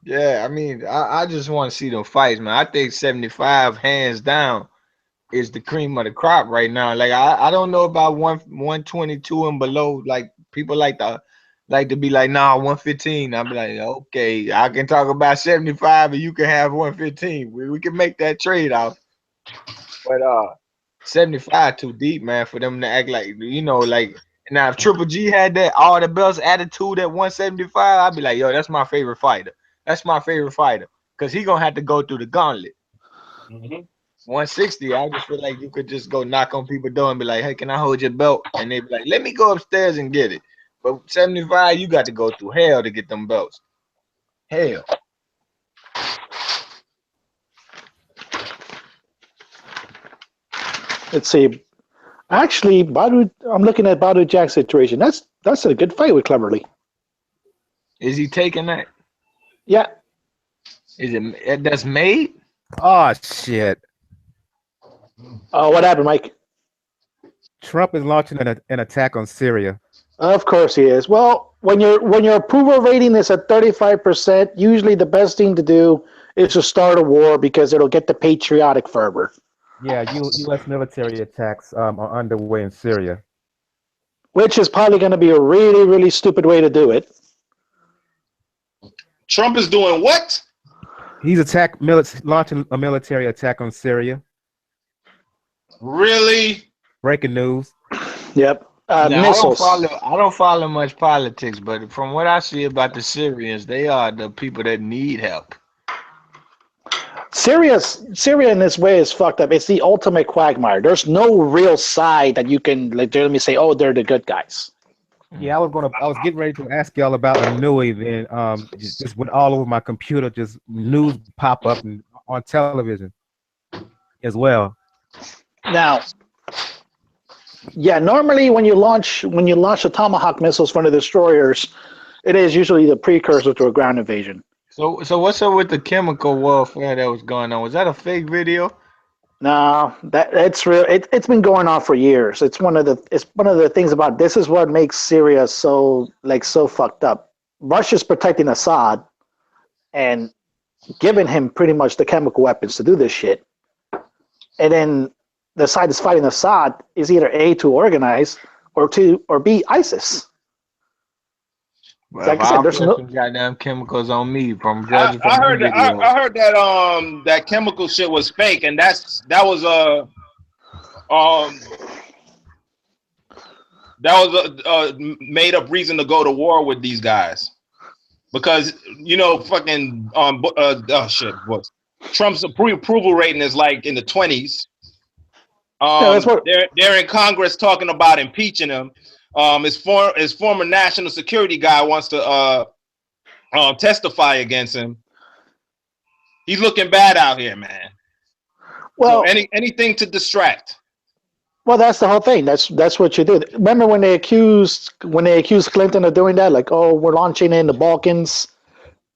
Yeah, I mean, I just want to see them fights, man. I think 75 hands down. is the cream of the crop right now. Like I don't know about 122 and below. Like people like to be like, nah, 115. I'll be like, okay, I can talk about 75 and you can have 115. We can make that trade off. But 75 too deep, man, for them to act like, you know, like now if Triple G had that all the belts attitude at 175, I'd be like, yo, that's my favorite fighter. That's my favorite fighter. Because he gonna have to go through the gauntlet. 160, I just feel like you could just go knock on people's door and be like, hey, can I hold your belt? And they be like, let me go upstairs and get it. But 75, you got to go through hell to get them belts. Hell. Let's see. Actually, I'm looking at Badu Jack's situation. That's a good fight with Cleverly. Is he taking that? Yeah. Is it that's made? Oh shit! Oh, what happened, Mike? Trump is launching an attack on Syria. Of course he is. Well, when your approval rating is at 35%, usually the best thing to do is to start a war because it'll get the patriotic fervor. Yeah, U.S. military attacks are underway in Syria. Which is probably going to be a really, really stupid way to do it. Trump is doing what? He's launching a military attack on Syria. Really? Breaking news. Yep. Missiles. I don't follow much politics, but from what I see about the Syrians, they are the people that need help. Syria in this way is fucked up. It's the ultimate quagmire. There's no real side that you can legitimately say, oh, they're the good guys. Yeah, I was getting ready to ask y'all about Anui, then just went all over my computer, just news pop up on television as well. Now, yeah, normally when you launch the Tomahawk missiles from the destroyers, it is usually the precursor to a ground invasion. So what's up with the chemical warfare that was going on? Was that a fake video? No, it's real. It's been going on for years. It's one of the things about this is what makes Syria so fucked up. Russia's protecting Assad and giving him pretty much the chemical weapons to do this shit. And then the side that's fighting Assad is either A, to organize, or B, ISIS. Well, like I said, there's no goddamn chemicals on me from I judging from heard that that chemical shit was fake, and that was a made up reason to go to war with these guys, because fucking Trump's approval rating is like in the 20s. They're in Congress talking about impeaching him. His former national security guy wants to testify against him. He's looking bad out here, man. Well, so anything to distract. Well, that's the whole thing. That's what you do. Remember when they accused Clinton of doing that? Like, oh, we're launching in the Balkans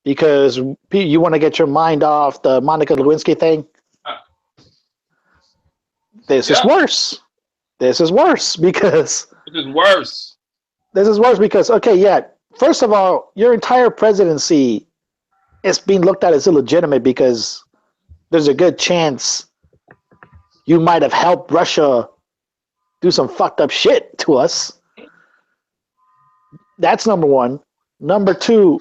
because you want to get your mind off the Monica Lewinsky thing. This is worse. This is worse because. This is worse because, okay, yeah, first of all, your entire presidency is being looked at as illegitimate because there's a good chance you might have helped Russia do some fucked up shit to us. That's number one. Number two,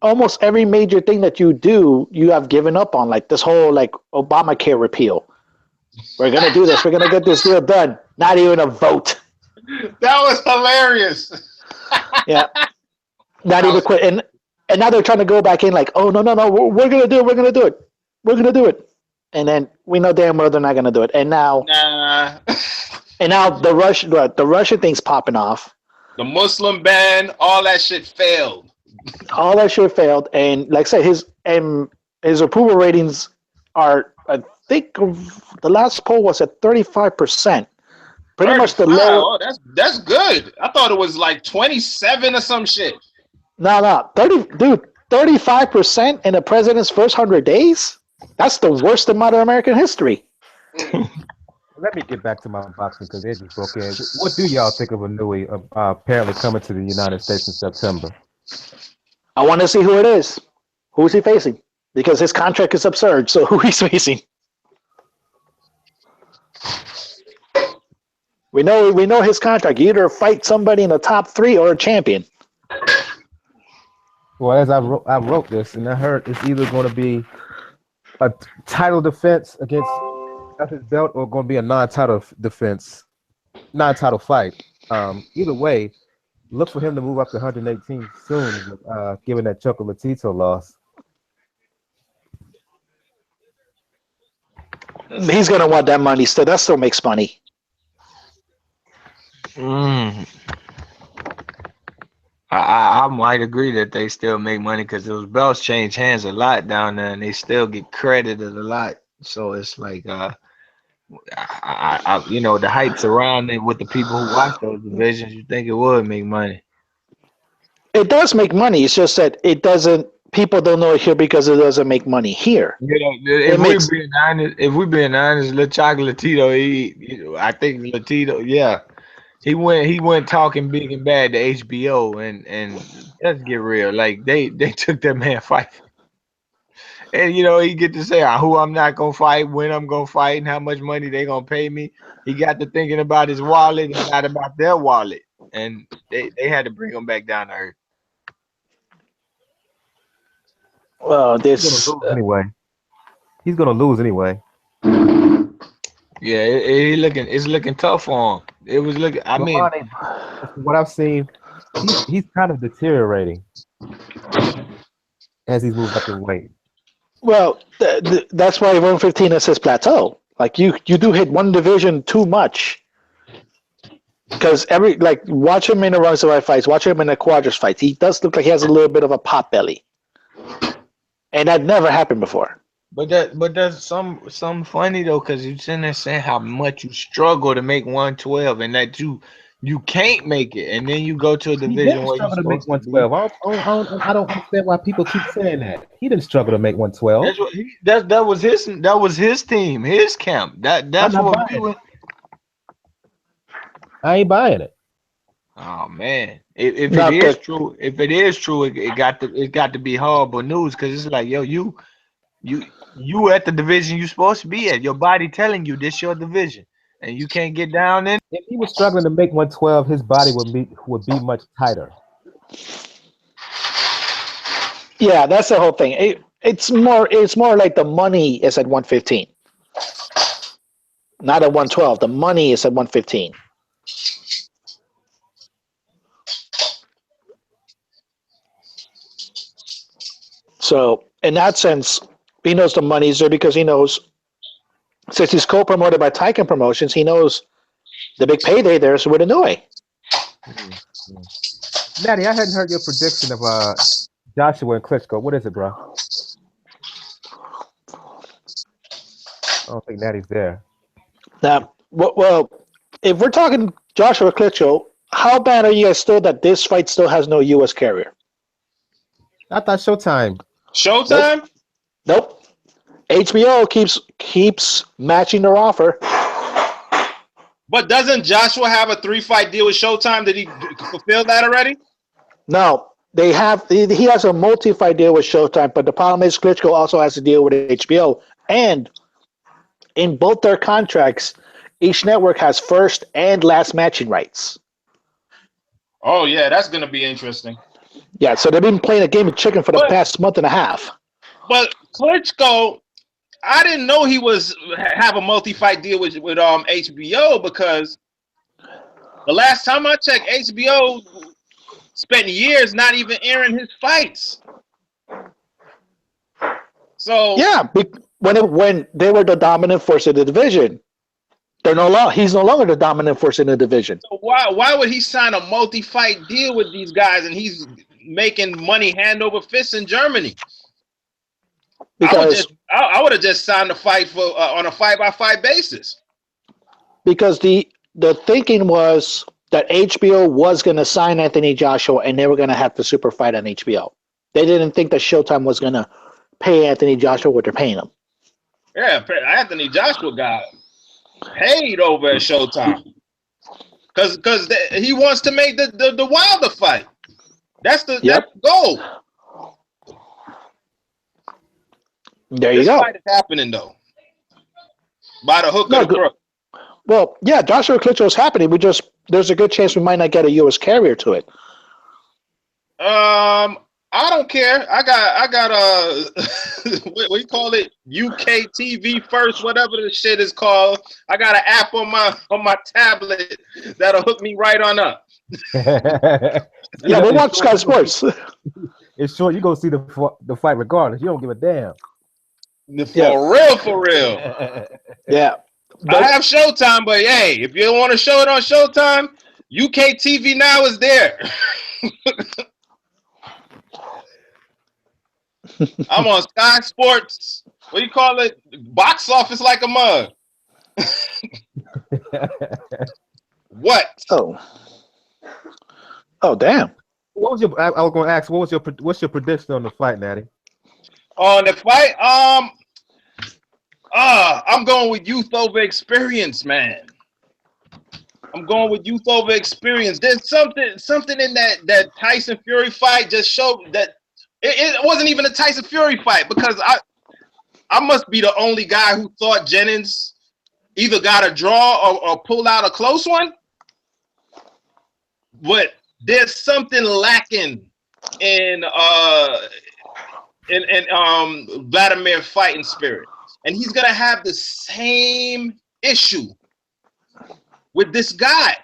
almost every major thing that you do, you have given up on, like this whole Obamacare repeal. We're going to do this. We're going to get this deal done. Not even a vote. That was hilarious. Yeah. Not even quit. And now they're trying to go back in like, oh, no. We're going to do it. We're going to do it. We're going to do it. And then we know damn well they're not going to do it. And now, the Russian thing's popping off. The Muslim ban, all that shit failed. All that shit failed. And like I said, his approval ratings are, I think the last poll was at 35%. Pretty much the low. Oh, that's good. I thought it was like 27 or some shit. No, 35% in the president's first 100 days? That's the worst amount of American history. Let me get back to my boxing because they just broke in. What do y'all think of Anui apparently coming to the United States in September? I want to see who it is. Who's he facing? Because his contract is absurd, so who he's facing. We know his contract. You either fight somebody in the top 3 or a champion. Well, as I wrote this, and I heard it's either going to be a title defense against his belt or going to be a non-title defense, non-title fight. Either way, look for him to move up to 118 soon, given that Chocolatito loss. He's gonna want that money still. That still makes money. I might agree that they still make money because those belts change hands a lot down there, and they still get credited a lot. So it's like, the hype surrounding with the people who watch those divisions, you think it would make money. It does make money. It's just that it doesn't. People don't know it here because it doesn't make money here. If we're being honest, Le Chocolatito, I think Latito, yeah. He went talking big and bad to HBO, and let's get real. Like they took that man fight, and he get to say who I'm not gonna fight, when I'm gonna fight, and how much money they gonna pay me. He got to thinking about his wallet and not about their wallet, and they had to bring him back down to earth. Well, He's gonna lose anyway. Yeah, it's looking tough for him. It was looking. I mean, what I've seen, he's kind of deteriorating as he's moved up in weight. Well, that's why 115 is his plateau. Like you do hit one division too much. Because watch him in the Runaway fights, watch him in the Quadras fights. He does look like he has a little bit of a pot belly, and that never happened before. But that's some funny though, because you're sitting there saying how much you struggle to make 112, and that you can't make it, and then you go to a division where you struggle to make 112. I don't understand why people keep saying that. He didn't struggle to make 112. That was his team, his camp. That's what we were. I ain't buying it. Oh man, if it is true, it got to be horrible news, because it's like, yo, you at the division you supposed to be at. Your body telling you this your division, and you can't get down in. If he was struggling to make 112, his body would be much tighter. Yeah, that's the whole thing. It's more like the money is at 115, not at 112. The money is at 115. So in that sense, he knows the money's there because he knows, since he's co-promoted by Titan Promotions, he knows the big payday there is with Inoue. Natty, I hadn't heard your prediction of Joshua and Klitschko. What is it, bro? I don't think Natty's there. Now, well, if we're talking Joshua Klitschko, how bad are you guys still that this fight still has no U.S. carrier? I thought Showtime. Showtime? Nope. HBO keeps matching their offer. But doesn't Joshua have a 3-fight deal with Showtime? Did he fulfill that already? No, they have. He has a multi-fight deal with Showtime, but the problem is Klitschko also has a deal with HBO, and in both their contracts, each network has first and last matching rights. Oh yeah, that's gonna be interesting. Yeah, so they've been playing a game of chicken for the past month and a half. But Klitschko, I didn't know he have a multi-fight deal with HBO, because the last time I checked, HBO spent years not even airing his fights. So yeah, when they were the dominant force in the division, he's no longer the dominant force in the division. So why would he sign a multi-fight deal with these guys and he's making money hand over fist in Germany? Because I would have just signed a fight on a fight-by-fight basis. Because the thinking was that HBO was going to sign Anthony Joshua and they were going to have the super fight on HBO. They didn't think that Showtime was going to pay Anthony Joshua what they're paying him. Yeah, Anthony Joshua got paid over at Showtime because he wants to make the Wilder fight. That's the goal. There you go. This fight is happening though, by the hook or the crook. Well, yeah, Joshua Klitschko is happening. There's a good chance we might not get a U.S. carrier to it. I don't care. I got what do you call it? UK TV first, whatever the shit is called. I got an app on my tablet that'll hook me right on up. Yeah, we'll watch Sky Sports. It's short. You go see the fight regardless. You don't give a damn. For real. Yeah. I have Showtime, but hey, if you don't want to show it on Showtime, UK TV now is there. I'm on Sky Sports. What do you call it? Box office like a mug. What? Oh, damn. What was your? I was going to ask. What's your prediction on the fight, Natty? On the fight, I'm going with youth over experience, man. I'm going with youth over experience. There's something in that Tyson Fury fight just showed that it wasn't even a Tyson Fury fight, because I must be the only guy who thought Jennings either got a draw or pulled out a close one. But there's something lacking in Vladimir fighting spirit, and he's gonna have the same issue with this guy,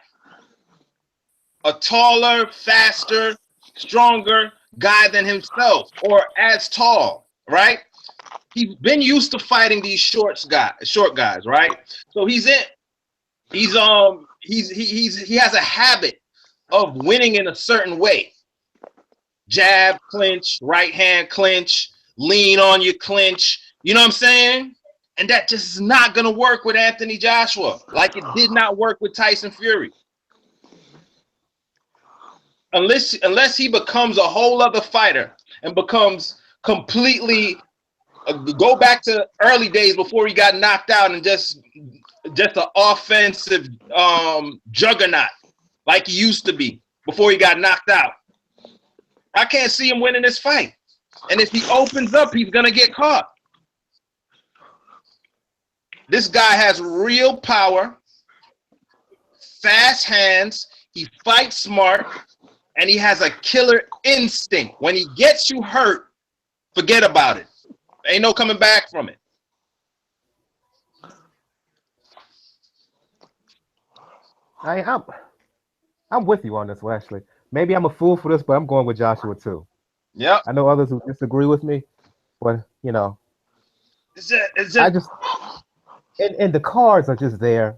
a taller, faster, stronger guy than himself, or as tall, right? He's been used to fighting these short guys, right? So he has a habit of winning in a certain way. Jab, clinch, right hand clinch, lean on your clinch. You know what I'm saying? And that just is not going to work with Anthony Joshua, like it did not work with Tyson Fury. Unless he becomes a whole other fighter and becomes completely go back to early days before he got knocked out and just an offensive juggernaut like he used to be before he got knocked out. I can't see him winning this fight. And if he opens up, he's going to get caught. This guy has real power, fast hands, he fights smart, and he has a killer instinct. When he gets you hurt, forget about it. Ain't no coming back from it. I'm with you on this, Wesley. Maybe I'm a fool for this, but I'm going with Joshua too. Yeah. I know others who disagree with me, but you know, and the cards are just there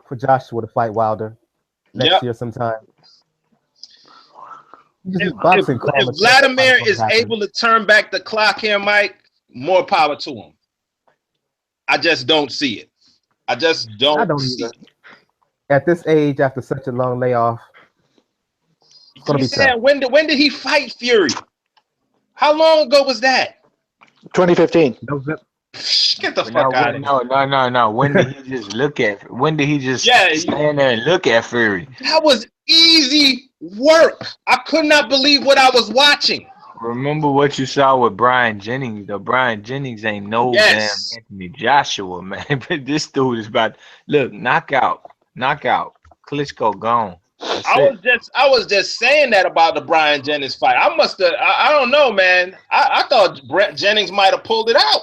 for Joshua to fight Wilder next year sometime. If Vladimir is able to turn back the clock here, Mike, more power to him. I just don't see it. I don't see it. At this age, after such a long layoff, it's gonna be tough. When did he fight Fury? How long ago was that? 2015. Get the fuck out of here. No. When did he just look at? When did he just stand there and look at Fury? That was easy work. I could not believe what I was watching. Remember what you saw with Brian Jennings. The Brian Jennings ain't no damn Anthony Joshua, man. But this dude is about knockout. Klitschko gone. I was just saying that about the Brian Jennings fight. I don't know, man. I thought Brett Jennings might have pulled it out.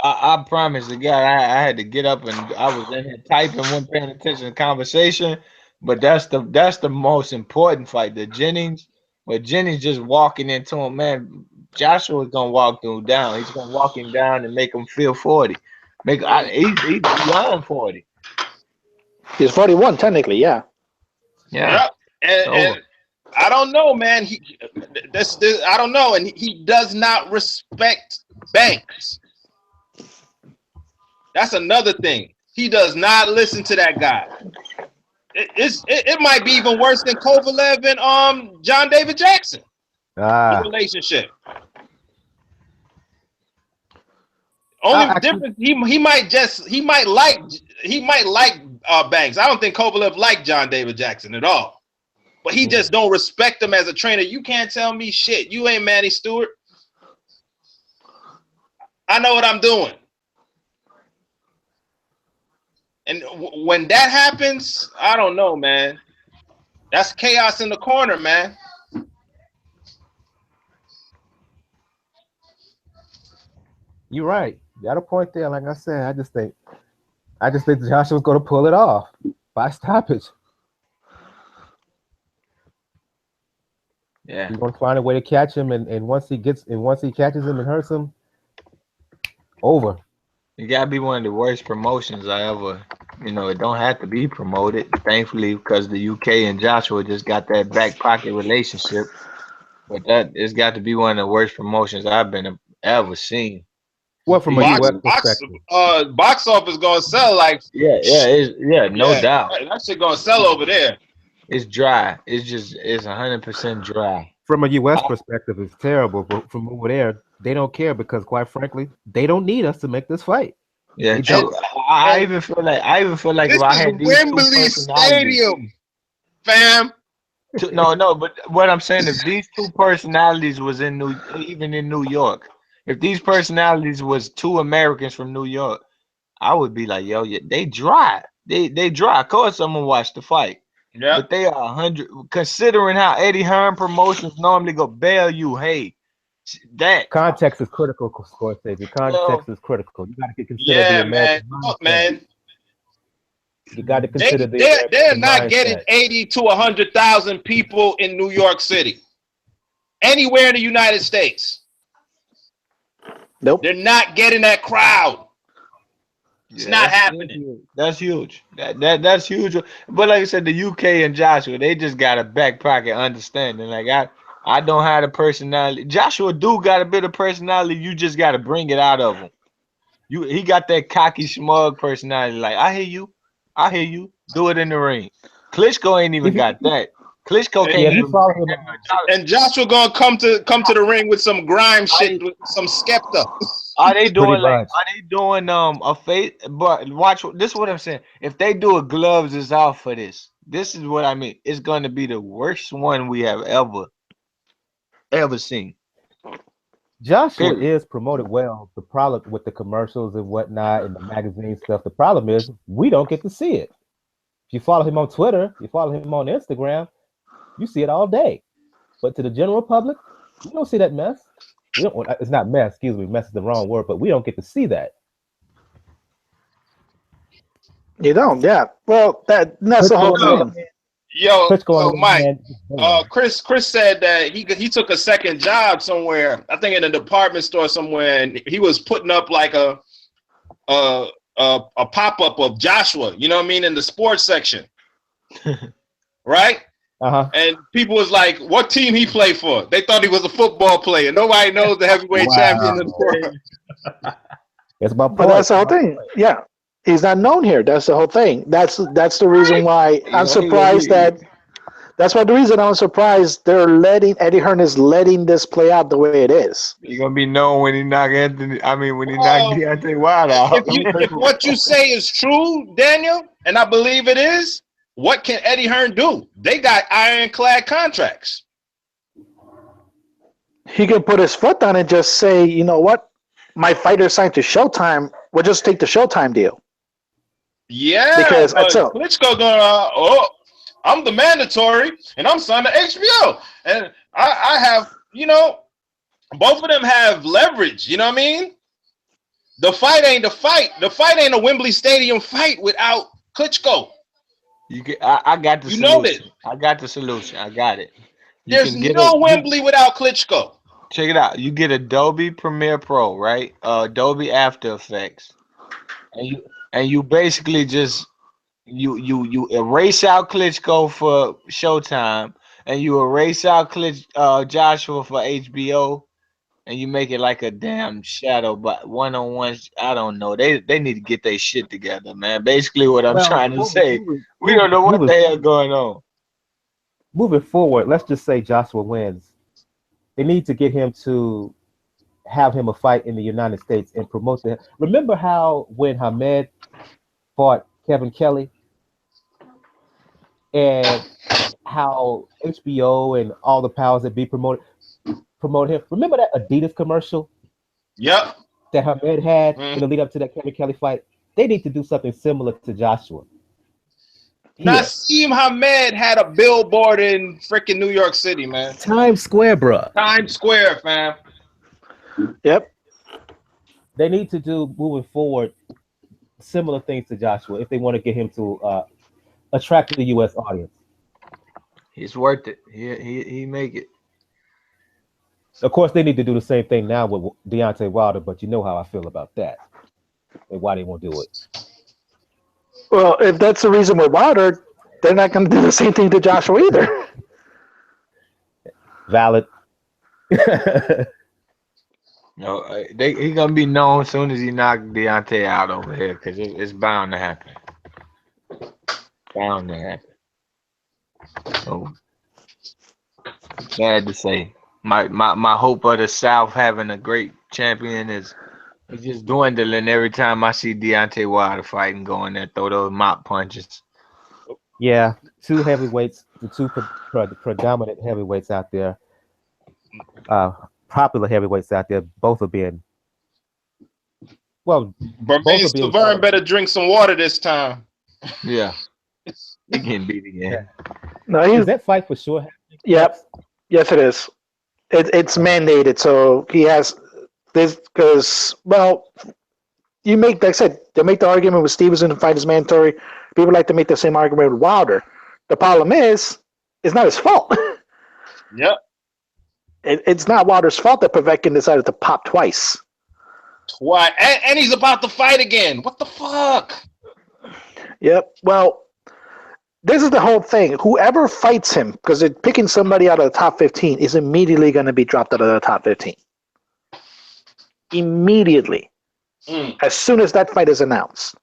I promise the guy I had to get up and I was in here typing, wasn't paying attention to the conversation. But that's the most important fight. But Jennings just walking into him, man. Joshua's gonna walk him down. He's gonna walk him down and make him feel 40. He's beyond 40. He's 41 technically, yeah. Yeah. And I don't know, man. I don't know, and he does not respect Banks. That's another thing. He does not listen to that guy. It might be even worse than Kovalev and John David Jackson. The relationship. Only difference, he might like Banks. I don't think Kovalev liked John David Jackson at all. But he just don't respect him as a trainer. You can't tell me shit. You ain't Manny Stewart. I know what I'm doing. And when that happens, I don't know, man. That's chaos in the corner, man. You're right. You got a point there. Like I said, I just think Joshua's going to pull it off by stoppage. Yeah. He's going to find a way to catch him, and once he catches him and hurts him, over. It gotta be one of the worst promotions I ever. It don't have to be promoted, thankfully, because the UK and Joshua just got that back pocket relationship. But it's got to be one of the worst promotions I've been ever seen. What from a US perspective? Box office gonna sell like no doubt. That shit gonna sell over there. It's dry. It's 100% dry. From a US perspective, it's terrible. But from over there, they don't care because, quite frankly, they don't need us to make this fight. Yeah, true. I even feel like this if I is had these Wembley Stadium, fam. No, but what I'm saying, if these two personalities was even in New York, if these personalities was two Americans from New York, I would be like, yo, yeah, they dry. They dry. Of course, I'm gonna watch the fight. Yeah. But they are 100. Considering how Eddie Hearn promotions normally go bail you, hey, that context is critical. Scorsese. Context is critical. You got to consider the American mindset. Look, man. You got to consider they're not mindset. getting 80 to 100,000 people in New York City. Anywhere in the United States. Nope. They're not getting that crowd. It's not happening. That's huge. That's huge. But like I said, the UK and Joshua, they just got a back pocket understanding. Like I don't have the personality. Joshua do got a bit of personality. You just got to bring it out of him. He got that cocky smug personality. Like I hear you. Do it in the ring. Klitschko ain't even got that. Klitschko can't even. And Joshua gonna come to the ring with some grime shit, with some Skepta. Are they doing a face? But watch this. Is what I'm saying. If they do a gloves is out for this, this is what I mean. It's going to be the worst one we have ever seen. Joshua is promoted well. The problem with the commercials and whatnot and the magazine stuff, the problem is we don't get to see it. If you follow him on Twitter, you follow him on Instagram, you see it all day. But to the general public, you don't see that mess. It's not mess, excuse me, mess is the wrong word, but we don't get to see that. You don't, yeah. Well, that's the whole thing. Yo, Mike, Chris said that he took a second job somewhere, I think in a department store somewhere, and he was putting up like a pop-up of Joshua, you know what I mean, in the sports section. Right? Uh-huh. And people was like, what team he played for? They thought he was a football player. Nobody knows the heavyweight champion in the world. It's about but that's the whole thing. Yeah. He's not known here. That's the whole thing. That's the reason why I'm surprised that's why the reason I'm surprised Eddie Hearn is letting this play out the way it is. You're gonna be known when he knock Deontay Wilder out. If what you say is true, Daniel, and I believe it is, what can Eddie Hearn do? They got ironclad contracts. He can put his foot down and just say, you know what? My fighter signed to Showtime. We'll just take the Showtime deal. Yeah, because Klitschko going, I'm the mandatory, and I'm signed to HBO. And I have, both of them have leverage. You know what I mean? The fight ain't the fight. The fight ain't a Wembley Stadium fight without Klitschko. I got the solution. You know this. I got the solution. I got it. There's no Wembley without Klitschko. Check it out. You get Adobe Premiere Pro, right? Adobe After Effects, and you basically just you erase out Klitschko for Showtime, and you erase out Joshua for HBO, and you make it like a damn shadow, but one-on-one. I don't know. They need to get their shit together, man. Basically, what I'm trying to say, we don't know what the hell going on. Moving forward, let's just say Joshua wins. They need to get him to have him a fight in the United States and promote that. Remember how when Hamed fought Kevin Kelly and how HBO and all the powers that be promoted him? Remember that Adidas commercial? Yep. That Hamed had in the lead up to that Kevin Kelly fight? They need to do something similar to Joshua. Nassim Hamed had a billboard in freaking New York City, man. Times Square, bruh. Times Square, fam. Yep. They need to do moving forward similar things to Joshua if they want to get him to attract the U.S. audience. He's worth it. He make it. Of course, they need to do the same thing now with Deontay Wilder, but you know how I feel about that and why they won't do it. Well, if that's the reason with Wilder, they're not going to do the same thing to Joshua either. Valid. No, he gonna be known as soon as he knock Deontay out over here, because it's bound to happen. Bound to happen. So sad to say, my hope of the South having a great champion is just dwindling every time I see Deontay Wilder fighting, going there, throw those mop punches. Yeah, two heavyweights, the two predominant heavyweights out there, popular heavyweights out there, both are being, well, Bermain Stavern better drink some water this time. Yeah, he getting beat again. No, is that fight for sure happening? Yep. Yes, it is. It's mandated, so he has this because, well, you make, like I said, they make the argument with Stevenson, the fight is mandatory. People like to make the same argument with Wilder. The problem is, it's not his fault. Yep. It's not Wilder's fault that Povetkin decided to pop twice. Why? And he's about to fight again. What the fuck? Yep. Well, this is the whole thing. Whoever fights him, because they're picking somebody out of the top 15, is immediately going to be dropped out of the top 15. Immediately. As soon as that fight is announced.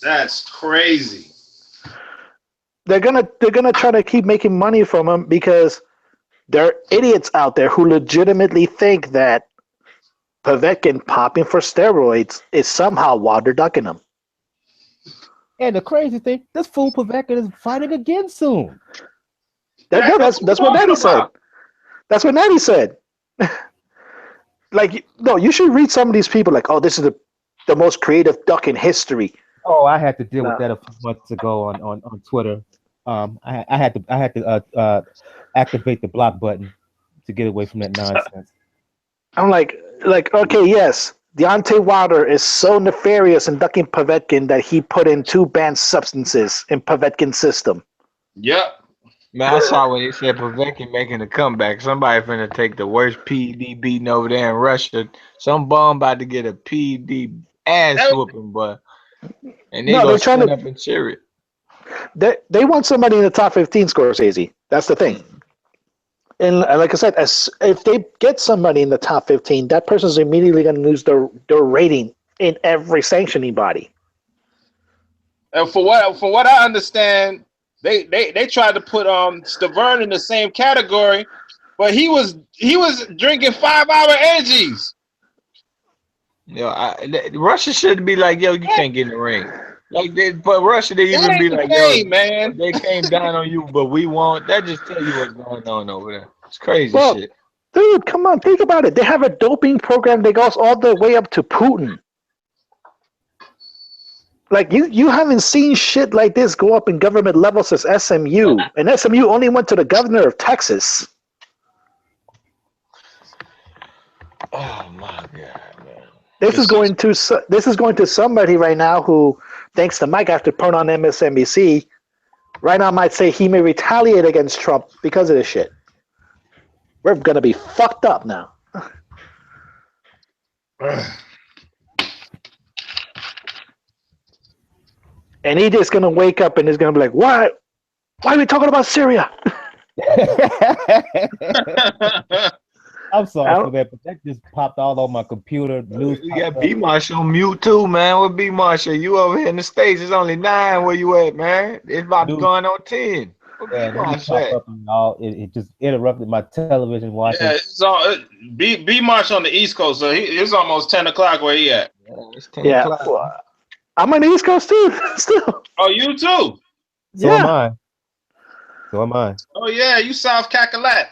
That's crazy. They're gonna try to keep making money from him because there are idiots out there who legitimately think that Povetkin popping for steroids is somehow Wilder ducking him. And the crazy thing, this fool Povetkin is fighting again soon. That's what Natty said. That's what Natty said. Like, no, you should read some of these people like, oh, this is the most creative duck in history. Oh, I had to deal with that a few months ago on Twitter. I had to activate the block button to get away from that nonsense. I'm like, okay, yes, Deontay Wilder is so nefarious in ducking Povetkin that he put in 2 banned substances in Povetkin's system. Yep. Man, I saw when he said Povetkin making a comeback. Somebody finna take the worst PED beating over there in Russia. Some bum about to get a PED ass whooping, but and they're trying to up and cheer it. They want somebody in the top 15, Scorsese. That's the thing. And like I said, if they get somebody in the top 15, that person's immediately going to lose their rating in every sanctioning body. And for what I understand, they tried to put Stavern in the same category, but he was drinking 5-hour energies. Yo, Russia should be like, yo, you can't get in the ring. Like, but Russia, they even be like, yo, man, they came down on you, but we won't. That just tell you what's going on over there. It's crazy shit. Dude, come on, think about it. They have a doping program that goes all the way up to Putin. Like, you haven't seen shit like this go up in government level since SMU. And SMU only went to the governor of Texas. Oh, my God, man. This is going to somebody right now who, thanks to Mike after put on MSNBC, right now might say he may retaliate against Trump because of this shit. We're going to be fucked up now. And he just going to wake up and he's going to be like, why are we talking about Syria? I'm sorry for that, but that just popped all over my computer. News. You got B-Marsh on mute too, man. What B-Marsh? You over here in the States? It's only 9. Where you at, man? It's about to going on 10. It just interrupted my television watching. Yeah, it's all B-Marsh on the East Coast, so it's almost 10 o'clock where he at. Yeah, it's 10 o'clock. Well, I'm on the East Coast too. Still. Oh, you too? So am I. Oh yeah, you South Cackalack.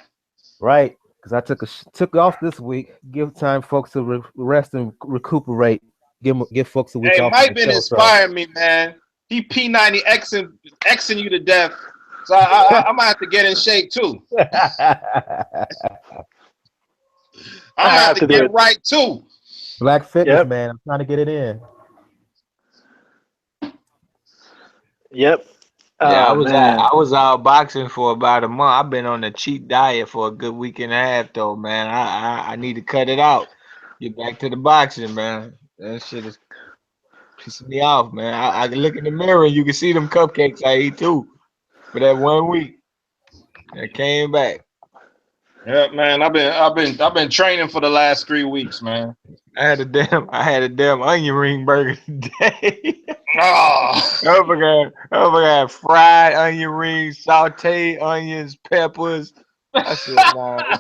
Right. Because I took off this week, give time folks to rest and recuperate give folks a week Hey, off. Mike been inspiring me, man. He P90 Xing you to death. So I'm gonna have to get in shape too. I'm gonna have to get right too. Black Fitness, man. I'm trying to get it in. Yep. Yeah, Man. I was out boxing for about a month. I've been on a cheat diet for a good week and a half though, man. I need to cut it out. Get back to the boxing, man. That shit is pissing me off, man. I can look in the mirror and you can see them cupcakes I eat too for that 1 week. I came back. Yeah, man. I've been training for the last 3 weeks, man. I had a damn onion ring burger today. Oh, I fried onion rings, sauteed onions, peppers. I said, nah.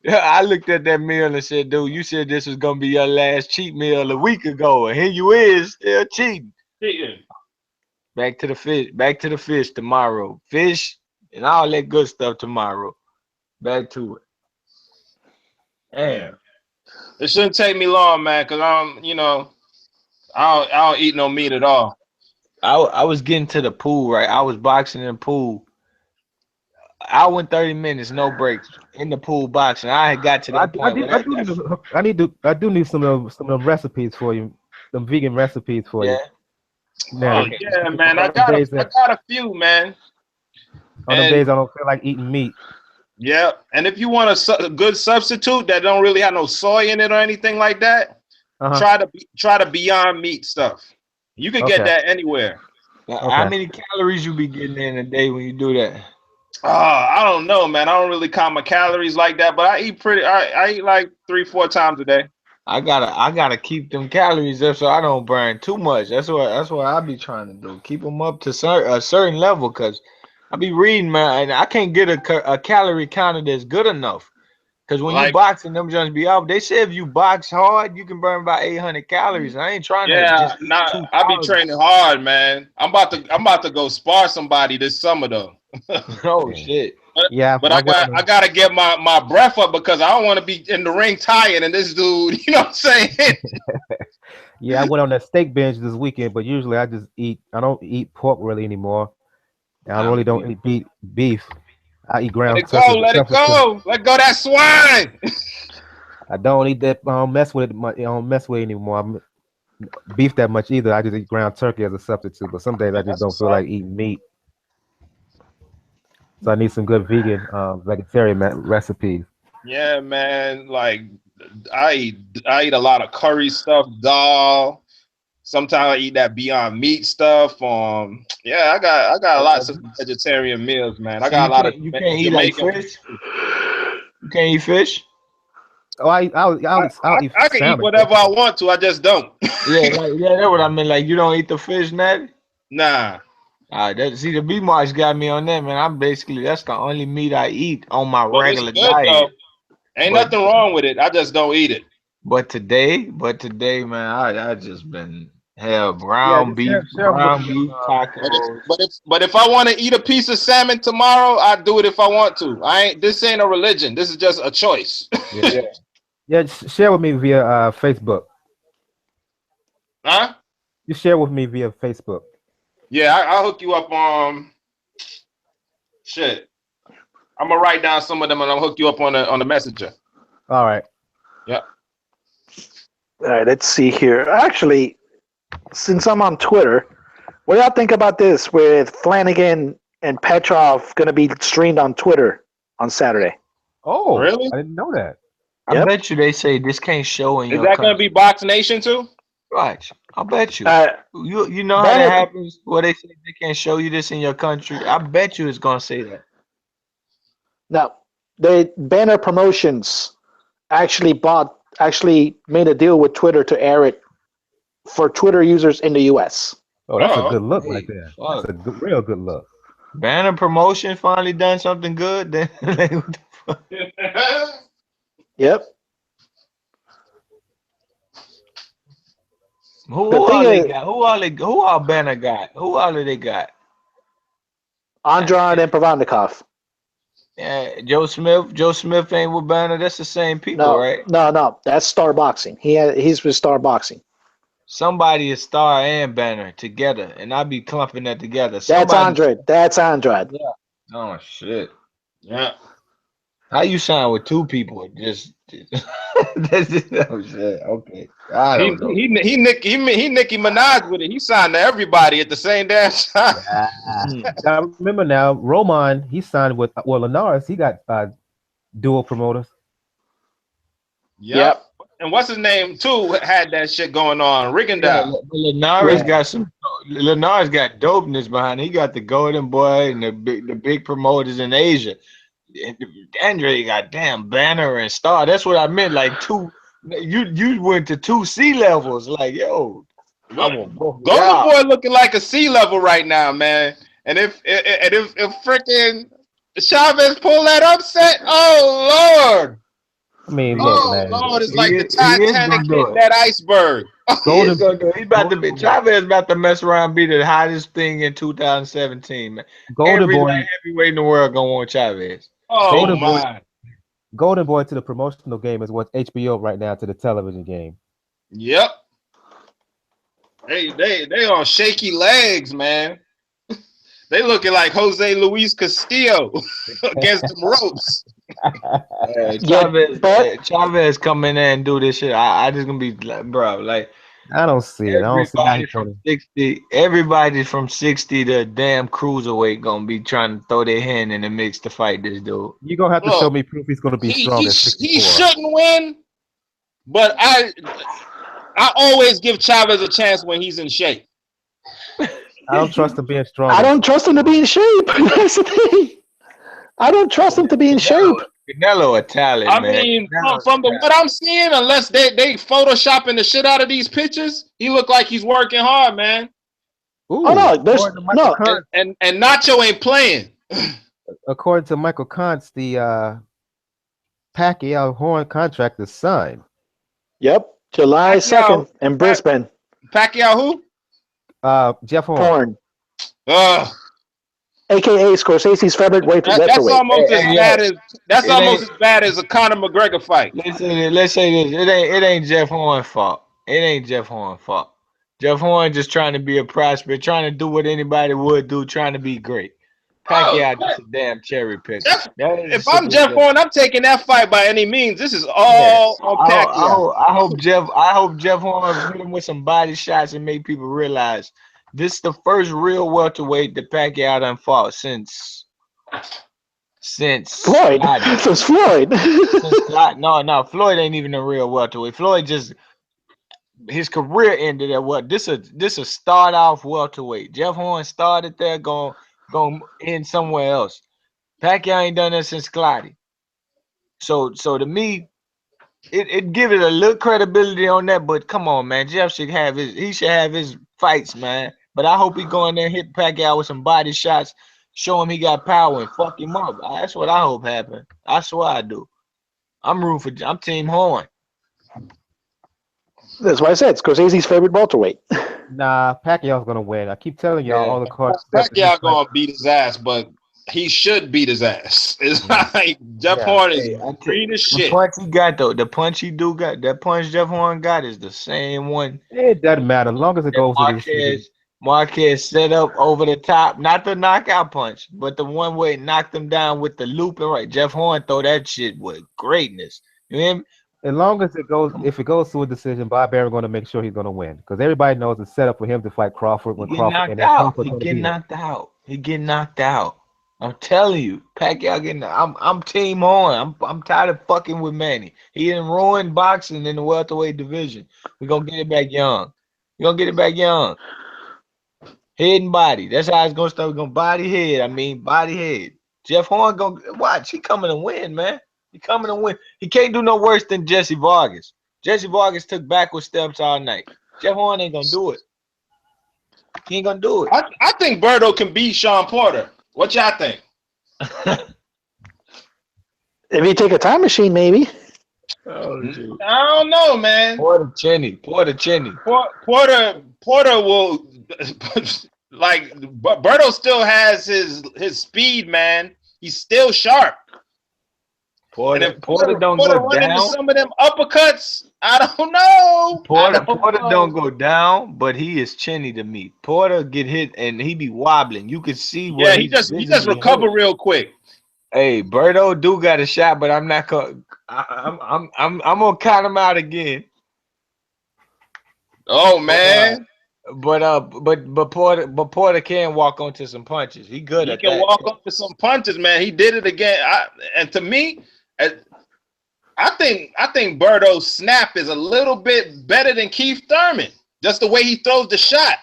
I looked at that meal and said, dude, you said this was gonna be your last cheat meal a week ago, and here you is still cheating. Back to the fish tomorrow. Fish and all that good stuff tomorrow. Back to it. damn. It shouldn't take me long, man, because I don't eat no meat at all. I was getting to the pool, right? I was boxing in the pool. Hour and 30 minutes, no breaks in the pool boxing. I had got to that point. I do need some of them recipes for you, some vegan recipes for you. Oh yeah, man. I got a few, man. On the days I don't feel like eating meat. Yeah, and if you want a good substitute that don't really have no soy in it or anything like that, try the Beyond Meat stuff. You can get that anywhere. How many calories you be getting in a day when you do that? I don't know, man. I don't really count my calories like that, but I eat I eat like 3-4 times a day. I gotta keep them calories up so I don't burn too much. That's what I be trying to do. Keep them up to a certain level, cause I be reading, man, and I can't get a calorie counter that's good enough. Cause when you boxing, them just be off. They say if you box hard, you can burn about 800 calories. I ain't trying to just eat I be training hard, man. I'm about to go spar somebody this summer though. Oh shit. But I gotta get my breath up because I don't want to be in the ring tired and this dude, you know what I'm saying? Yeah, I went on that steak binge this weekend, but usually I don't eat pork really anymore. I really don't eat beef. I eat ground turkey. Let it go. Let go that swine. I don't eat that. I don't mess with it. I don't mess with it anymore. Beef that much either. I just eat ground turkey as a substitute. But some days I just don't feel like eating meat. So I need some good vegan, vegetarian recipes. Yeah, man. Like I eat a lot of curry stuff, dal. Sometimes I eat that Beyond Meat stuff. Yeah, I got lots of vegetarian meals, man. I got a lot of. You can't eat like fish. You can't eat fish. Oh, I'll eat. I can eat whatever I want to. I just don't. Yeah, that's what I mean. Like you don't eat the fish, Natty? Nah. See, the B-Marks got me on that, man. That's the only meat I eat on my regular diet. Though. Ain't nothing wrong with it. I just don't eat it. But today, man, I just been ground beef tacos. But if I want to eat a piece of salmon tomorrow, I do it if I want to. This ain't a religion. This is just a choice. Yeah, share with me via Facebook. Huh? You share with me via Facebook. Yeah, I'll hook you up on shit. I'm gonna write down some of them and I'll hook you up on the messenger. All right. Yeah. All right, let's see here. Actually, since I'm on Twitter, what do y'all think about this with Flanigan and Petrov going to be streamed on Twitter on Saturday? Oh, really? I didn't know that. I bet you they say this can't show in your country. Is that going to be Box Nation too? Right. I bet you. You know how that happens where they say they can't show you this in your country? I bet you it's going to say that. Now, Banner Promotions actually made a deal with Twitter to air it for Twitter users in the U.S. Oh, that's a good look right there. That's a real good look. Banner Promotion finally done something good. Then Yep. Who all Banner got? Who all they got? Andrade and Pravandikov. Yeah, Joe Smith ain't with Banner. That's the same people, right? No. That's Star Boxing. He's with Star Boxing. somebody is Star and Banner together, and I be clumping that together. That's Somebody, Andrade. That's Andrade. yeah. Oh shit. Yeah. How you sign with two people? Just that's just, oh shit. Okay. I don't know. He Nicki Minaj with it. He signed to everybody at the same damn time. Now remember now, Roman, he signed with Linares. He got dual promoters. Yep. And what's his name too had that shit going on. Rigondeaux. Linares got some. Linares got dopeness behind it. He got the Golden Boy and the big promoters in Asia. Andre got damn Banner and Star. That's what I meant. Like two. You went to two C levels. Like yo, Golden Boy looking like a C level right now, man. And if freaking Chavez pull that upset, oh Lord. I mean, look, man. Lord, it's like the Titanic hit that iceberg. He's about to be Chavez about to mess around, be the hottest thing in 2017, man. Every heavyweight in the world gonna want Chavez. Oh my! Golden Boy to the promotional game is what HBO right now to the television game. Yep. They on shaky legs, man. They looking like Jose Luis Castillo against them ropes. Chavez come in there and do this shit. I just gonna be like, bro, like I don't see it. I don't see everybody from 60. Everybody from 60 to damn cruiserweight gonna be trying to throw their hand in the mix to fight this dude. You're gonna have to show me proof he's gonna be strong at 64. He shouldn't win, but I always give Chavez a chance when he's in shape. I don't trust him being strong. I don't trust him to be in shape. That's the thing. I don't trust him to be in shape. Canelo Italian, I man. mean, from what I'm seeing, unless they photoshopping the shit out of these pictures, he look like he's working hard, man. Ooh, oh no, there's no. And Nacho ain't playing. According to Michael Kantz, the Pacquiao Horn contract is signed. Yep, July 2nd in Brisbane. Pacquiao who? Jeff Horn. AKA Scorsese's favorite weight. That's almost as bad as a Conor McGregor fight. Let's say this. It ain't Jeff Horn's fault. It ain't Jeff Horn's fault. Jeff Horn just trying to be a prospect, trying to do what anybody would do, trying to be great. Pacquiao just a damn cherry picker. If I'm Jeff Horn, I'm taking that fight by any means. This is all on Pacquiao. I hope Jeff Horn hit him with some body shots and make people realize this is the first real welterweight that Pacquiao done fought since Floyd. Since Floyd. No, Floyd ain't even a real welterweight. Floyd just his career ended at what? This a start off welterweight. Jeff Horn started there, going end somewhere else. Pacquiao ain't done that since Clotty. So to me, it give it a little credibility on that. But come on, man, Jeff should have his fights, man. But I hope he go in there and hit Pacquiao with some body shots, show him he got power and fuck him up. That's what I hope happen. I swear I do. I'm Team Horn. That's why I said Scorsese's favorite welterweight. Nah, Pacquiao's gonna win. I keep telling y'all all the cards. Pacquiao gonna beat his ass, but he should beat his ass. It's like Jeff Horn is green as shit. The punch he got though, the punch he do got, that punch Jeff Horn got is the same one. It doesn't matter as long as it goes to Marquez set up over the top, not the knockout punch, but the one where it knocked him down with the loop and right. Jeff Horn throw that shit with greatness. You hear me? As long as it goes, if it goes to a decision, Bob Arum going to make sure he's going to win because everybody knows it's set up for him to fight Crawford. When Crawford he get knocked out. He get knocked out. I'm telling you, Pacquiao getting. I'm Team Horn. I'm tired of fucking with Manny. He didn't ruin boxing in the welterweight division. We're gonna get it back young. We're gonna get it back young. Head and body. That's how it's gonna start. We're gonna body head. Jeff Horn gonna watch. He coming to win, man. He coming to win. He can't do no worse than Jesse Vargas. Jesse Vargas took backward steps all night. Jeff Horn ain't gonna do it. He ain't gonna do it. I think Berto can beat Sean Porter. What y'all think? If you take a time machine, maybe. Oh, I don't know, man. Porter Cheney. Porter will like Berto still has his speed, man. He's still sharp. Porter don't Porter go run into down. some of them uppercuts. I don't know. Porter don't go down, but he is chinny to me. Porter get hit and he be wobbling. You can see where Yeah, he just visibly recover hurt. real quick. Hey, Berto do got a shot, but I'm not gonna. I'm gonna count him out again. Oh man. But Porter can walk onto some punches. He good He at can that. walk up to some punches, man. He did it again. And to me, I think Berto's snap is a little bit better than Keith Thurman. Just the way he throws the shot.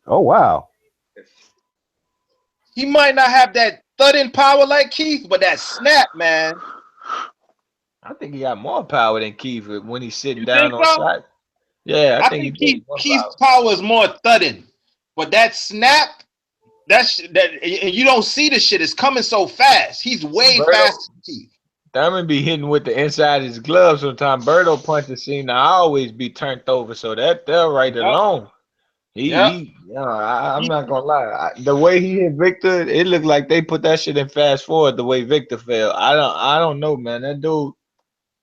Oh wow. He might not have that thudding power like Keith, but that snap, man. I think he got more power than Keith when he's sitting You down think on so? shot. Yeah, I think Keith's power is more thudding, but that snap, and you don't see the shit. It's coming so fast. He's way faster than Keith. Thurman be hitting with the inside of his glove sometimes. Berto punches seem to always be turned over, so that there right alone. I'm not gonna lie. The way he hit Victor, it looked like they put that shit in fast forward. The way Victor fell, I don't know, man. That dude,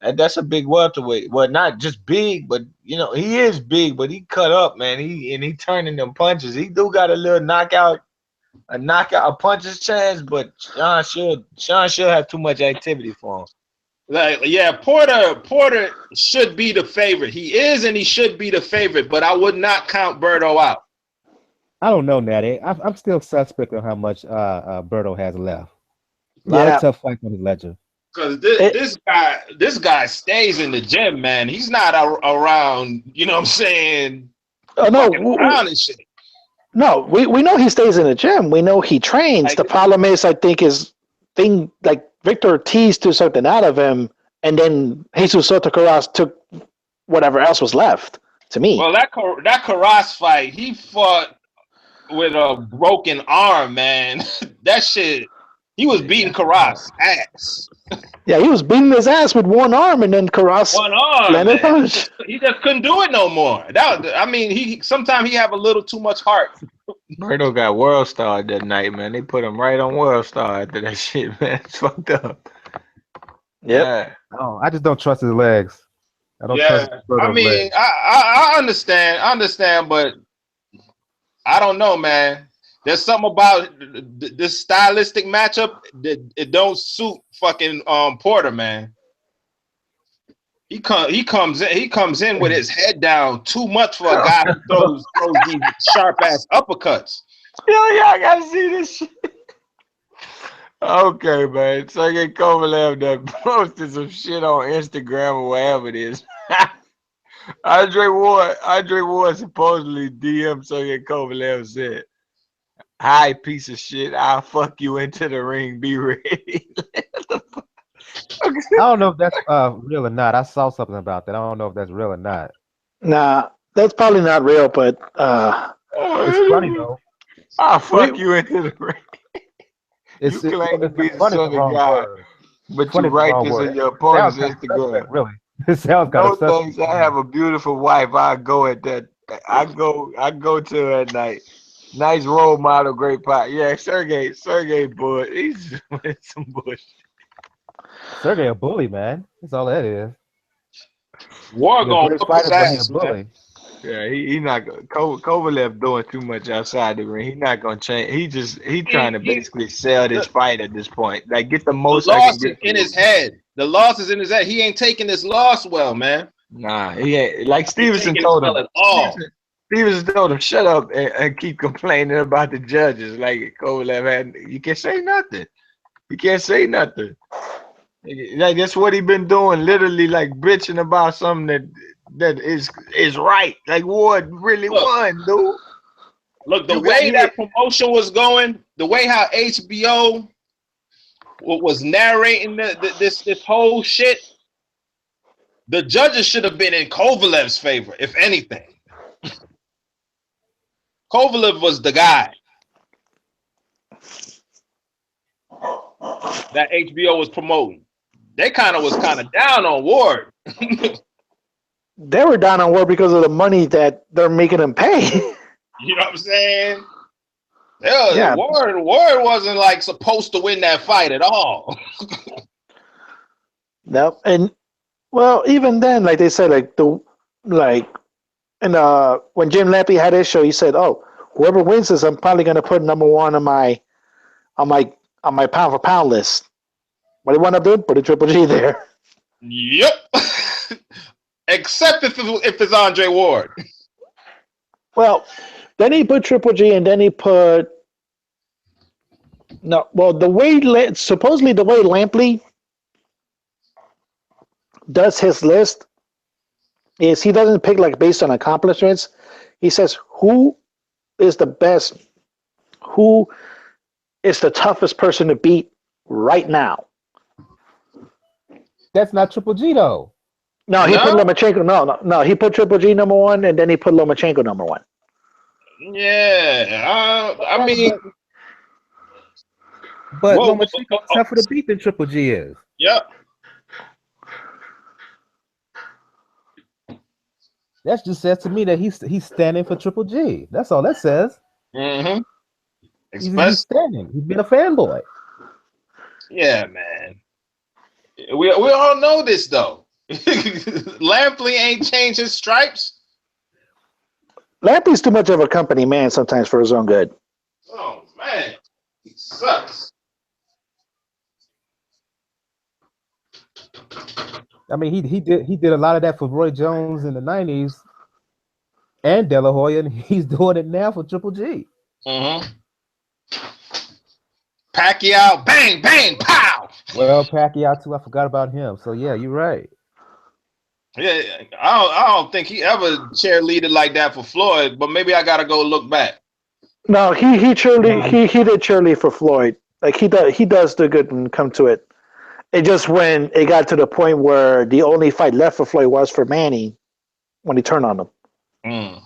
that's a big welterweight. Well, not just big, but he is big, but he cut up, man. He turning them punches. He do got a little knockout, a puncher's chance, but Sean should have too much activity for him. Like, yeah, Porter should be the favorite. He is, and he should be the favorite, but I would not count Berto out. I don't know, Natty. I'm still suspect on how much Berto has left. A lot of tough fights on his ledger. Because this guy stays in the gym, man. He's not around, you know what I'm saying? Oh no, around and shit. No, we know he stays in the gym. We know he trains. The problem is, I think, like Victor teased to something out of him, and then Jesus Soto Carras took whatever else was left. To me, well, that Carras fight, he fought with a broken arm, man. That shit, he was beating Carras' ass. Yeah, he was beating his ass with one arm, and then Carras landed a punch. He just couldn't do it no more. Sometimes he have a little too much heart. Berto got World Star that night, man. They put him right on World Star after that shit, man. It's fucked up. Yep. Oh, I just don't trust his legs. I don't trust his legs. I understand, but I don't know, man. There's something about this stylistic matchup that it don't suit fucking Porter, man. He comes in with his head down too much for a guy who throws these sharp ass uppercuts. Yo, I gotta see this shit. Okay, man. Sergey Kovalev that posted some shit on Instagram or wherever it is. Andre Ward supposedly DM Sergey Kovalev said, "Hi, piece of shit. I'll fuck you into the ring. Be ready." I don't know if that's real or not. I saw something about that. I don't know if that's real or not. Nah, that's probably not real, but it's funny though. I'll fuck you into the ring. You claim to be the son of God, but you write this in your opponent's Instagram. Really, it sounds kind of those things. I have a beautiful wife. I go at that. I go to her at night. Nice role model, great pot. Yeah, Sergey Bush. He's some bush. Sergey a bully, man. That's all that is. War gonna whoop his ass, bully. Yeah, he not gonna. Kovalev doing too much outside the ring. He's not gonna change. He trying to basically sell this fight at this point. Like get the most. The loss is in his head. The loss is in his head. He ain't taking this loss well, man. Nah, he ain't. Like Stevenson told him. Stevenson told him, "Shut up and keep complaining about the judges." Like Kovalev you can't say nothing. You can't say nothing. Like that's what he been doing, literally, like bitching about something that is right. Like Ward really won, dude. Look, the way that promotion was going, the way how HBO was narrating this whole shit, the judges should have been in Kovalev's favor, if anything. Kovalev was the guy that HBO was promoting. They was kind of down on Ward. They were down on Ward because of the money that they're making him pay. You know what I'm saying? Yeah. Ward wasn't like supposed to win that fight at all. No, and well, even then, like they said, and when Jim Lampley had his show, he said, "Oh, whoever wins this, I'm probably going to put number one on my pound for pound list." What do you want to do? Put a Triple G there. Yep. Except if it's Andre Ward. Well, then he put Triple G, and then he put no. Well, supposedly the way Lampley does his list is he doesn't pick like based on accomplishments. He says who is the best, who is the toughest person to beat right now. That's not Triple G though. No, he put Lomachenko. No. He put Triple G number one, and then he put Lomachenko number one. Yeah, I mean, but Lomachenko's tougher to beat than Triple G is. Yep. That just says to me that he's standing for Triple G. That's all that says. Mm-hmm. He's standing. He's been a fanboy. Yeah, man. We all know this though. Lampley ain't changed his stripes. Lampley's too much of a company man sometimes for his own good. Oh man, he sucks. I mean, he did a lot of that for Roy Jones in the 90s and De La Hoya, and he's doing it now for Triple G. Mm-hmm. Pacquiao, bang, bang, pow. Well, Pacquiao too. I forgot about him. So yeah, you're right. Yeah, I don't think he ever cheerleaded like that for Floyd, but maybe I gotta go look back. No, he did cheerlead for Floyd. Like he does do good and come to it. It just when it got to the point where the only fight left for Floyd was for Manny when he turned on him. Mm.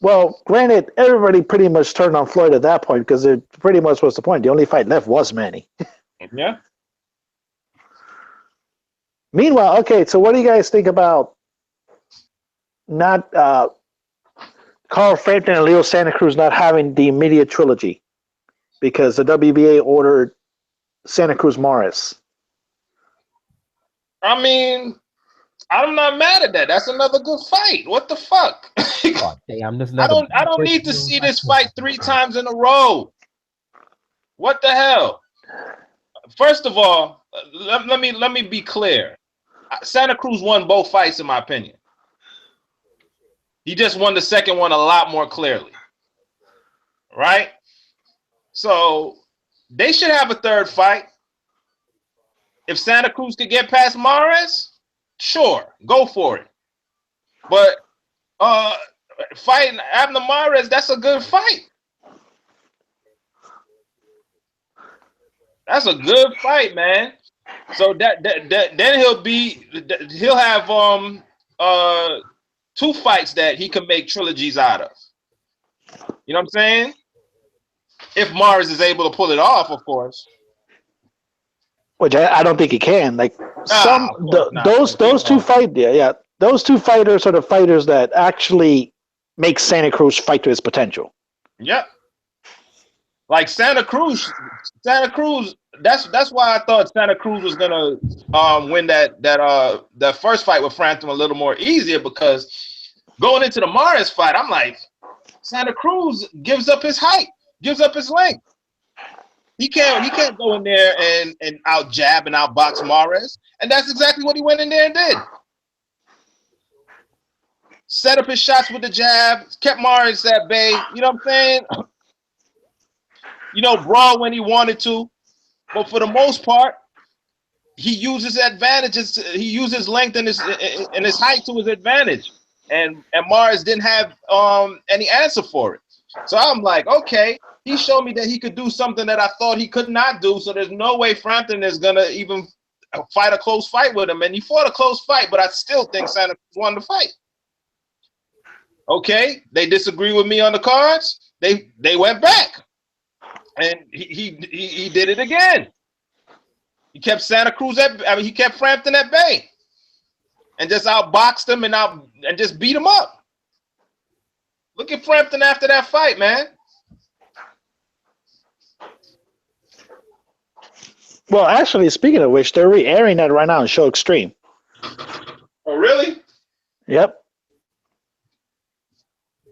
Well, granted, everybody pretty much turned on Floyd at that point because it pretty much was the point. The only fight left was Manny. Yeah. Meanwhile, okay, so what do you guys think about not Carl Frampton and Leo Santa Cruz not having the immediate trilogy because the WBA ordered Santa Cruz Morris? I mean, I'm not mad at that. That's another good fight. What the fuck? Oh, damn, I don't need to see this fight 3 times in a row. What the hell? First of all, let me be clear. Santa Cruz won both fights, in my opinion. He just won the second one a lot more clearly. Right? So they should have a third fight. If Santa Cruz could get past Mares, sure, go for it. But fighting Abner Mares, that's a good fight. That's a good fight, man. So then he'll have 2 fights that he can make trilogies out of. You know what I'm saying? If Mares is able to pull it off, of course. Which I don't think he can. Like those 2 fight, those 2 fighters are the fighters that actually make Santa Cruz fight to his potential. Yep. Like Santa Cruz. That's why I thought Santa Cruz was gonna win that first fight with Frampton a little more easier, because going into the Mares fight, I'm like, Santa Cruz gives up his height, gives up his length. He can't go in there and out jab and out box Mares, and that's exactly what he went in there and did. Set up his shots with the jab, kept Mares at bay. You know what I'm saying? Brawl when he wanted to. But for the most part, he uses advantages. He uses length and his height to his advantage, and Mares didn't have any answer for it. So I'm like, okay, he showed me that he could do something that I thought he could not do. So there's no way Frampton is gonna even fight a close fight with him. And he fought a close fight, but I still think Santa Cruz won the fight. Okay, they disagree with me on the cards. They went back. And he did it again. He kept Santa Cruz he kept Frampton at bay, and just outboxed him and just beat him up. Look at Frampton after that fight, man. Well, actually, speaking of which, they're re-airing that right now on Show Extreme. Oh, really? Yep.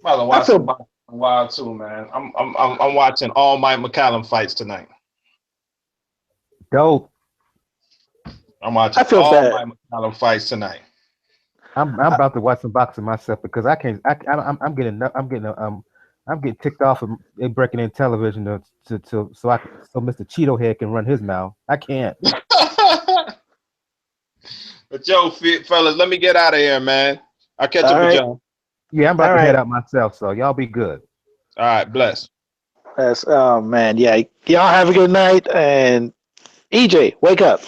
I'll watch some boxing wild too, man. I'm watching all Mike McCallum fights tonight. Dope. I'm watching all Mike McCallum fights tonight. I'm about to watch some boxing myself because I can't. I'm getting ticked off of it breaking in television so Mr. Cheeto Head can run his mouth. I can't. But yo, fellas, let me get out of here, man. I'll catch up with y'all. Yeah, I'm about to head out myself, so y'all be good. All right, bless. Oh man, yeah. Y'all have a good night, and EJ, wake up.